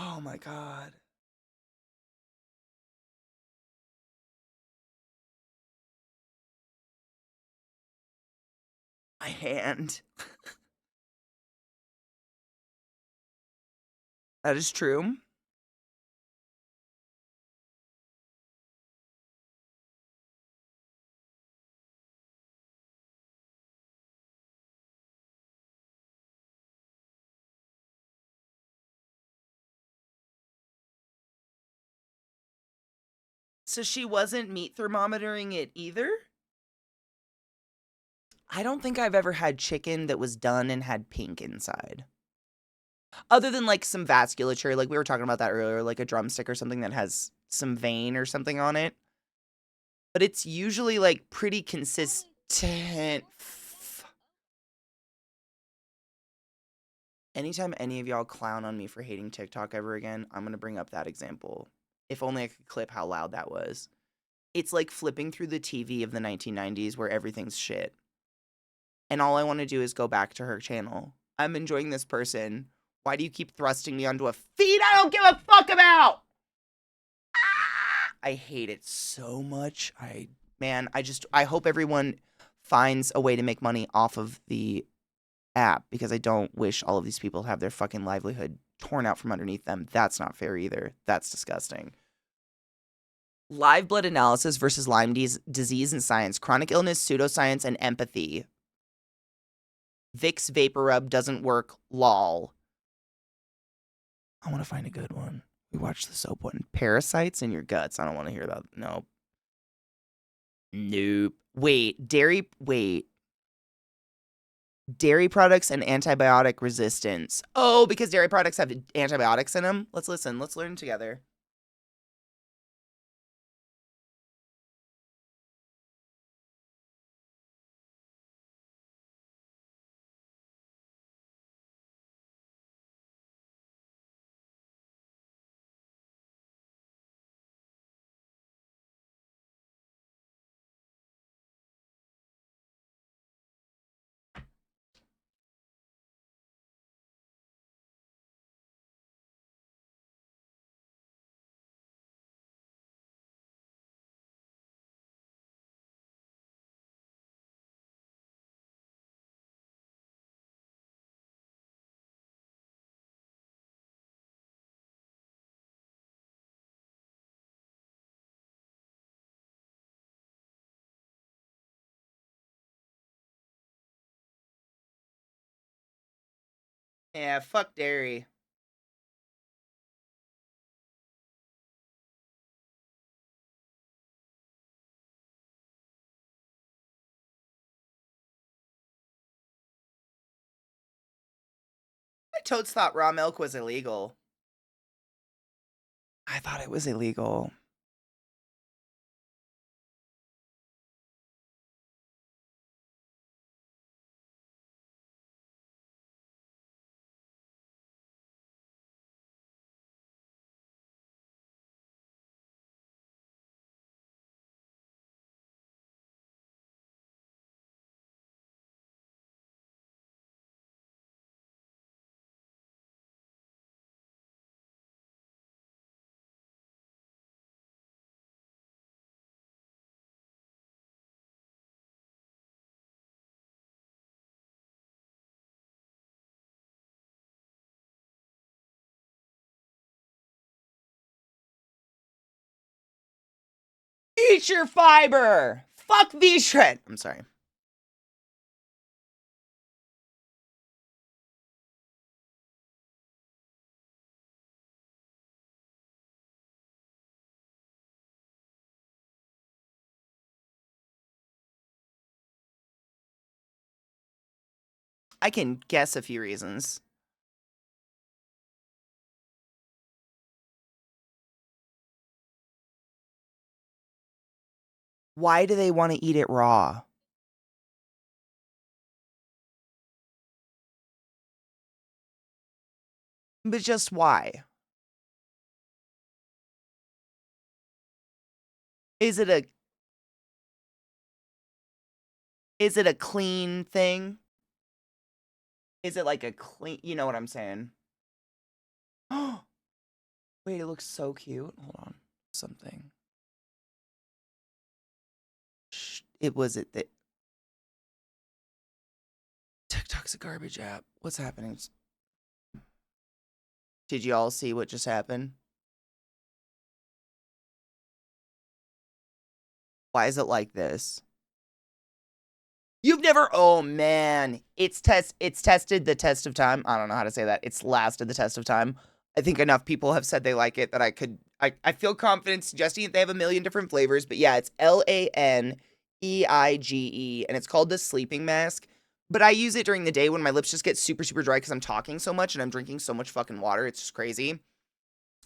Oh my god. My hand. That is true. So she wasn't meat thermometering it either? I don't think I've ever had chicken that was done and had pink inside. Other than like some vasculature, like we were talking about that earlier, like a drumstick or something that has some vein or something on it. But it's usually like pretty consistent. Anytime any of y'all clown on me for hating TikTok ever again, I'm going to bring up that example. If only I could clip how loud that was. It's like flipping through the TV of the 1990s where everything's shit. And all I want to do is go back to her channel. I'm enjoying this person. Why do you keep thrusting me onto a feed I don't give a fuck about? I hate it so much. I hope everyone finds a way to make money off of the app because I don't wish all of these people have their fucking livelihood torn out from underneath them. That's not fair either. That's disgusting. Live blood analysis versus Lyme disease and science, chronic illness, pseudoscience, and empathy. Vicks Vapor Rub doesn't work, lol. I want to find a good one. We watched the soap one. Parasites in your guts. I don't want to hear that. Nope. Nope. Dairy products and antibiotic resistance. Oh, because dairy products have antibiotics in them? Let's listen. Let's learn together. Yeah, fuck dairy. I totes thought raw milk was illegal. I thought it was illegal. Eat your fiber. Fuck V-Shred. I'm sorry. I can guess a few reasons. Why do they want to eat it raw? But just why? Is it a clean thing? Is it like a clean, you know what I'm saying? Wait, it looks so cute. Hold on. Something. It was it that fuck's a garbage app? What's happening? Did you all see what just happened? Why is it like this? You've never, oh man, it's tested the test of time. I don't know how to say that. It's lasted the test of time. I think enough people have said they like it that I feel confident suggesting it. They have a million different flavors, but yeah, it's Laneige, and it's called the sleeping mask. But I use it during the day when my lips just get super, super dry because I'm talking so much and I'm drinking so much fucking water. It's just crazy.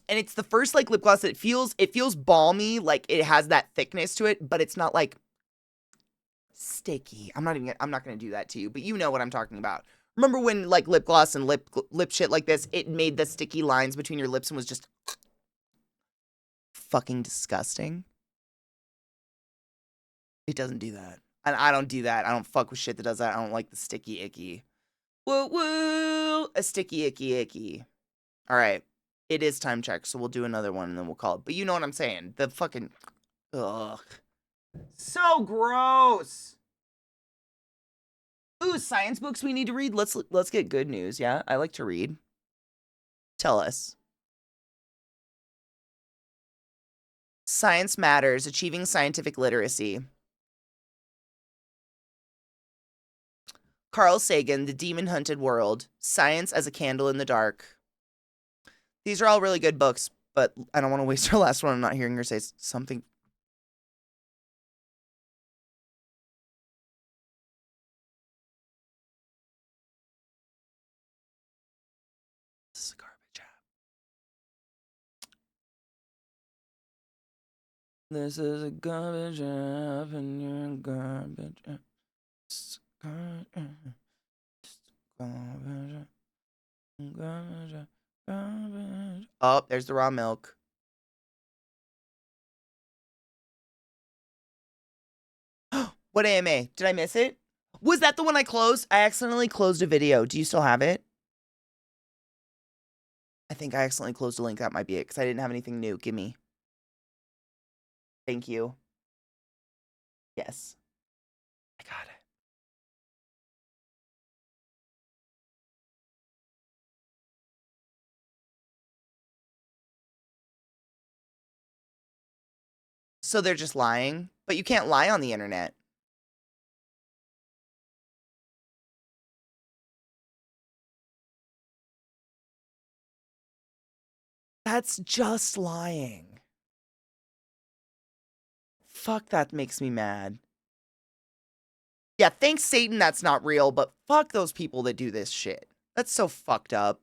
And it's the first like lip gloss that it feels balmy, like it has that thickness to it, but it's not like sticky. I'm not gonna do that to you, but you know what I'm talking about. Remember when like lip gloss and lip shit like this, it made the sticky lines between your lips and was just fucking disgusting? It doesn't do that. And I don't do that. I don't fuck with shit that does that. I don't like the sticky icky. Woo woo! A sticky icky icky. All right. It is time check, so we'll do another one and then we'll call it. But you know what I'm saying. The fucking ugh. So gross. Ooh, science books we need to read. Let's get good news, yeah? I like to read. Tell us. Science Matters, Achieving Scientific Literacy. Carl Sagan, The Demon Hunted World, Science as a Candle in the Dark. These are all really good books, but I don't want to waste her last one. I'm not hearing her say something. This is a garbage app. This is a garbage app and you're a garbage app. Oh, there's the raw milk. What AMA? Did I miss it? Was that the one I closed? I accidentally closed a video. Do you still have it? I think I accidentally closed a link. That might be it because I didn't have anything new. Gimme. Thank you. Yes. I got it. So they're just lying? But you can't lie on the internet. That's just lying. Fuck, that makes me mad. Yeah, thanks Satan that's not real, but fuck those people that do this shit. That's so fucked up.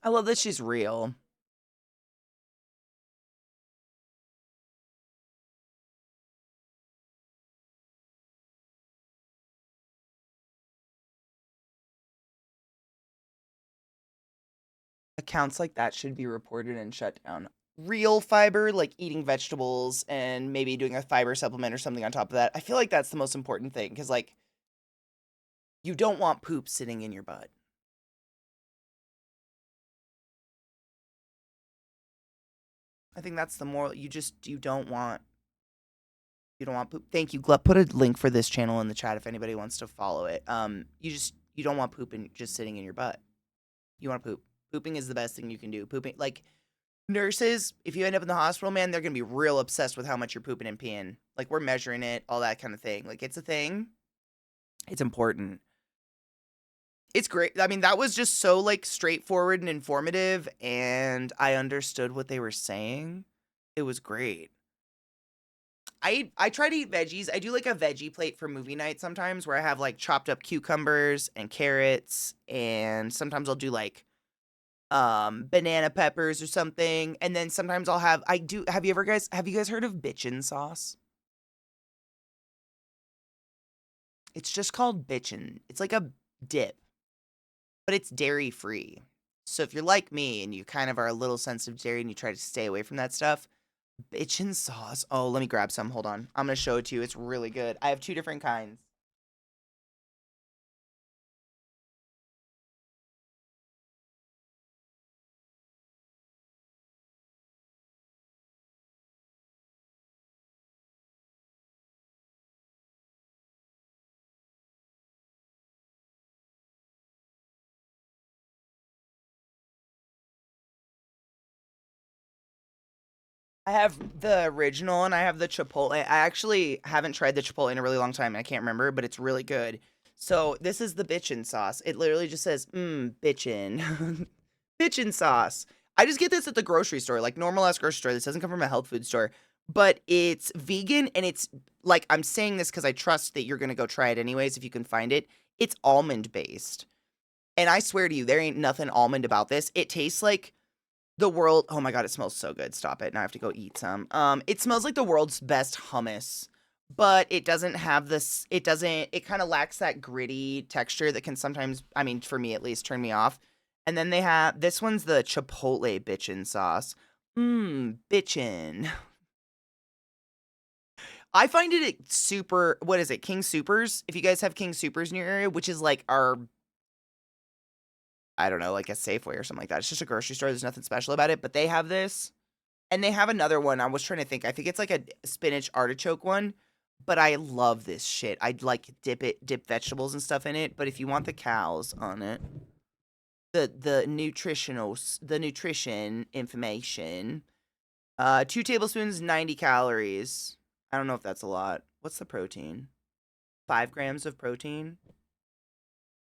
I love that she's real. Accounts like that should be reported and shut down. real fiber, like eating vegetables and maybe doing a fiber supplement or something on top of that. I feel like that's the most important thing because, like, you don't want poop sitting in your butt. I think that's the moral. You don't want poop. Thank you, Glup. Put a link for this channel in the chat if anybody wants to follow it. You don't want poop just sitting in your butt. You want to poop. Pooping is the best thing you can do. Pooping, like, nurses, if you end up in the hospital, man, they're gonna be real obsessed with how much you're pooping and peeing. Like, we're measuring it, all that kind of thing. Like, it's a thing. It's important. It's great. I mean, that was just so, like, straightforward and informative, and I understood what they were saying. It was great. I try to eat veggies. I do like a veggie plate for movie night sometimes where I have like chopped up cucumbers and carrots, and sometimes I'll do like banana peppers or something. And then sometimes have you guys heard of bitchin sauce? It's just called bitchin. It's like a dip, but it's dairy free. So if you're like me and you kind of are a little sensitive to dairy and you try to stay away from that stuff, bitchin sauce. Oh, let me grab some. Hold on. I'm going to show it to you. It's really good. I have two different kinds. I have the original and I have the chipotle. I actually haven't tried the chipotle in a really long time and I can't remember, but it's really good. So this is the bitchin sauce. It literally just says, bitchin. Bitchin sauce. I just get this at the grocery store, like normal ass grocery store. This doesn't come from a health food store, but it's vegan and it's like, I'm saying this because I trust that you're going to go try it anyways if you can find it. It's almond based. And I swear to you, there ain't nothing almond about this. It tastes like the world. Oh my god, it smells so good. Stop it. Now I have to go eat some. It smells like the world's best hummus, but it doesn't have this. It kind of lacks that gritty texture that can sometimes, I mean, for me at least, turn me off. And then they have this one's the chipotle bitchin sauce. Bitchin. I find it super. What is it? King Supers. If you guys have King Supers in your area, which is like our, I don't know, like a Safeway or something like that. It's just a grocery store. There's nothing special about it, but they have this. And they have another one. I was trying to think. I think it's like a spinach artichoke one, but I love this shit. I'd like dip vegetables and stuff in it. But if you want the cows on it, the nutrition information, 2 tablespoons, 90 calories. I don't know if that's a lot. What's the protein? 5 grams of protein.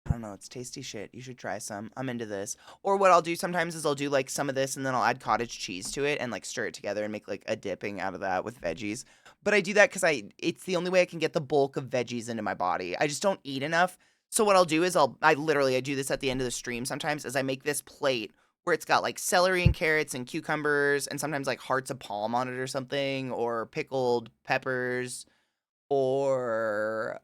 I don't know. It's tasty shit. You should try some. I'm into this. Or what I'll do sometimes is I'll do like some of this and then I'll add cottage cheese to it and like stir it together and make like a dipping out of that with veggies. But I do that because it's the only way I can get the bulk of veggies into my body. I just don't eat enough. So what I'll do is I do this at the end of the stream sometimes as I make this plate where it's got like celery and carrots and cucumbers and sometimes like hearts of palm on it or something or pickled peppers or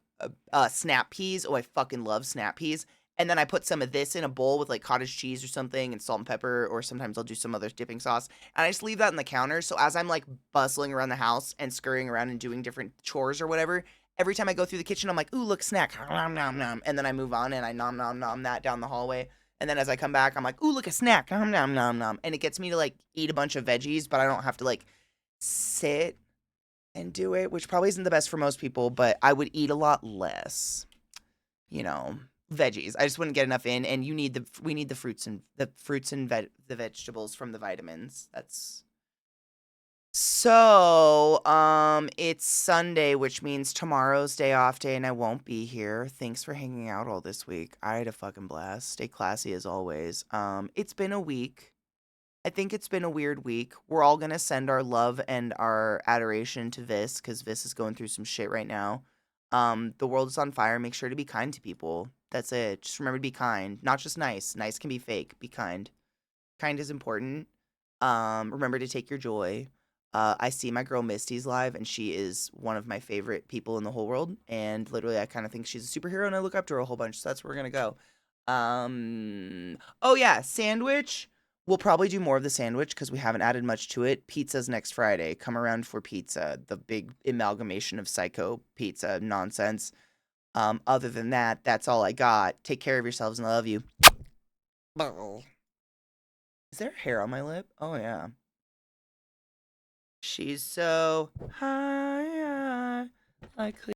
snap peas. Oh, I fucking love snap peas. And then I put some of this in a bowl with like cottage cheese or something and salt and pepper, or sometimes I'll do some other dipping sauce. And I just leave that on the counter. So as I'm like bustling around the house and scurrying around and doing different chores or whatever, every time I go through the kitchen, I'm like, ooh, look, snack. Nom, nom, nom. And then I move on and I nom, nom, nom that down the hallway. And then as I come back, I'm like, ooh, look, a snack. Nom, nom, nom, nom. And it gets me to like eat a bunch of veggies, but I don't have to like sit and do it, which probably isn't the best for most people, but I would eat a lot less, you know, veggies. I just wouldn't get enough in, and we need the the vegetables from the vitamins. That's so. It's Sunday, which means tomorrow's day off day, and I won't be here. Thanks for hanging out all this week. I had a fucking blast. Stay classy as always. It's been a week. I think it's been a weird week. We're all gonna send our love and our adoration to Vis because Vis is going through some shit right now. The world is on fire. Make sure to be kind to people. That's it. Just remember to be kind. Not just nice. Nice can be fake. Be kind. Kind is important. Remember to take your joy. I see my girl Misty's live, and she is one of my favorite people in the whole world. And literally, I kind of think she's a superhero, and I look up to her a whole bunch. So that's where we're gonna go. Oh yeah, sandwich. We'll probably do more of the sandwich because we haven't added much to it. Pizza's next Friday. Come around for pizza, the big amalgamation of psycho pizza nonsense. Other than that, that's all I got. Take care of yourselves and I love you. Is there hair on my lip? Oh, yeah. She's so high, like